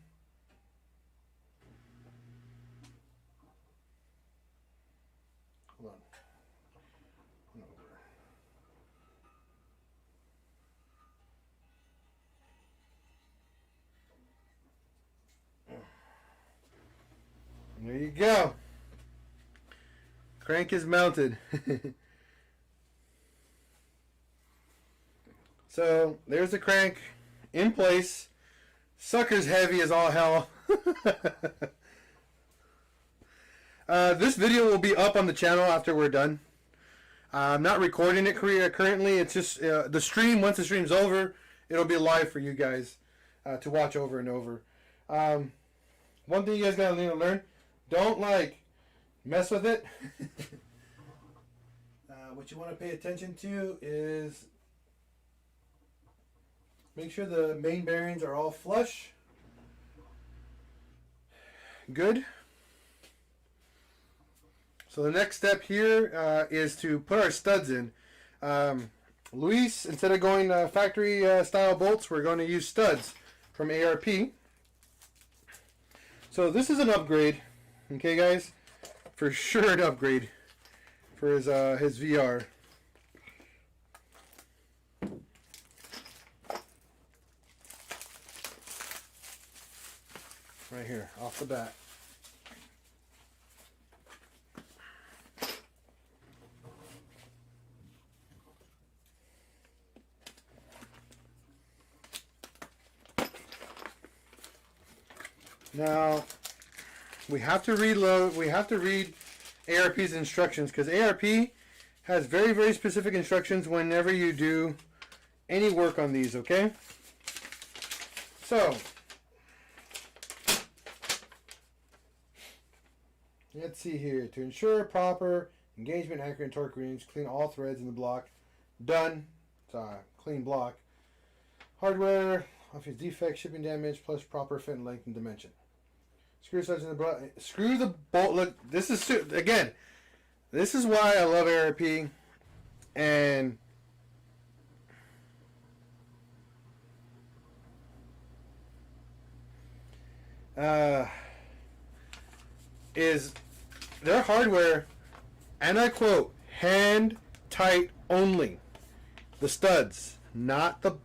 Hold on. And there you go. Crank is mounted. So there's the crank in place. Sucker's heavy as all hell. This video will be up on the channel after we're done. I'm not recording it currently. It's just the stream. Once the stream's over, it'll be live for you guys to watch over and over. One thing you guys gotta need to learn: don't mess with it. What you want to pay attention to is make sure the main bearings are all flush. Good. So the next step here is to put our studs in. Luis, instead of going factory style bolts, we're going to use studs from ARP. So this is an upgrade. Okay, guys? For sure an upgrade for his VR. Right here, off the bat. Now, we have to read ARP's instructions, because ARP has very, very specific instructions whenever you do any work on these, okay? So, let's see here. To ensure proper engagement, accurate torque readings, clean all threads in the block. Done. It's a clean block. Hardware, obvious defect, shipping damage, plus proper fit and length and dimension. Screw studs in the bolt. Screw the bolt. Look, this is again. This is why I love ARP, and is their hardware, and I quote, hand tight only. The studs, not the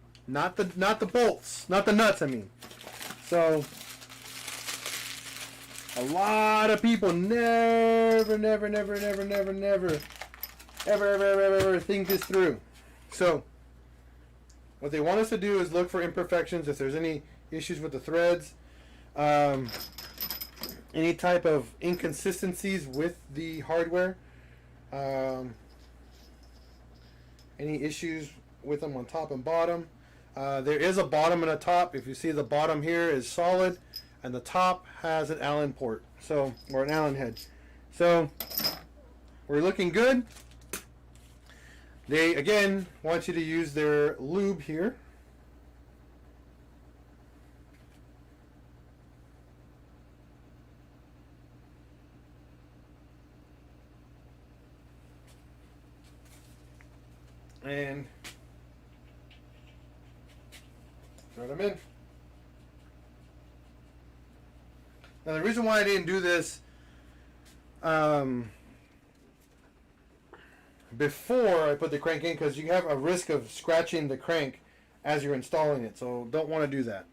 bolts, not the nuts. I mean, so a lot of people never ever think this through. So what they want us to do is look for imperfections, if there's any issues with the threads, any type of inconsistencies with the hardware, any issues with them on top and bottom. There is a bottom and a top. If you see, the bottom here is solid and the top has an Allen port, so, or an Allen head. So we're looking good. They again want you to use their lube here. And throw them in. Now the reason why I didn't do this before I put the crank in, because you have a risk of scratching the crank as you're installing it, so don't want to do that.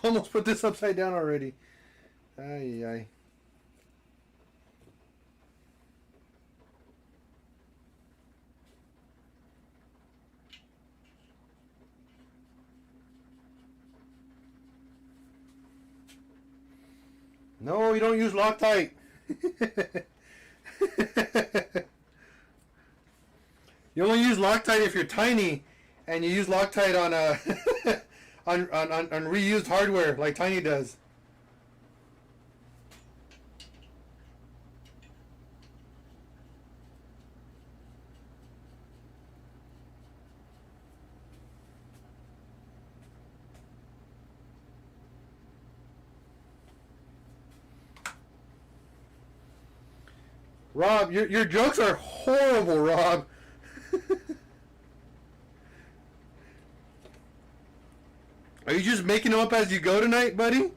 Almost put this upside down already. Ay, ay. No, you don't use Loctite. You only use Loctite if you're tiny, and you use Loctite on a on reused hardware like Tiny does. Rob, your jokes are horrible, Rob. Are you just making them up as you go tonight, buddy?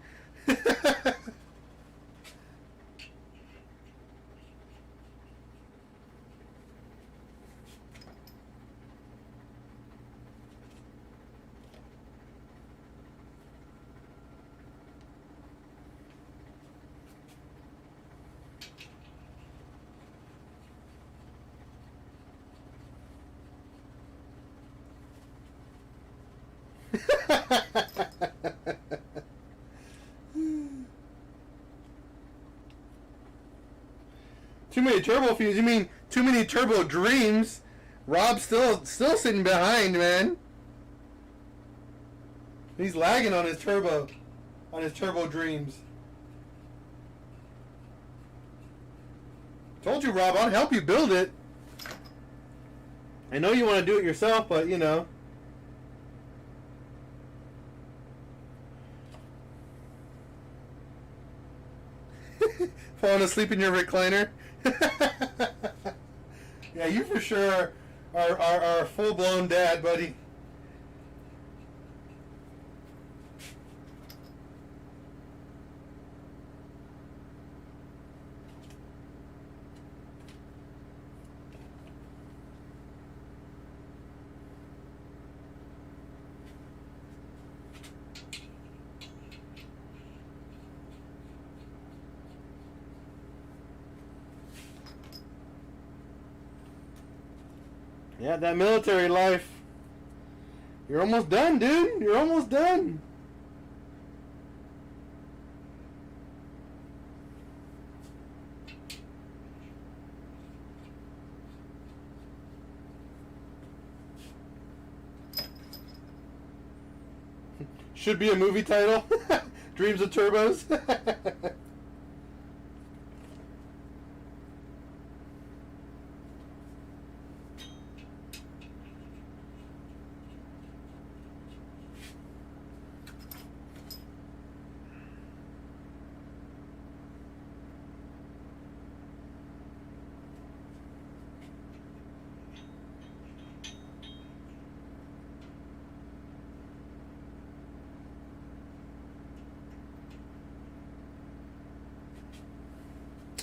Too many turbo fumes? You mean too many turbo dreams? Rob's still sitting behind, man. He's lagging on his turbo dreams. Told you, Rob, I'll help you build it. I know you want to do it yourself, but you know. Falling asleep in your recliner? Yeah, you for sure are a full-blown dad, buddy. Yeah, that military life. You're almost done, dude. You're almost done. Should be a movie title. Dreams of Turbos.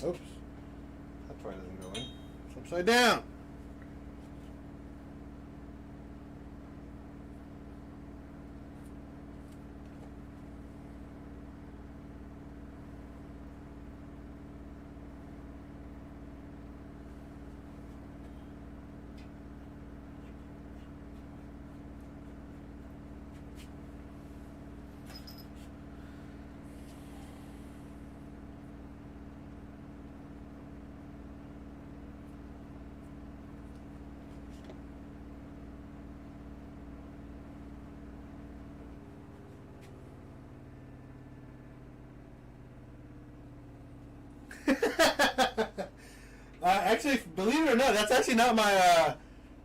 Oops. That's why it doesn't go in. It's upside down. Actually, believe it or not, that's actually not my,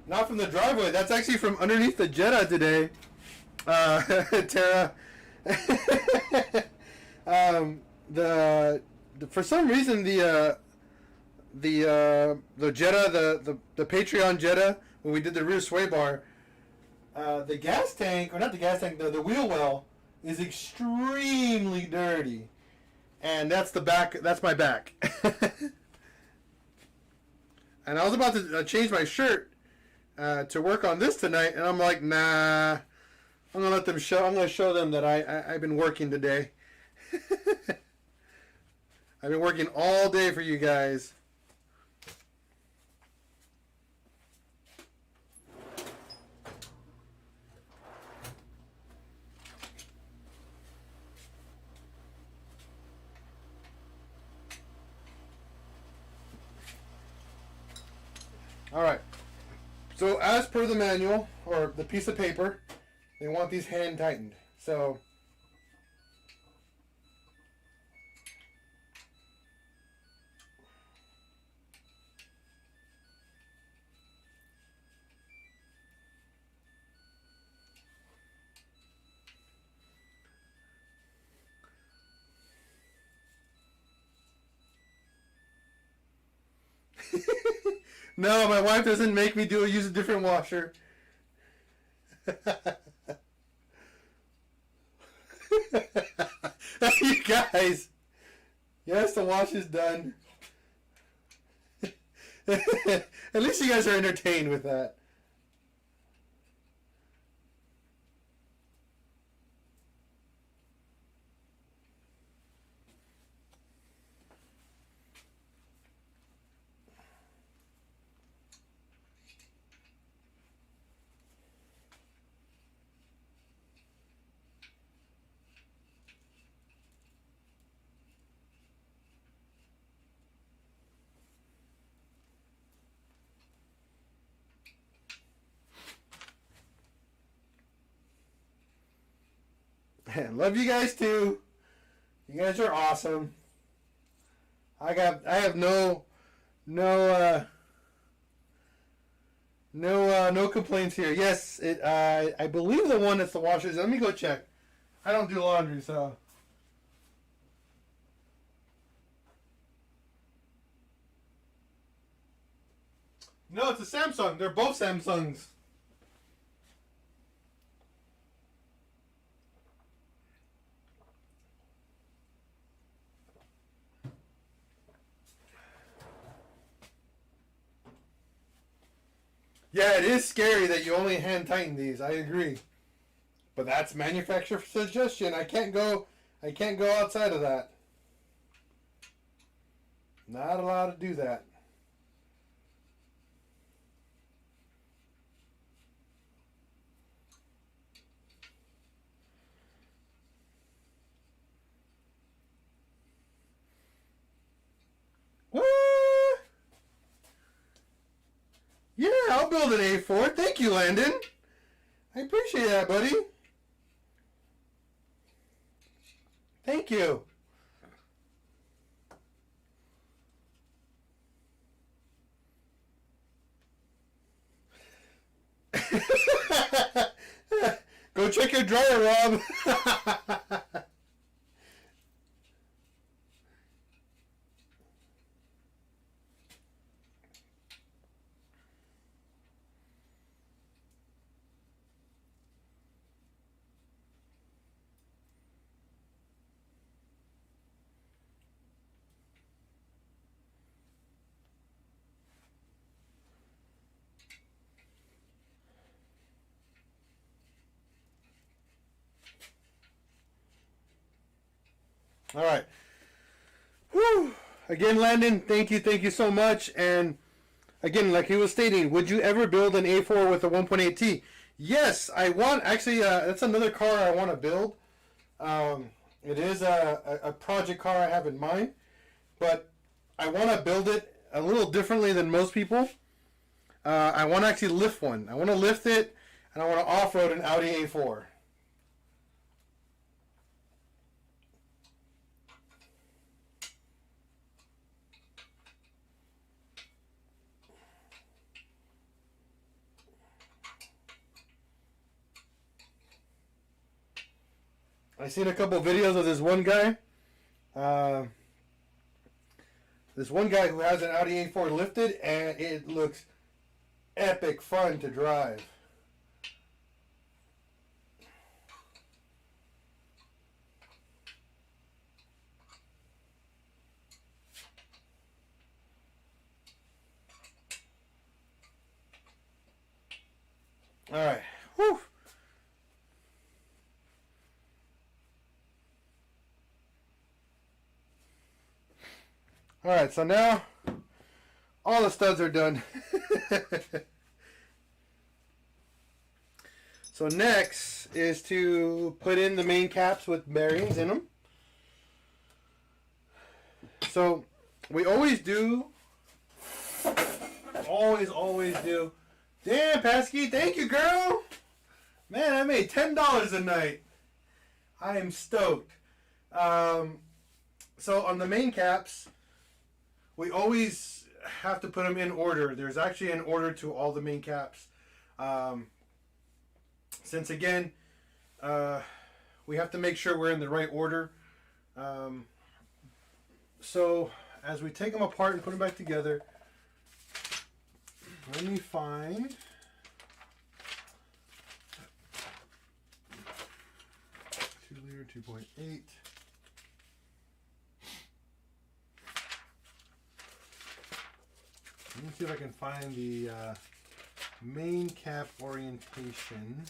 not from the driveway. That's actually from underneath the Jetta today. Tara. For some reason the Jetta, the Patreon Jetta, when we did the rear sway bar, the gas tank, or not the gas tank, the wheel well is extremely dirty. And that's the back, that's my back. And I was about to change my shirt to work on this tonight, and I'm like, nah, I'm gonna let them show. I'm gonna show them that I've been working today. I've been working all day for you guys. All right. So as per the manual, or the piece of paper, they want these hand tightened. So no, my wife doesn't make me use a different washer. You guys. Yes, the wash is done. At least you guys are entertained with that. Love you guys too. You guys are awesome. I have no complaints here. Yes, I believe the one that's the washer is. Let me go check. I don't do laundry, so. No, it's a Samsung. They're both Samsungs. Yeah, it is scary that you only hand tighten these. I agree. But that's manufacturer suggestion. I can't go outside of that. Not allowed to do that. What? Yeah, I'll build an A4. Thank you, Landon. I appreciate that, buddy. Thank you. Go check your dryer, Rob. All right. Whew. Again, Landon, thank you so much. And again, like he was stating, would you ever build an A4 with a 1.8T? Yes, I want. Actually, that's another car I want to build. It is a project car I have in mind, but I want to build it a little differently than most people. I want to actually lift one. I want to lift it, and I want to off-road an Audi A4. I seen a couple videos of this one guy. This one guy who has an Audi A4 lifted, and it looks epic fun to drive. All right. Whew. All right, so now all the studs are done. So next is to put in the main caps with bearings in them. So we always do, always do. Damn, Pasky, thank you, girl. Man, I made $10 a night. I am stoked. So on the main caps, we always have to put them in order. There's actually an order to all the main caps. Since again, we have to make sure we're in the right order. So as we take them apart and put them back together, let me find 2-liter 2.8. Let me see if I can find the main cap orientation.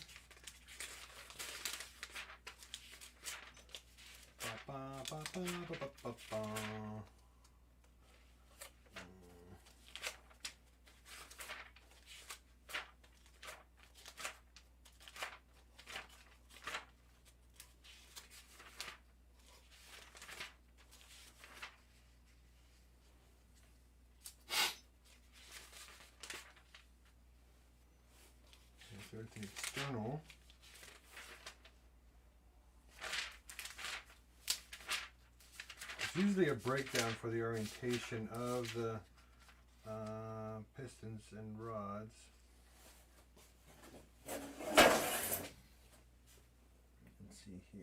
Ba, ba, ba, ba, ba, ba, ba. Everything external. It's usually a breakdown for the orientation of the pistons and rods. Let's see here.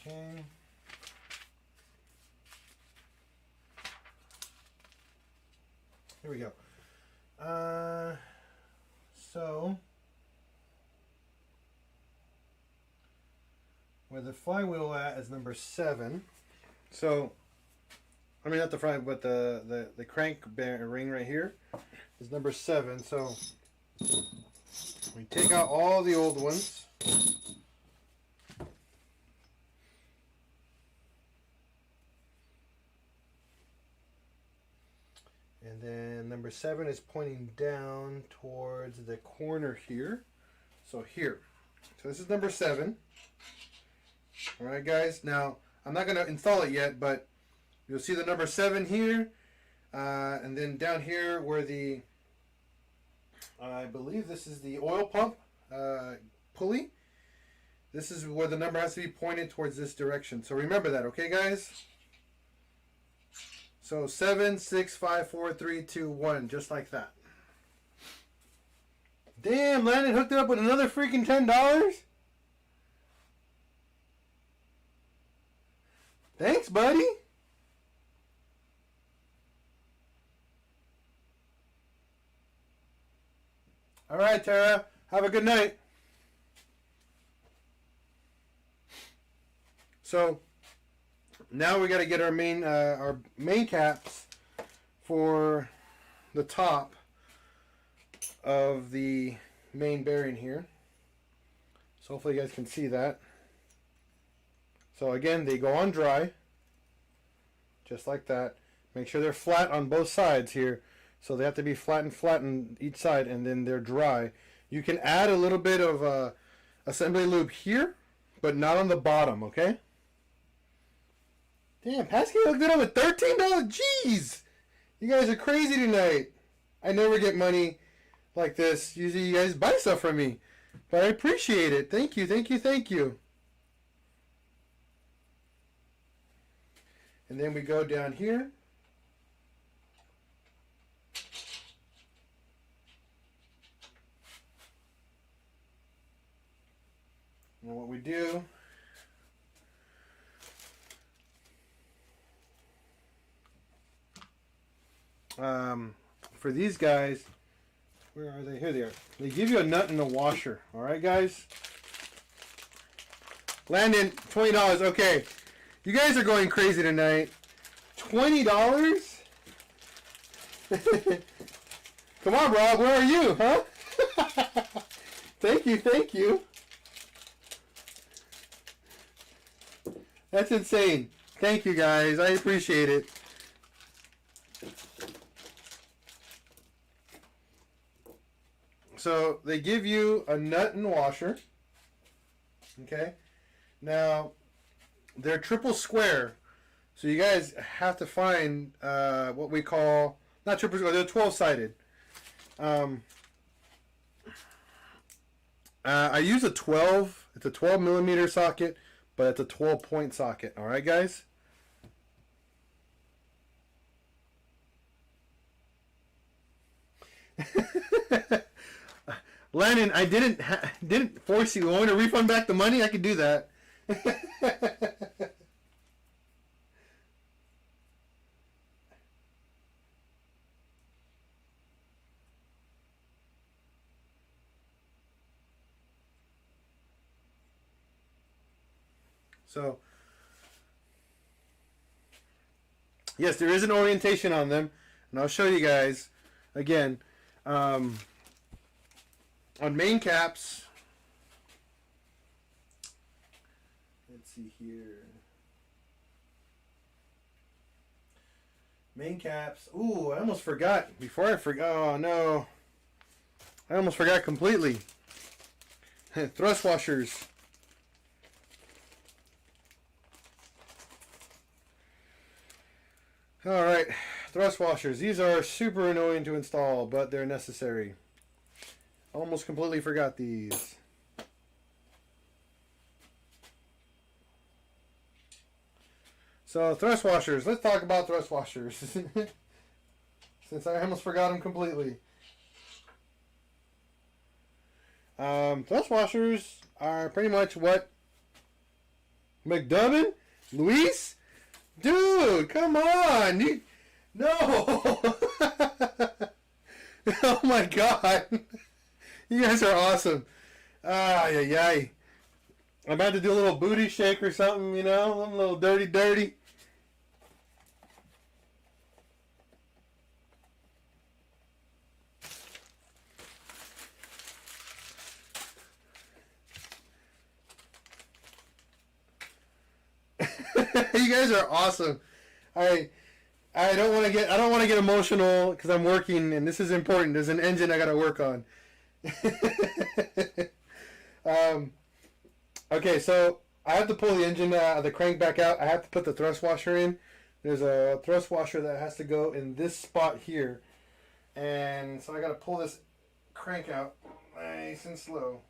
Okay. Here we go. So where the flywheel at is number 7. So I mean not the flywheel, but the crank ring right here is number 7. So we take out all the old ones. And then number 7 is pointing down towards the corner here. So here. So this is number 7. Alright guys, now I'm not going to install it yet, but you'll see the number 7 here. And then down here where the, I believe this is the oil pump pulley. This is where the number has to be pointed towards this direction. So remember that, okay guys? So 7, 6, 5, 4, 3, 2, 1, just like that. Damn, Landon hooked it up with another freaking $10? Thanks, buddy. All right, Tara. Have a good night. So now we got to get our main caps for the top of the main bearing here. So hopefully you guys can see that. So again, they go on dry, just like that. Make sure they're flat on both sides here. So they have to be flat on each side, and then they're dry. You can add a little bit of assembly lube here, but not on the bottom, okay? Damn, Pascal hooked it up with $13. Jeez! You guys are crazy tonight. I never get money like this. Usually you guys buy stuff from me. But I appreciate it. Thank you, thank you, thank you. And then we go down here. And what we do, for these guys, where are they? Here they are. They give you a nut and a washer. All right, guys? Landon, $20. Okay. You guys are going crazy tonight. $20? Come on, Rob. Where are you, huh? Thank you, thank you. That's insane. Thank you, guys. I appreciate it. So they give you a nut and washer. Okay. Now they're triple square, so you guys have to find what we call not triple square. They're 12-sided. I use a 12. It's a 12 millimeter socket, but it's a 12-point socket. All right, guys. Landon, I didn't force you. You want me to refund back the money? I could do that. So, yes, there is an orientation on them, and I'll show you guys again. On main caps, let's see here. Main caps. Ooh, I almost forgot. Before I forgot. Oh no, I almost forgot completely. Thrust washers. All right, thrust washers. These are super annoying to install, but they're necessary. Almost completely forgot these. So, thrust washers. Let's talk about thrust washers. Since I almost forgot them completely. Thrust washers are pretty much what McDubbin? Luis? Dude, come on! No! Oh my god! You guys are awesome. I'm about to do a little booty shake or something, you know? I'm a little dirty. You guys are awesome. I don't want to get emotional because I'm working and this is important. There's an engine I got to work on. Okay, so I have to pull the engine, the crank back out. I have to put the thrust washer in. There's a thrust washer that has to go in this spot here. And so I got to pull this crank out nice and slow.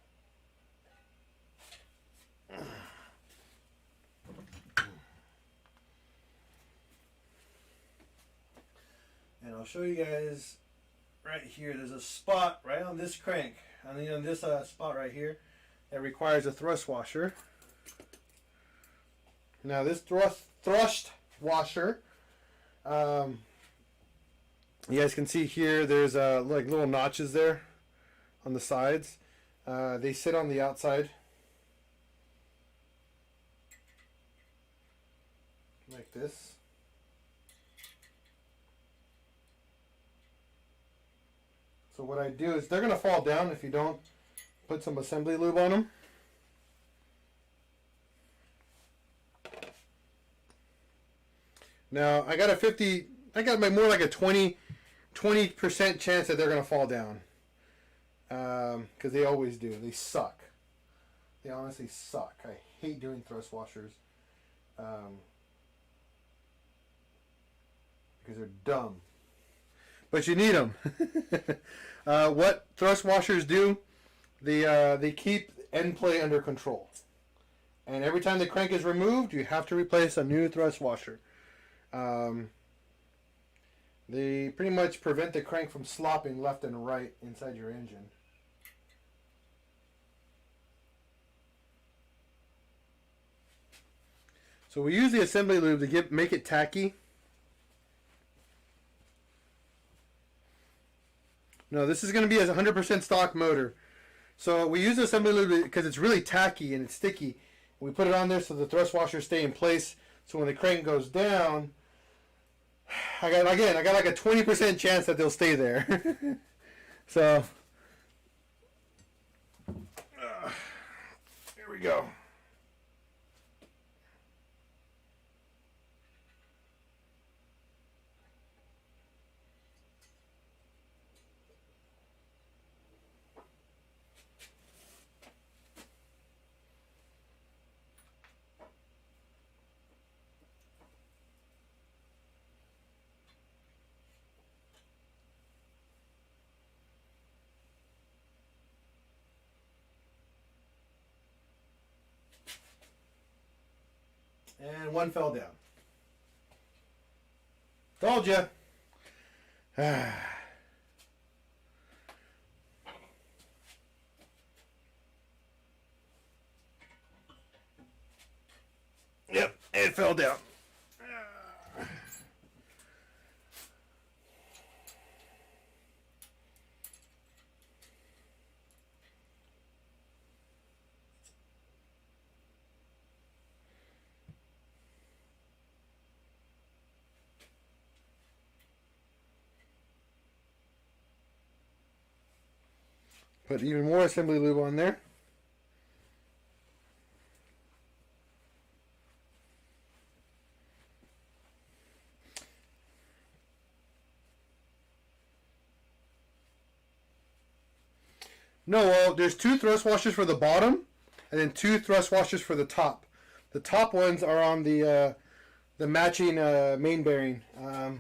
And I'll show you guys right here. There's a spot right on this crank, on this spot right here, that requires a thrust washer. Now this thrust washer, you guys can see here there's like little notches there on the sides. They sit on the outside like this. So what I do is they're going to fall down if you don't put some assembly lube on them. Now I got more like a 20% chance that they're going to fall down. Because they always do. They suck. They honestly suck. I hate doing thrust washers. Because they're dumb. But you need them. What thrust washers do, they keep end play under control. And every time the crank is removed, you have to replace a new thrust washer. They pretty much prevent the crank from slopping left and right inside your engine. So we use the assembly lube to make it tacky. No, this is going to be a 100% stock motor. So we use the assembly lube because it's really tacky and it's sticky. We put it on there so the thrust washers stay in place. So when the crank goes down, I got like a 20% chance that they'll stay there. So here we go. And one fell down. Told you. Yep, it fell down. Put even more assembly lube on there. No, well, there's two thrust washers for the bottom, and then two thrust washers for the top. The top ones are on the matching main bearing. Where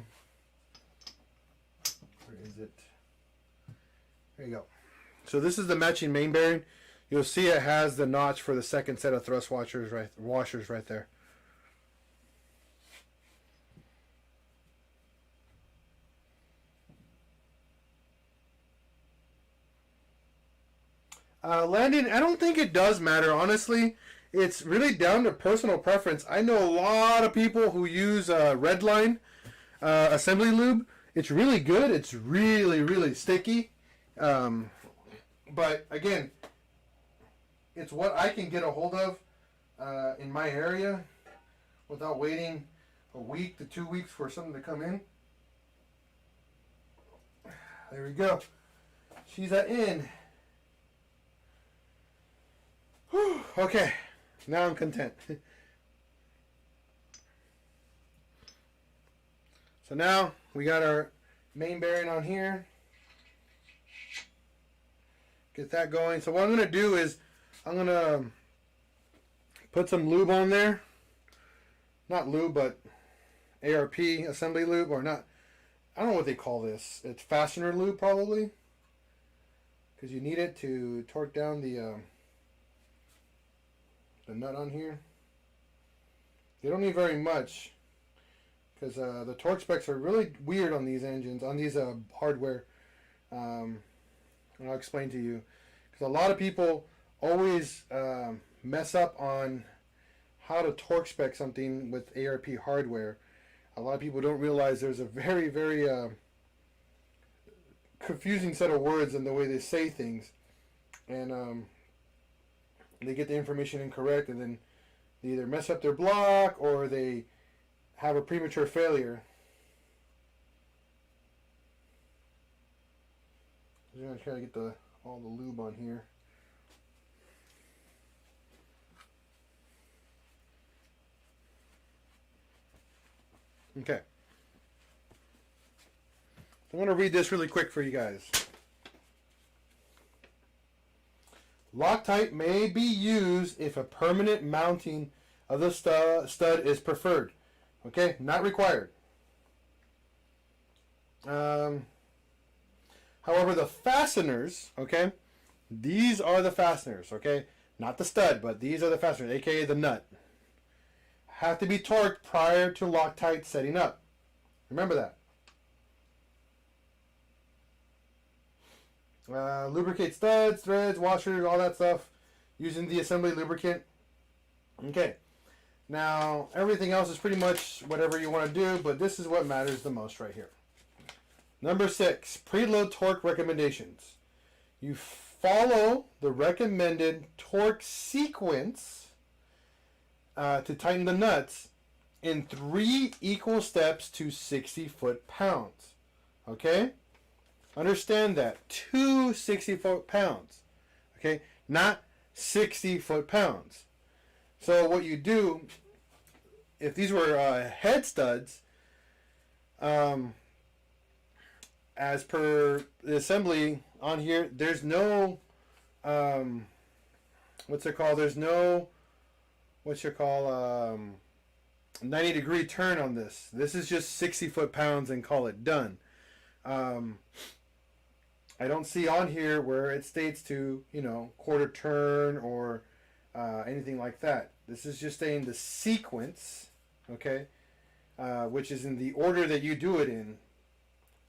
is it? There you go. So this is the matching main bearing. You'll see it has the notch for the second set of thrust washers right there. Landing, I don't think it does matter, honestly. It's really down to personal preference. I know a lot of people who use Redline assembly lube. It's really good. It's really, really sticky. But again, it's what I can get a hold of in my area without waiting a week to 2 weeks for something to come in. There we go. She's in. Whew, okay, now I'm content. So now we got our main bearing on here. Get that going. So what I'm going to do is I'm going to put some lube on there. Not lube, but ARP assembly lube, or not. I don't know what they call this. It's fastener lube probably, because you need it to torque down the nut on here. You don't need very much, because the torque specs are really weird on these engines, on these hardware. And I'll explain to you, because a lot of people always mess up on how to torque spec something with ARP hardware. A lot of people don't realize there's a very, very confusing set of words in the way they say things, and they get the information incorrect, and then they either mess up their block or they have a premature failure. I'm going to try to get all the lube on here. Okay. I'm going to read this really quick for you guys. Loctite may be used if a permanent mounting of the stud is preferred. Okay, not required. However, the fasteners, okay, these are the fasteners, okay, not the stud, but these are the fasteners, aka the nut, have to be torqued prior to Loctite setting up. Remember that. Lubricate studs, threads, washers, all that stuff using the assembly lubricant. Okay. Now, everything else is pretty much whatever you want to do, but this is what matters the most right here. Number 6, preload torque recommendations. You follow the recommended torque sequence to tighten the nuts in 3 equal steps to 60 foot-pounds. Okay? Understand that. 2 60 foot-pounds. Okay? Not 60 foot-pounds. So what you do, if these were head studs, as per the assembly on here, there's no, what's it called? There's no, 90-degree turn on this. This is just 60 foot-pounds and call it done. I don't see on here where it states to, quarter turn or anything like that. This is just saying the sequence, okay, which is in the order that you do it in.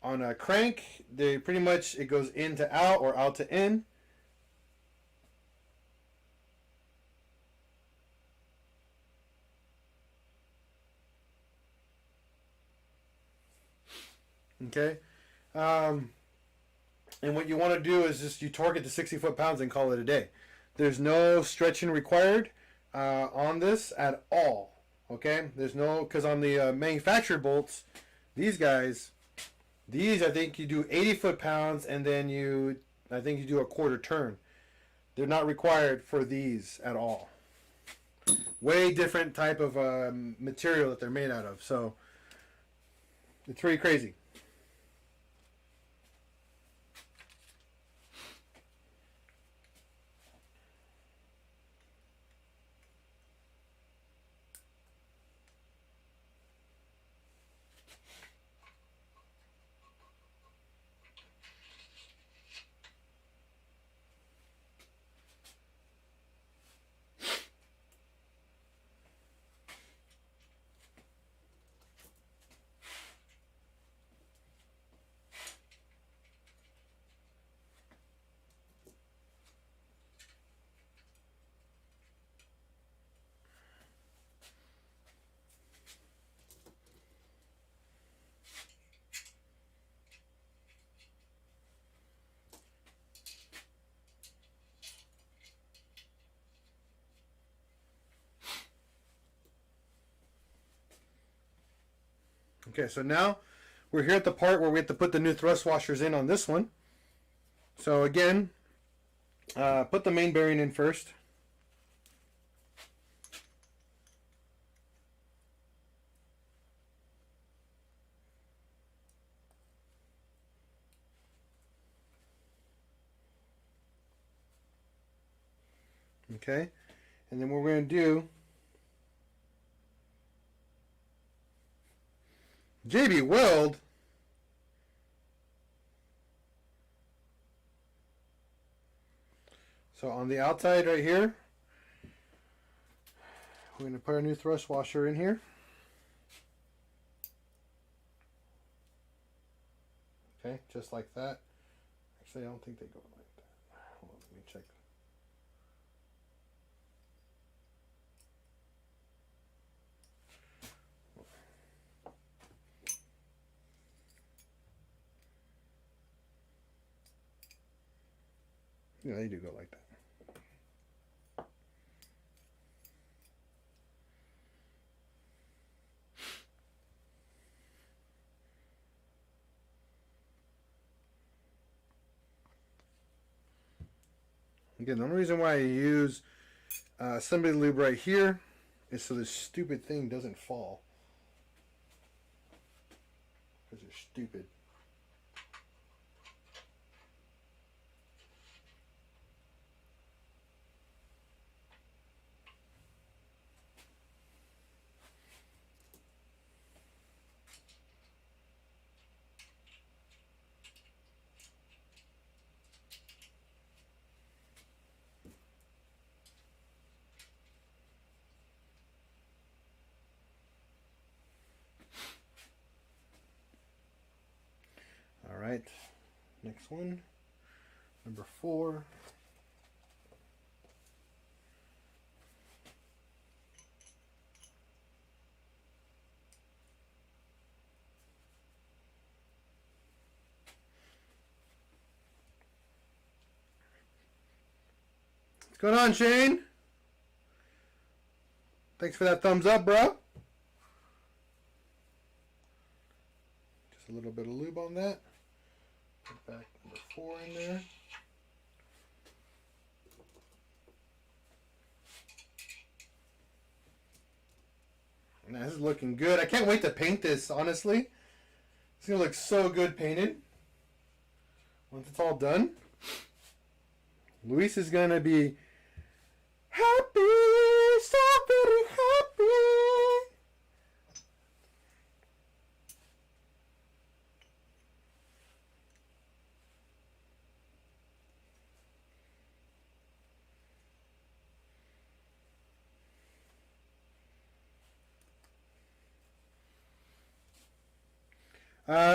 On a crank, pretty much it goes in to out or out to in. Okay. And what you want to do is just you torque it to 60 foot-pounds and call it a day. There's no stretching required on this at all. Okay? There's no, because on the manufactured bolts, these I think you do 80 foot-pounds and then I think you do a quarter turn. They're not required for these at all. Way different type of material that they're made out of. So it's pretty crazy. Okay, so now we're here at the part where we have to put the new thrust washers in on this one. So again, put the main bearing in first. Okay, and then what we're going to do, JB Weld, so on the outside right here, we're going to put our new thrust washer in here. Okay, just like that. Actually, I don't think they go like that. Hold on, let me check. Yeah, they do go like that. Again, the only reason why I use Assembly Lube right here is so this stupid thing doesn't fall. Because they're stupid. All right, next one, number 4. What's going on, Shane? Thanks for that thumbs up, bro. Just a little bit of lube on that. Put back number 4 in there. Now, this is looking good. I can't wait to paint this, honestly. It's going to look so good painted. Once it's all done. Luis is going to be happy, so very happy.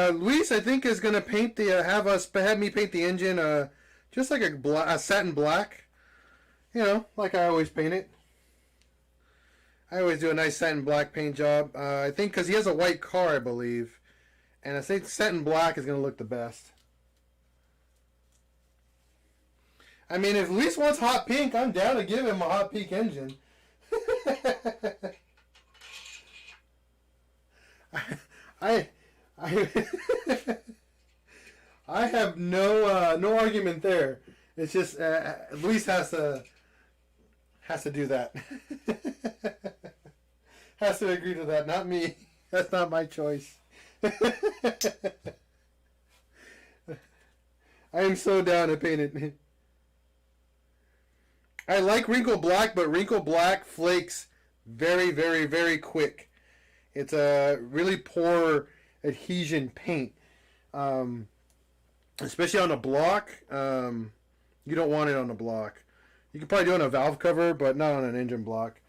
Luis, I think, is gonna paint the have me paint the engine just like a satin black. You know, like I always paint it. I always do a nice satin black paint job. I think because he has a white car, I believe, and I think satin black is gonna look the best. I mean, if Luis wants hot pink, I'm down to give him a hot pink engine. I I have no argument there. It's just Luis has to do that. Has to agree to that, not me. That's not my choice. I am so down to paint it. I like wrinkle black, but wrinkle black flakes very, very, very quick. It's a really poor adhesion paint. Especially on a block. You don't want it on a block. You can probably do it on a valve cover, but not on an engine block.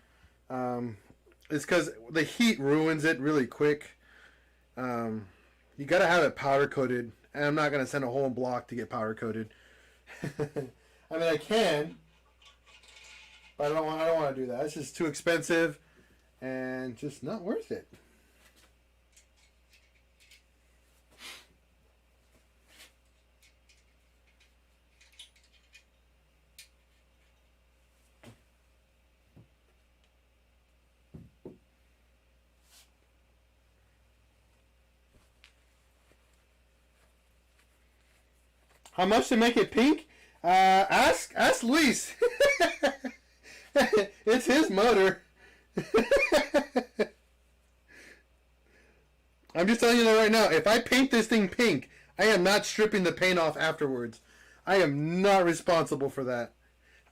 It's because the heat ruins it really quick. You got to have it powder coated. And I'm not going to send a whole block to get powder coated. I mean, I can. But I don't want to do that. It's just too expensive and just not worth it. How much to make it pink? Ask Luis. It's his motor. I'm just telling you that right now. If I paint this thing pink, I am not stripping the paint off afterwards. I am not responsible for that.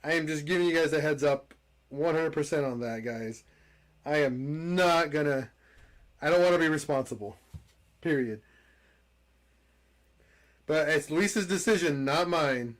I am just giving you guys a heads up 100% on that, guys. I am not gonna... I don't want to be responsible. Period. But it's Luis's decision, not mine.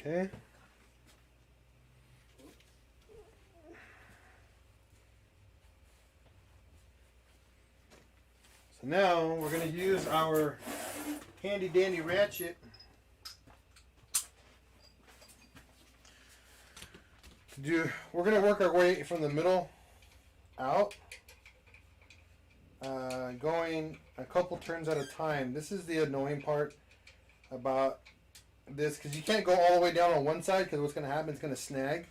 Okay. So now we're going to use our handy dandy ratchet to do. We're going to work our way from the middle out, going a couple turns at a time. This is the annoying part about this, because you can't go all the way down on one side, because what's going to happen is going to snag,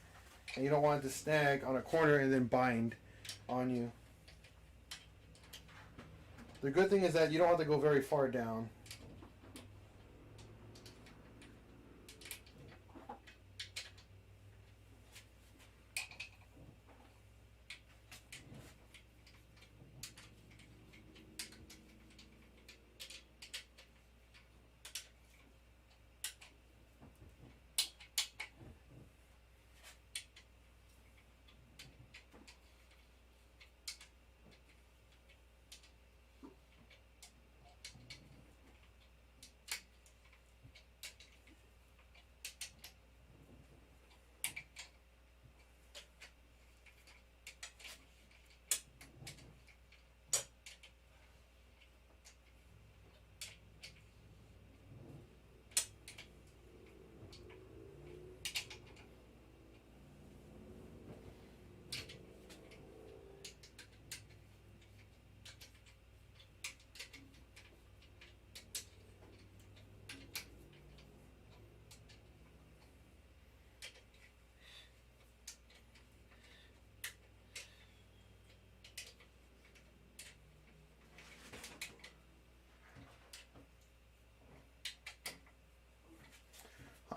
and you don't want it to snag on a corner and then bind on you. The good thing is that you don't have to go very far down.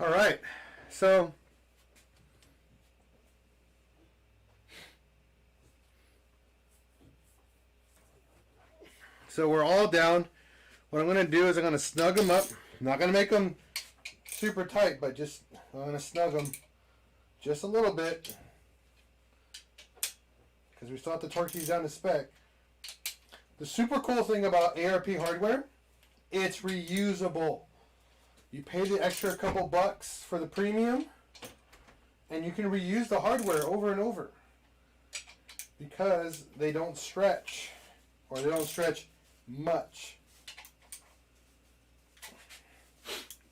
All right, so we're all down. What I'm going to do is I'm going to snug them up. I'm not going to make them super tight, but just I'm going to snug them just a little bit, because we still have to torque these down to spec. The super cool thing about ARP hardware, it's reusable. You pay the extra couple bucks for the premium, and you can reuse the hardware over and over, because they don't stretch, or they don't stretch much.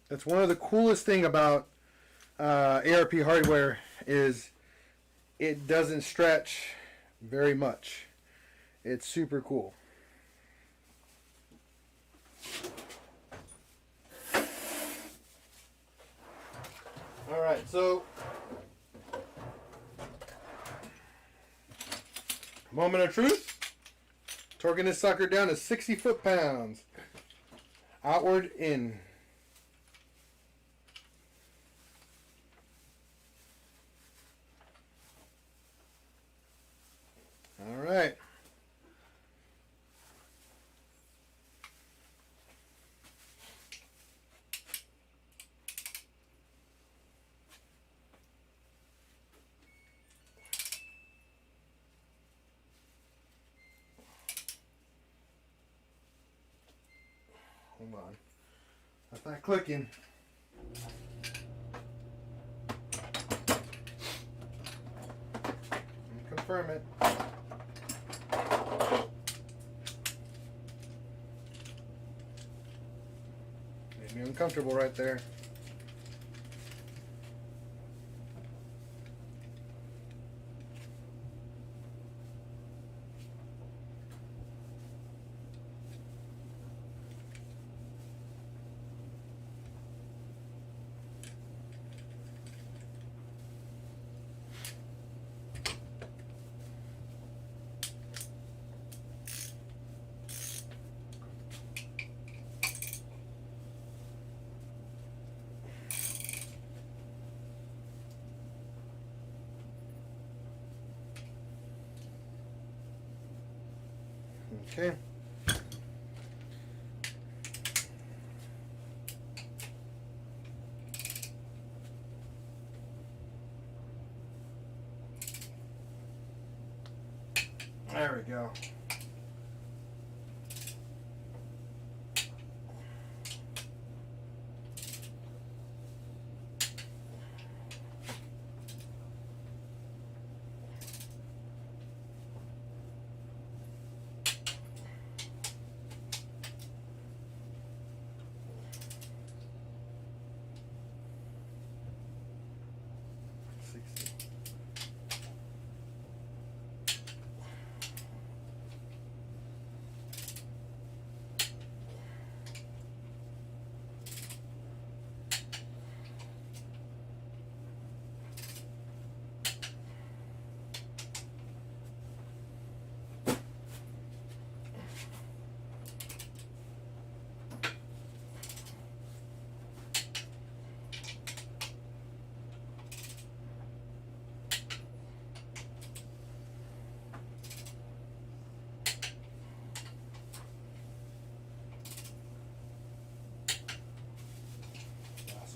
That's one of the coolest thing about ARP hardware, is it doesn't stretch very much. It's super cool. All right, so moment of truth. Torquing this sucker down to 60 foot-pounds. Outward in. All right. Hold on. That's not clicking. Confirm it. Made me uncomfortable right there. Okay. There we go.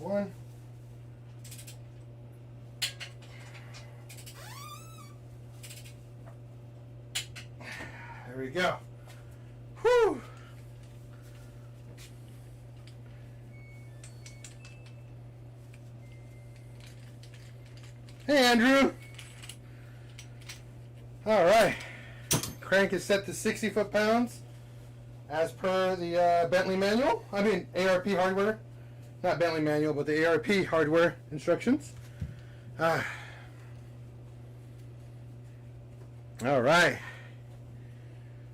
one. There we go. Whew. Hey, Andrew. All right. Crank is set to 60 foot-pounds as per the Bentley manual. I mean, ARP hardware. Not Bentley manual, but the ARP hardware instructions. All right.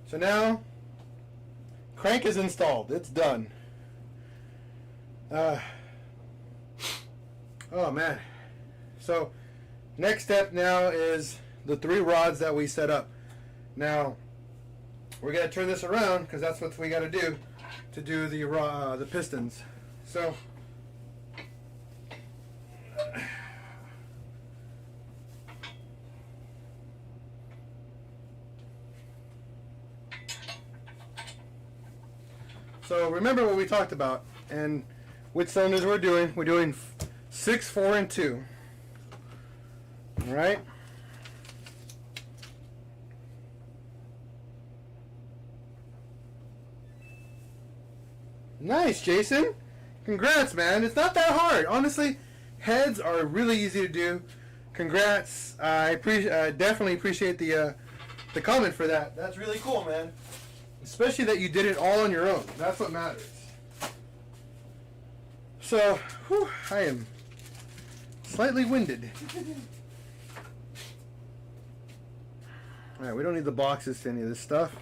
So now, crank is installed. It's done. Oh, man. So, next step now is the 3 rods that we set up. Now, we're going to turn this around because that's what we got to do the pistons. So, remember what we talked about and which cylinders we're doing. We're doing 6, 4, and 2. All right. Nice, Jason. Congrats, man. It's not that hard. Honestly, heads are really easy to do. Congrats. I definitely appreciate the comment for that. That's really cool, man. Especially that you did it all on your own. That's what matters. So, whew, I am slightly winded. Alright, we don't need the boxes to any of this stuff.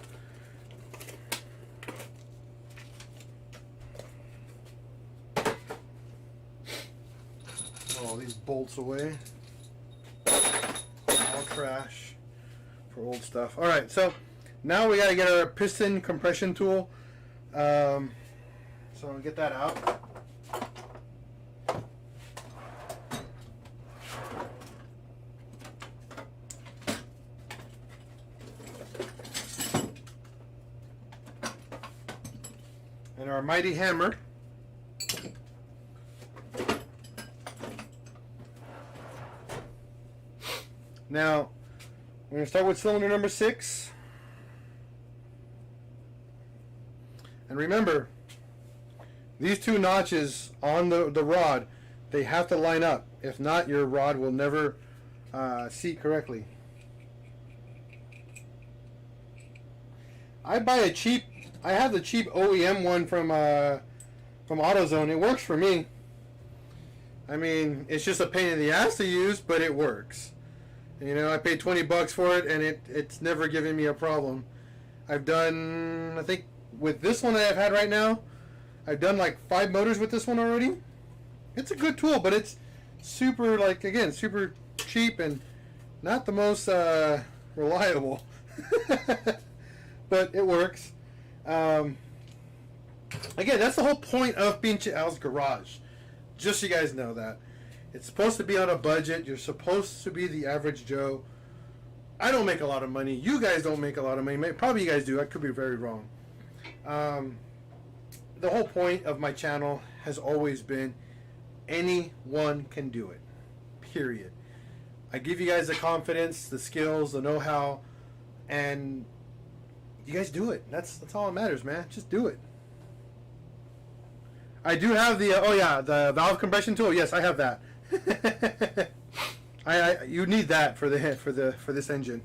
All these bolts away. All trash for old stuff. Alright, so now we gotta get our piston compression tool. So I'll get that out. And our mighty hammer. Now, we're going to start with cylinder number 6. And remember, these 2 notches on the rod, they have to line up. If not, your rod will never seat correctly. I have the cheap OEM one from AutoZone. It works for me. I mean, it's just a pain in the ass to use, but it works. You know, I paid $20 for it, and it's never given me a problem. I've done, I think, with this one that I've had right now, I've done like 5 motors with this one already. It's a good tool, but it's super, like, again, super cheap and not the most reliable. But it works. Again, that's the whole point of PincheAls Garage. Just so you guys know that. It's supposed to be on a budget. You're supposed to be the average Joe. I don't make a lot of money. You guys don't make a lot of money. Probably you guys do. I could be very wrong. The whole point of my channel has always been anyone can do it. Period. I give you guys the confidence, the skills, the know-how, and you guys do it. That's all that matters, man. Just do it. I do have the the valve compression tool. Yes, I have that. You need that for this engine.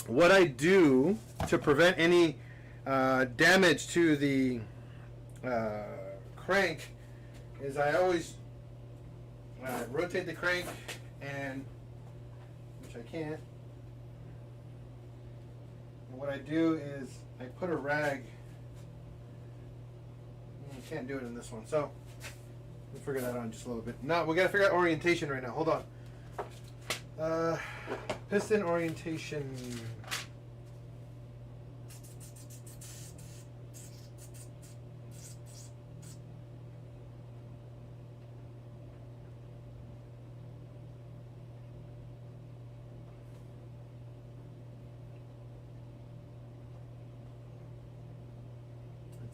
What I do to prevent any damage to the crank is I always rotate the crank, and which I can't. And what I do is I put a rag. You can't do it in this one, so we'll figure that out in just a little bit. Now we got to figure out orientation right now. Hold on. Piston orientation.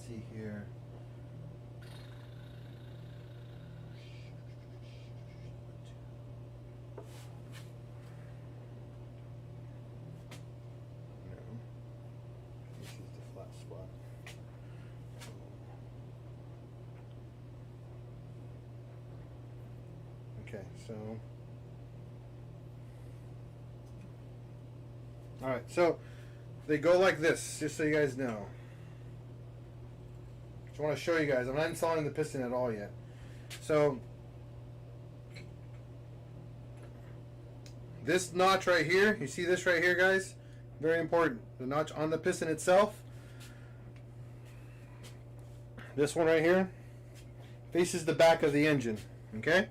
see here. No. This is the flat spot. Okay, so. Alright, so they go like this, just so you guys know. Just want to show you guys. I'm not installing the piston at all yet. So, this notch right here, you see this right here, guys? Very important. The notch on the piston itself. This one right here faces the back of the engine, okay?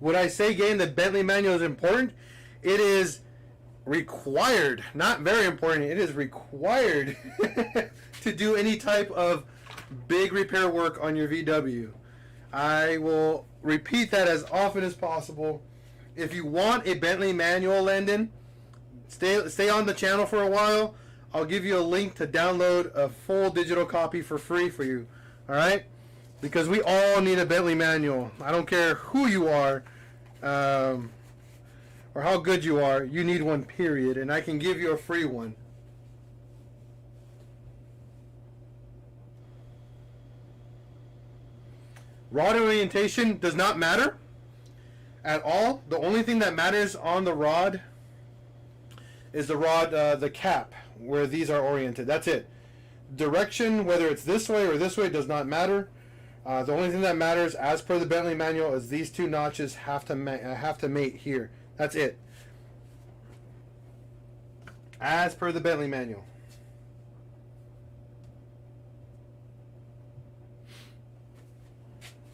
Would I say getting the Bentley manual is important? It is required, not very important. It is required to do any type of big repair work on your VW. I will repeat that as often as possible. If you want a Bentley manual, Landon, stay on the channel for a while. I'll give you a link to download a full digital copy for free for you. All right? Because we all need a Bentley manual. I don't care who you are or how good you are. You need one, period. And I can give you a free one. Rod orientation does not matter at all. The only thing that matters on the rod is the rod, the cap, where these are oriented. That's it. Direction, whether it's this way or this way, does not matter. The only thing that matters, as per the Bentley manual, is these two notches have to mate here. That's it. As per the Bentley manual.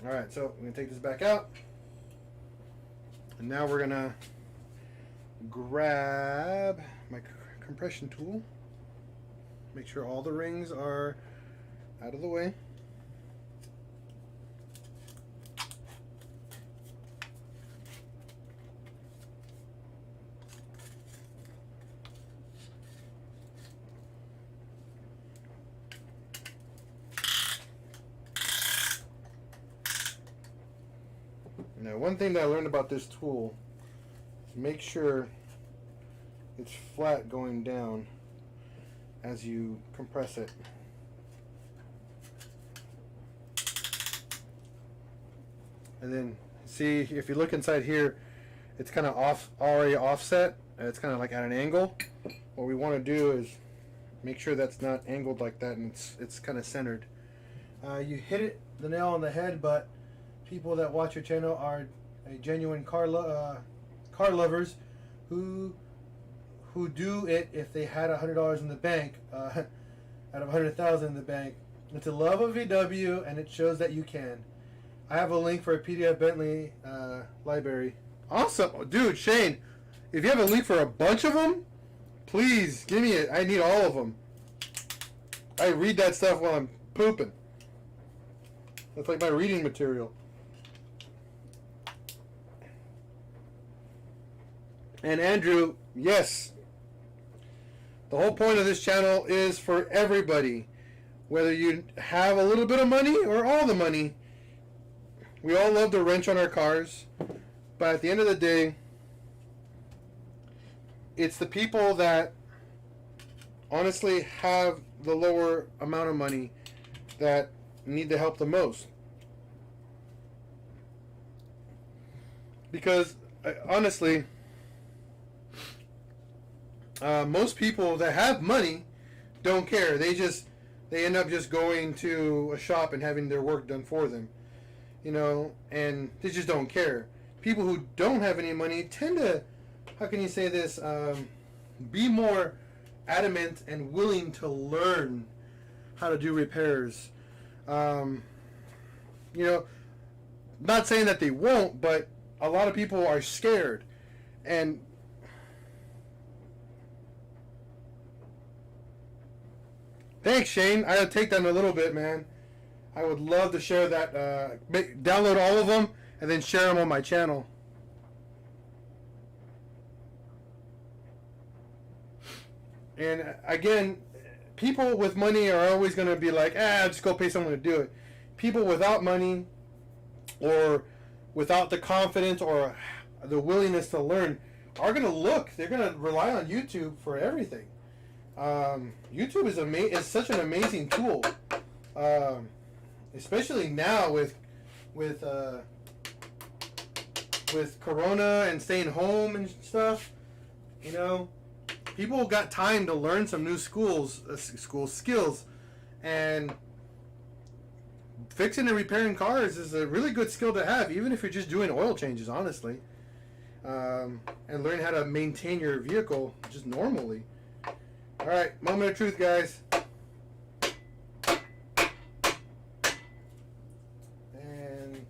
All right, so I'm gonna take this back out, and now we're gonna grab my compression tool. Make sure all the rings are out of the way. Now, one thing that I learned about this tool is make sure it's flat going down as you compress it. And then see, if you look inside here, it's kind of already offset. It's kind of like at an angle. What we want to do is make sure that's not angled like that, and it's kind of centered. You hit the nail on the head, but people that watch your channel are a genuine car lovers who do it if they had $100 in the bank out of $100,000 in the bank. It's a love of VW, and it shows that you can. I have a link for a PDF Bentley library. Awesome, dude, Shane. If you have a link for a bunch of them, please give me it. I need all of them. I read that stuff while I'm pooping. That's like my reading material. And Andrew, yes, the whole point of this channel is for everybody. Whether you have a little bit of money or all the money, we all love to wrench on our cars. But at the end of the day, it's the people that honestly have the lower amount of money that need the help the most. Because honestly, most people that have money don't care. They end up just going to a shop and having their work done for them, you know, and they just don't care. People who don't have any money tend to, how can you say this, be more adamant and willing to learn how to do repairs. You know, not saying that they won't, but a lot of people are scared. And thanks, Shane. I'll take that in a little bit, man. I would love to share that. Download all of them and then share them on my channel. And again, people with money are always going to be like, just go pay someone to do it. People without money or without the confidence or the willingness to learn are going to look. They're going to rely on YouTube for everything. YouTube is such an amazing tool, especially now with Corona and staying home and stuff. You know, people got time to learn some new skills, and fixing and repairing cars is a really good skill to have, even if you're just doing oil changes, honestly. And learn how to maintain your vehicle just normally. All right, moment of truth, guys. And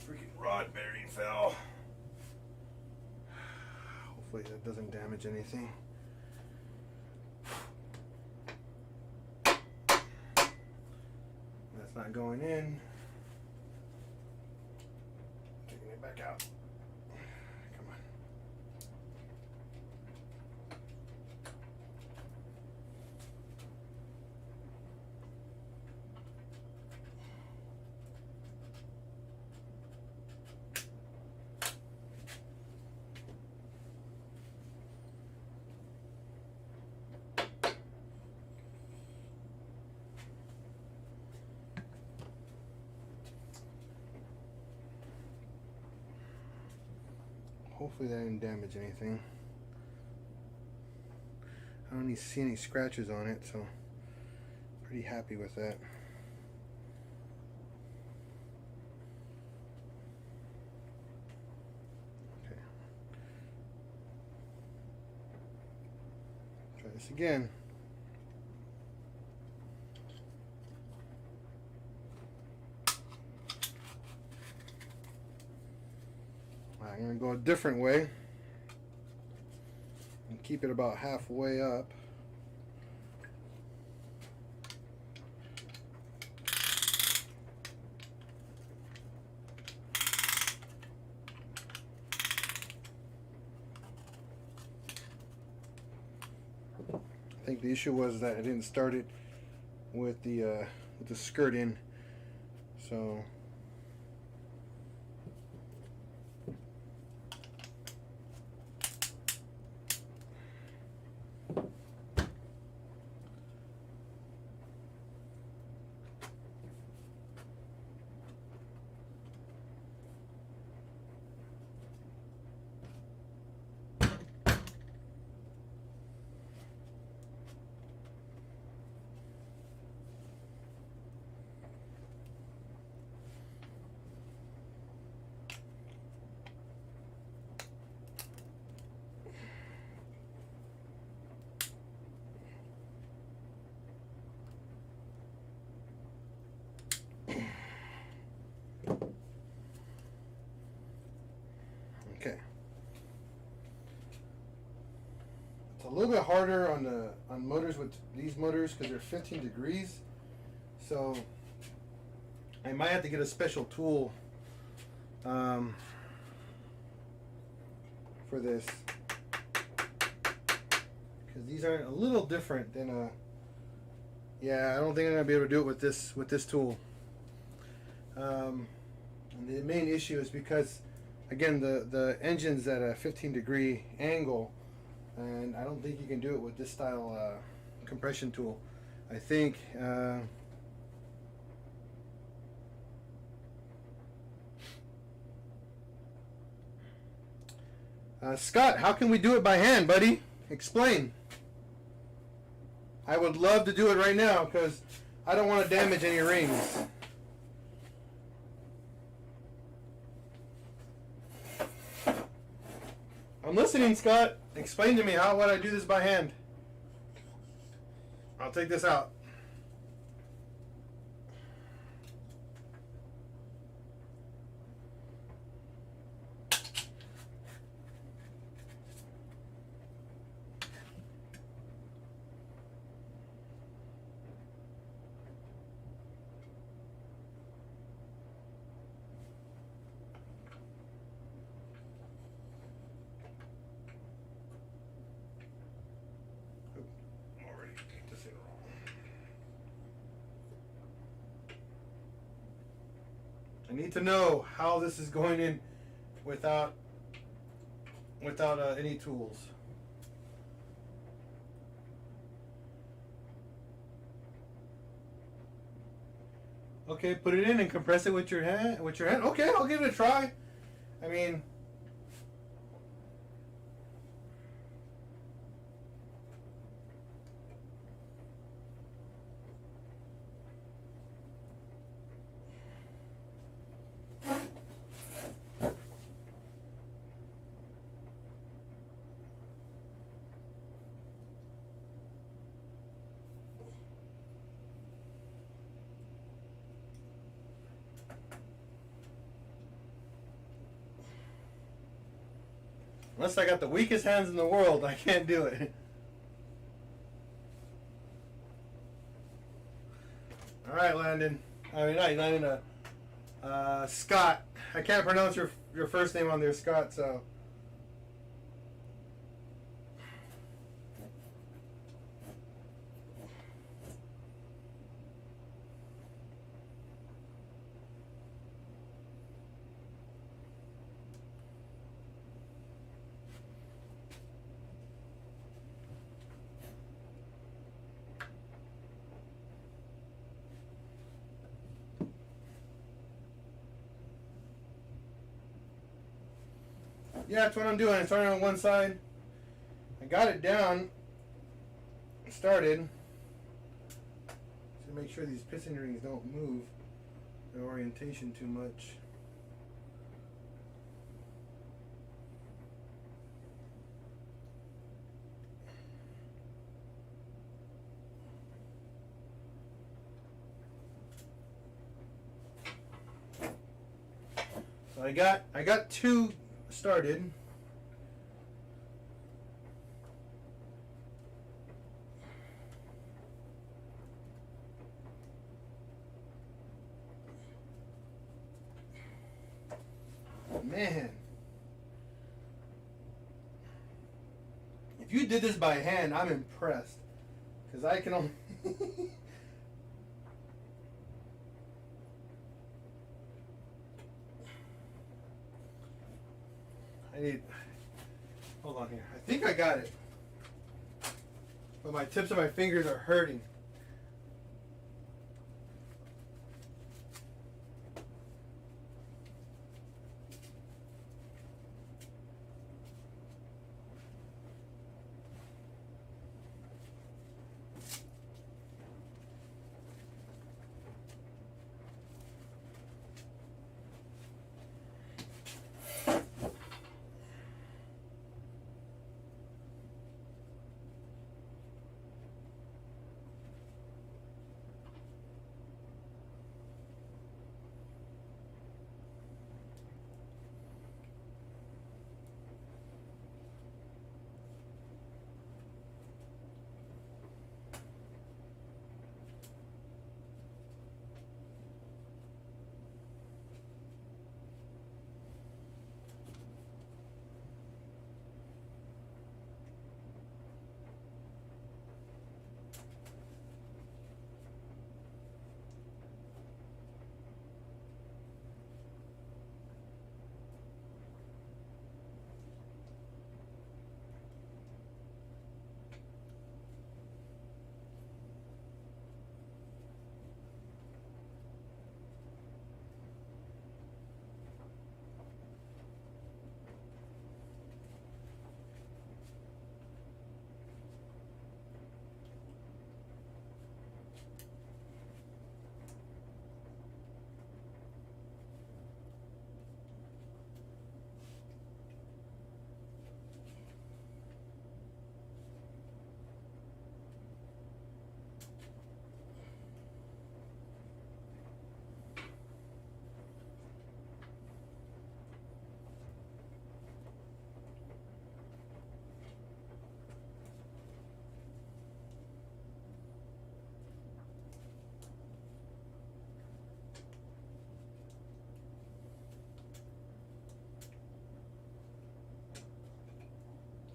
freaking rod bearing fell. Hopefully that doesn't damage anything. That's not going in. Taking it back out. Come on. Hopefully that didn't damage anything. I don't see any scratches on it, so pretty happy with that. Okay. Try this again. I'm going to go a different way and keep it about halfway up. I think the issue was that I didn't start it with the skirt in, so okay. It's a little bit harder on motors with these motors because they're 15 degrees. So I might have to get a special tool for this, because these are a little different than yeah, I don't think I'm gonna be able to do it with this tool. And the main issue is because, again, the engine's at a 15-degree angle, and I don't think you can do it with this style compression tool. I think Scott, how can we do it by hand, buddy? Explain. I would love to do it right now because I don't want to damage any rings. I'm listening, Scott. Explain to me how would I do this by hand. I'll take this out. I need to know how this is going in without any tools. Okay, put it in and compress it with your hand. Okay, I'll give it a try. I mean, unless I got the weakest hands in the world, I can't do it. All right, Landon. I mean, not Landon. Scott. I can't pronounce your first name on there, Scott. So. Yeah, that's what I'm doing. I'm starting on one side. I got it down. Started. To make sure these piston rings don't move their orientation too much. So I got two started. Man, if you did this by hand, I'm impressed, because I can only hold on here. I think I got it, but my tips of my fingers are hurting.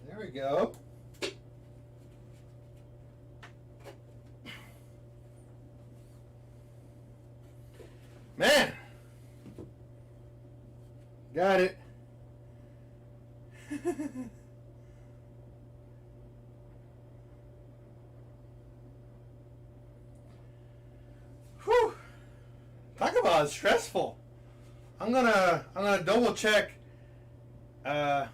There we go. Man, Got it. Whew. Talk about stressful. I'm gonna double check. Yeah,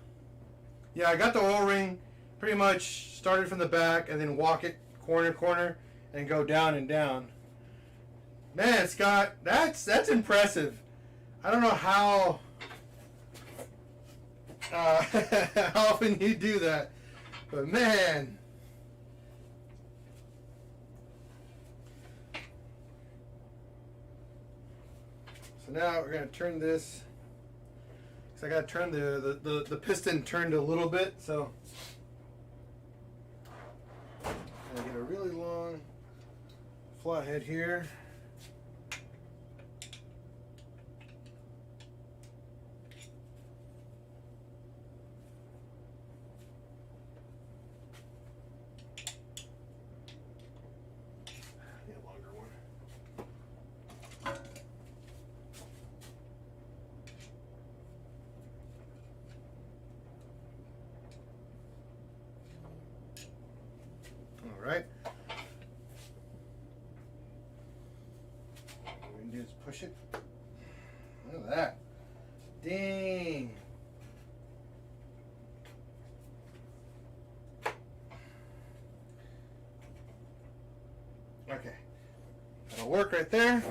I got the oil ring pretty much started from the back and then walk it corner to corner and go down and down. Man, Scott, that's impressive. I don't know how how often you do that, but man. So now we're gonna turn this. So I gotta turn the piston turned a little bit, so I get a really long flathead here. Need a longer one. All right. What we can do is push it. Look at that. Dang. Okay. That'll work right there.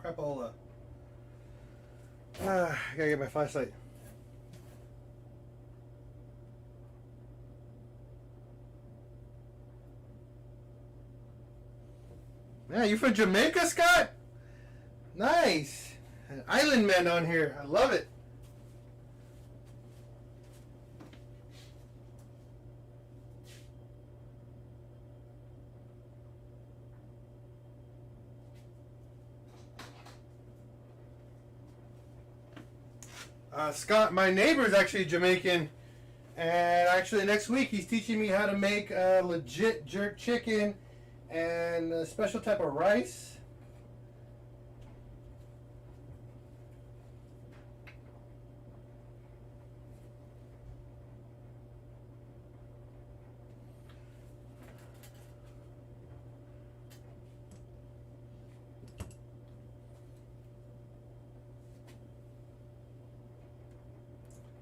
Crapola. I gotta get my flashlight. Yeah, you from Jamaica, Scott? Nice. An island man on here. I love it. Scott, my neighbor is actually Jamaican, and actually next week he's teaching me how to make legit jerk chicken and a special type of rice.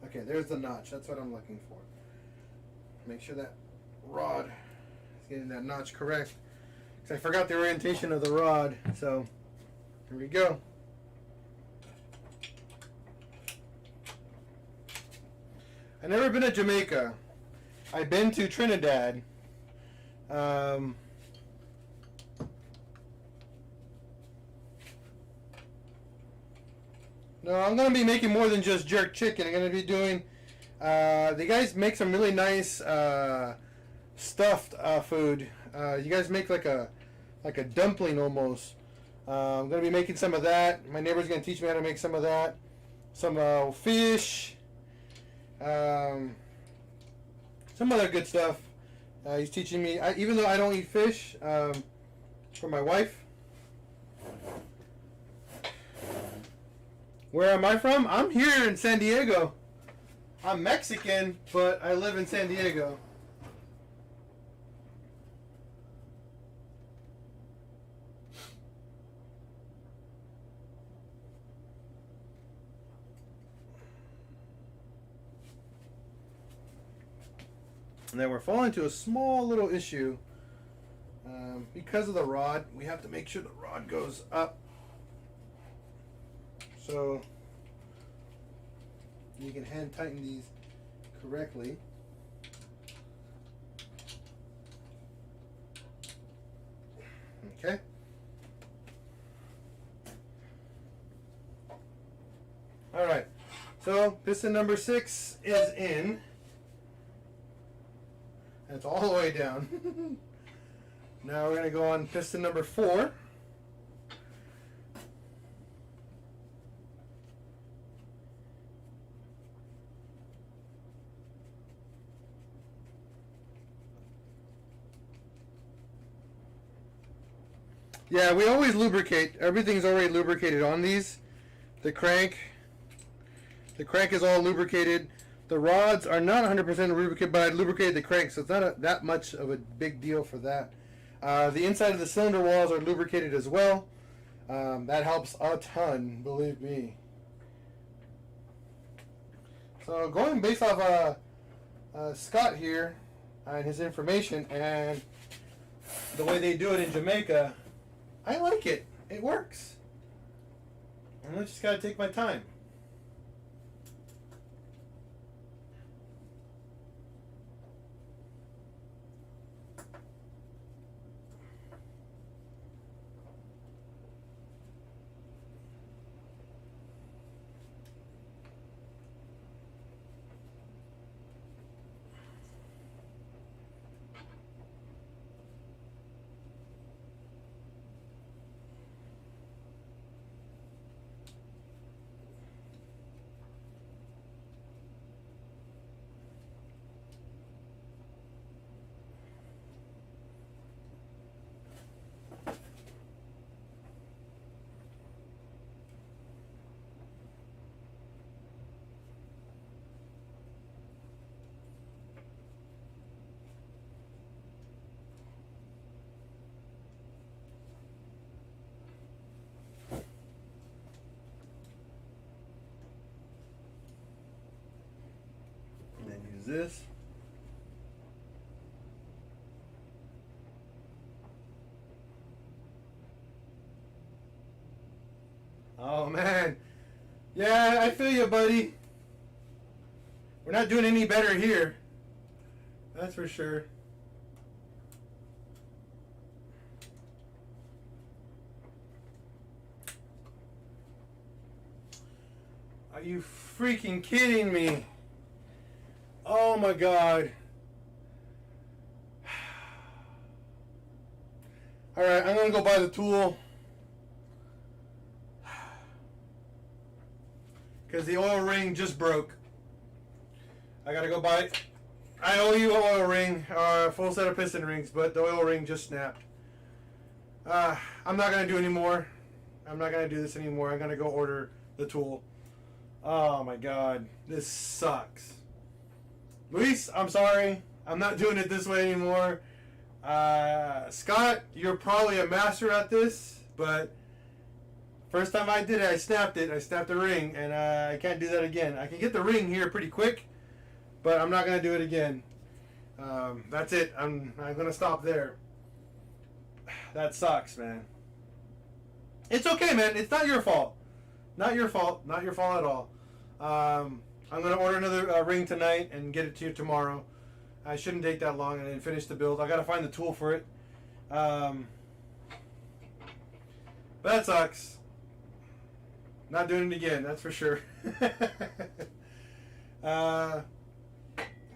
Okay, there's the notch. That's what I'm looking for. Make sure that rod is getting that notch correct. Because I forgot the orientation of the rod. So, here we go. I've never been to Jamaica. I've been to Trinidad. No, I'm going to be making more than just jerk chicken. I'm going to be doing... the guys make some really nice stuffed food. You guys make like a dumpling almost. I'm going to be making some of that. My neighbor's going to teach me how to make some of that. Some fish. Some other good stuff. He's teaching me, even though I don't eat fish, for my wife. Where am I from? I'm here in San Diego. I'm Mexican, but I live in San Diego. And then we're falling into a small little issue. Because of the rod, we have to make sure the rod goes up. So you can hand tighten these correctly. Okay. All right. So piston number 6 is in. And it's all the way down. Now we're going to go on piston number 4. Yeah, we always lubricate. Everything's already lubricated on these. The crank is all lubricated. The rods are not 100% lubricated, but I lubricated the crank, so it's not that much of a big deal for that. The inside of the cylinder walls are lubricated as well. That helps a ton, believe me. So going based off Scott here and his information and the way they do it in Jamaica, I like it. It works. And I just gotta take my time. This. Oh man. Yeah, I feel you, buddy. We're not doing any better here. That's for sure. Are you freaking kidding me? Oh my God. Alright, I'm gonna go buy the tool. Because the oil ring just broke. I gotta go buy it. I owe you an oil ring, a full set of piston rings, but the oil ring just snapped. I'm not gonna do anymore. I'm not gonna do this anymore. I'm gonna go order the tool. Oh my God. This sucks. Luis, I'm sorry. I'm not doing it this way anymore. Scott, you're probably a master at this, but first time I did it, I snapped it. I snapped the ring, and I can't do that again. I can get the ring here pretty quick, but I'm not going to do it again. That's it. I'm going to stop there. That sucks, man. It's okay, man. It's not your fault. Not your fault. Not your fault at all. I'm going to order another ring tonight and get it to you tomorrow. I shouldn't take that long and then finish the build. I got to find the tool for it. But that sucks. Not doing it again, that's for sure. So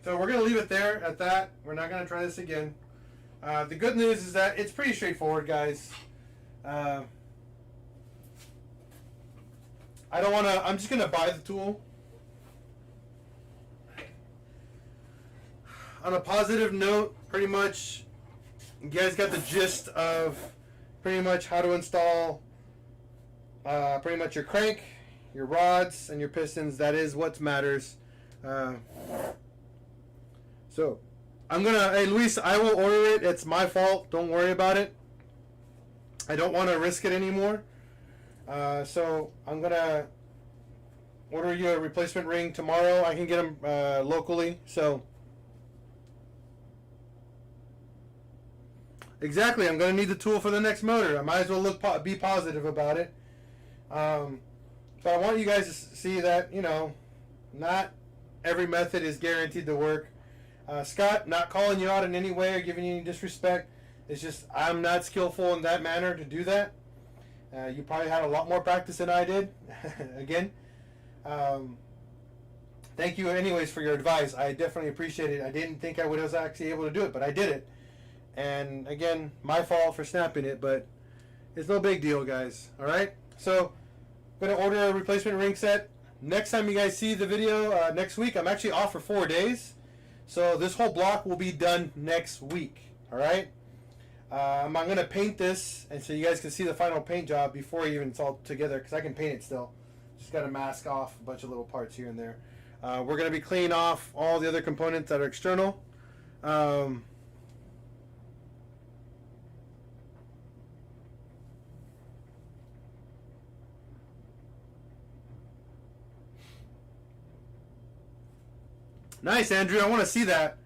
we're going to leave it there at that. We're not going to try this again. The good news is that it's pretty straightforward, guys. I don't want to... I'm just going to buy the tool. On a positive note, pretty much, you guys got the gist of pretty much how to install pretty much your crank, your rods, and your pistons. That is what matters. So, I'm gonna, hey Luis, I will order it. It's my fault. Don't worry about it. I don't want to risk it anymore. So, I'm gonna order you a replacement ring tomorrow. I can get them locally. So, exactly, I'm going to need the tool for the next motor. I might as well be positive about it. But I want you guys to see that, you know, not every method is guaranteed to work. Scott, not calling you out in any way or giving you any disrespect. It's just I'm not skillful in that manner to do that. You probably had a lot more practice than I did. Again, thank you anyways for your advice. I definitely appreciate it. I didn't think I was actually able to do it, but I did it. And again, my fault for snapping it, but it's no big deal, guys. All right. So, I'm gonna order a replacement ring set. Next time you guys see the video, next week, I'm actually off for 4 days. So this whole block will be done next week. All right. I'm gonna paint this, and so you guys can see the final paint job before even it's all together, because I can paint it still. Just got to mask off a bunch of little parts here and there. We're gonna be cleaning off all the other components that are external. Nice, Andrew. I want to see that.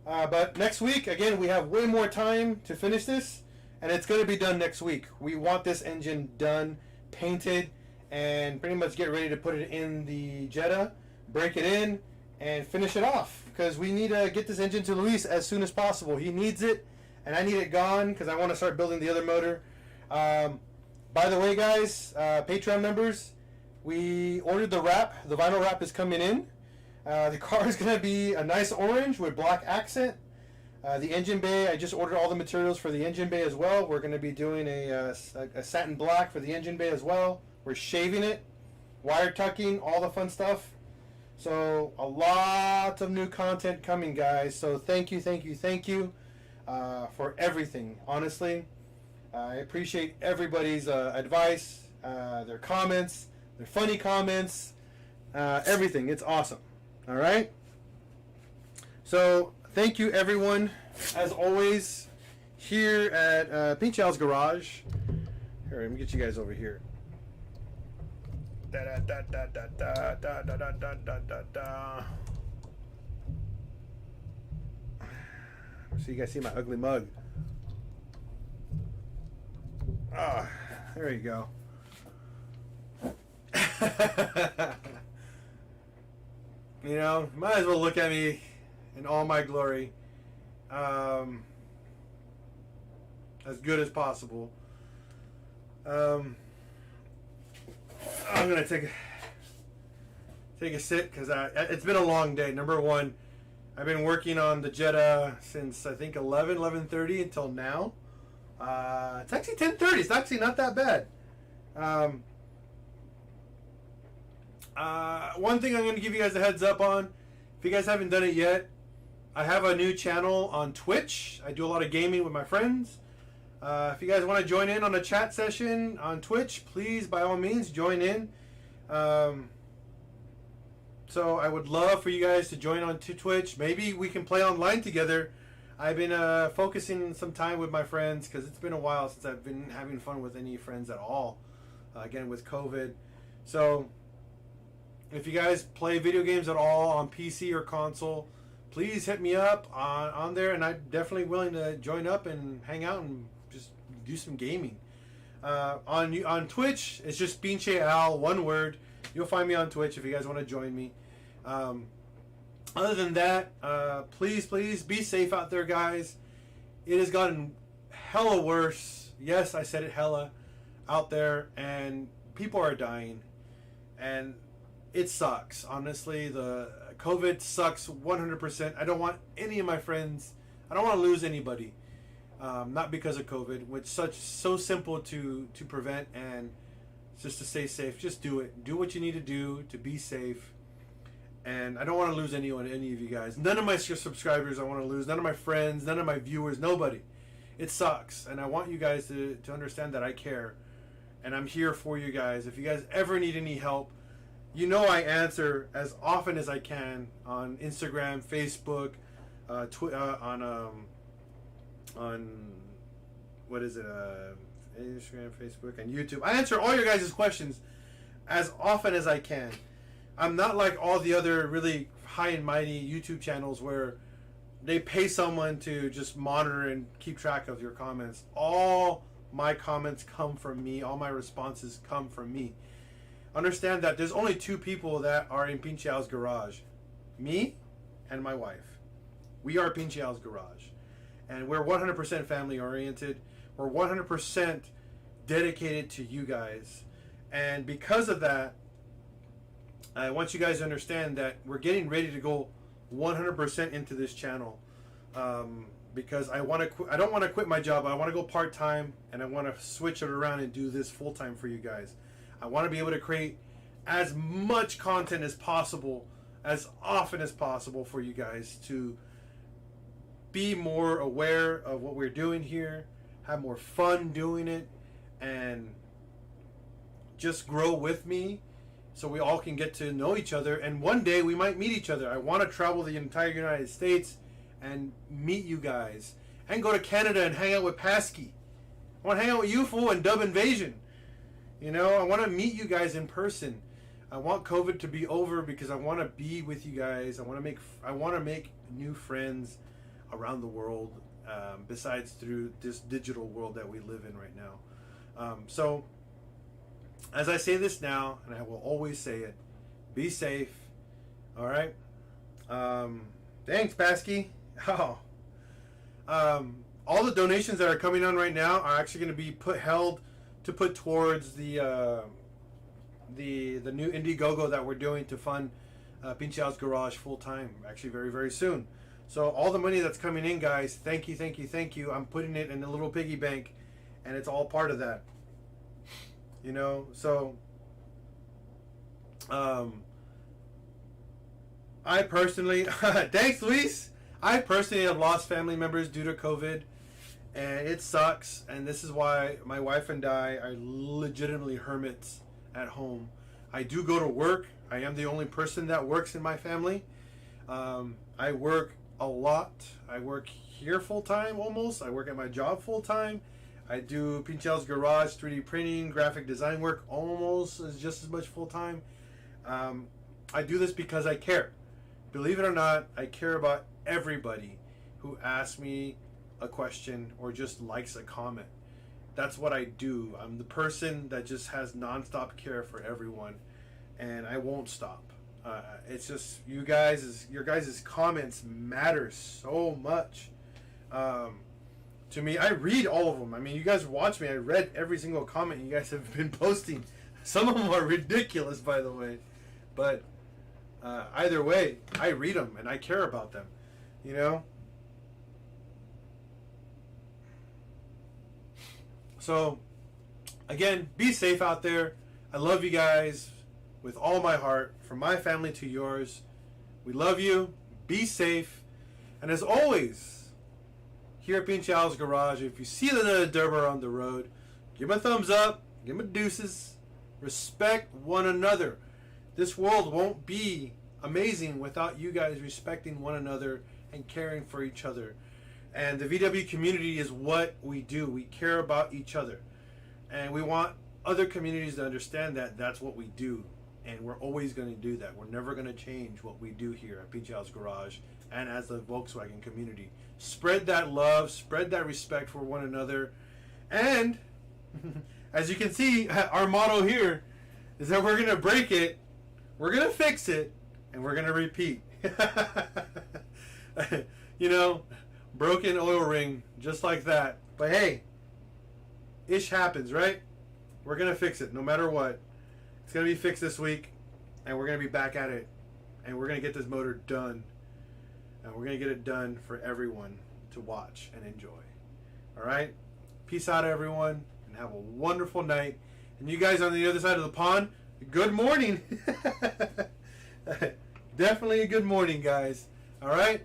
But next week, again, we have way more time to finish this, and it's going to be done next week. We want this engine done, painted, and pretty much get ready to put it in the Jetta, break it in, and finish it off. Because we need to get this engine to Luis as soon as possible. He needs it, and I need it gone because I want to start building the other motor. By the way, guys, Patreon members, we ordered the wrap. The vinyl wrap is coming in. The car is going to be a nice orange with black accent. The engine bay, I just ordered all the materials for the engine bay as well. We're going to be doing a satin black for the engine bay as well. We're shaving it, wire tucking, all the fun stuff. So a lot of new content coming, guys. So thank you for everything, honestly. I appreciate everybody's advice, their comments, their funny comments, everything. It's awesome. All right. So thank you, everyone, as always, here at PincheAls Garage. Here, let me get you guys over here. So you guys see my ugly mug. Ah, there you go. You know, might as well look at me in all my glory, as good as possible. I'm gonna take a sit because it's been a long day. Number one, I've been working on the Jetta since I think 11:30 until now. It's actually 10:30. It's actually not that bad. One thing I'm going to give you guys a heads up on, if you guys haven't done it yet, I have a new channel on Twitch. I do a lot of gaming with my friends. If you guys want to join in on a chat session on Twitch, please, by all means, join in. So I would love for you guys to join on to Twitch. Maybe we can play online together. I've been focusing some time with my friends because it's been a while since I've been having fun with any friends at all. Again, with COVID. So if you guys play video games at all on PC or console, please hit me up on there, and I'm definitely willing to join up and hang out and just do some gaming. On Twitch, it's just PincheAls, one word. You'll find me on Twitch if you guys want to join me. Other than that, please be safe out there, guys. It has gotten hella worse. Yes, I said it, hella out there, and people are dying, and it sucks. Honestly, the COVID sucks 100%. I don't want any of my friends. I don't want to lose anybody. Not because of COVID, which so simple to prevent, and just to stay safe. Just do it. Do what you need to do to be safe. And I don't want to lose any of you guys. None of my subscribers I want to lose. None of my friends. None of my viewers. Nobody. It sucks. And I want you guys to understand that I care. And I'm here for you guys. If you guys ever need any help, you know I answer as often as I can on Instagram, Facebook, on what is it? Instagram, Facebook, and YouTube. I answer all your guys' questions as often as I can. I'm not like all the other really high and mighty YouTube channels where they pay someone to just monitor and keep track of your comments. All my comments come from me. All my responses come from me. Understand that there's only two people that are in PincheAls Garage. Me and my wife. We are PincheAls Garage. And we're 100% family oriented. We're 100% dedicated to you guys. And because of that, I want you guys to understand that we're getting ready to go 100% into this channel. because I want to. I don't want to quit my job. I want to go part time, and I want to switch it around and do this full time for you guys. I want to be able to create as much content as possible, as often as possible for you guys to be more aware of what we're doing here, have more fun doing it, and just grow with me so we all can get to know each other. And one day we might meet each other. I want to travel the entire United States and meet you guys, and go to Canada and hang out with Pasky. I want to hang out with you, fool, and Dub Invasion. You know, I want to meet you guys in person. I want COVID to be over because I want to be with you guys. I want to make new friends around the world, besides through this digital world that we live in right now. So, as I say this now, and I will always say it, be safe. All right. Thanks, Pasky. Oh. All the donations that are coming on right now are actually going to be put towards the new Indiegogo that we're doing to fund PincheAls Garage full time. Actually, very, very soon. So all the money that's coming in, guys, thank you. I'm putting it in a little piggy bank, and it's all part of that. You know, so I personally, thanks, Luis. I personally have lost family members due to COVID, and it sucks. And this is why my wife and I are legitimately hermits at home. I do go to work. I am the only person that works in my family. I work a lot. I work here full time almost. I work at my job full time. I do PincheAls Garage 3D printing, graphic design work almost just as much full time. I do this because I care. Believe it or not, I care about everybody who asks me a question or just likes a comment. That's what I do. I'm the person that just has nonstop care for everyone, and I won't stop. It's just your guys' comments matter so much to me. I read all of them. I mean, you guys watch me. I read every single comment you guys have been posting. Some of them are ridiculous, by the way, but either way, I read them and I care about them. You know. So, again, be safe out there. I love you guys with all my heart, from my family to yours. We love you. Be safe. And as always, here at PincheAls Garage, if you see the Durber on the road, give him a thumbs up, give him a deuces. Respect one another. This world won't be amazing without you guys respecting one another and caring for each other. And the VW community is what we do. We care about each other. And we want other communities to understand that that's what we do. And we're always going to do that. We're never going to change what we do here at PincheAls Garage and as the Volkswagen community. Spread that love, spread that respect for one another. And as you can see, our motto here is that we're going to break it, we're going to fix it, and we're going to repeat. You know, broken oil ring, just like that. But hey, ish happens, right? We're going to fix it no matter what. It's going to be fixed this week, and we're going to be back at it. And we're going to get this motor done. And we're going to get it done for everyone to watch and enjoy. All right? Peace out, everyone, and have a wonderful night. And you guys on the other side of the pond, good morning. Definitely a good morning, guys. All right?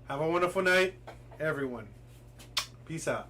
Have a wonderful night, everyone. Peace out.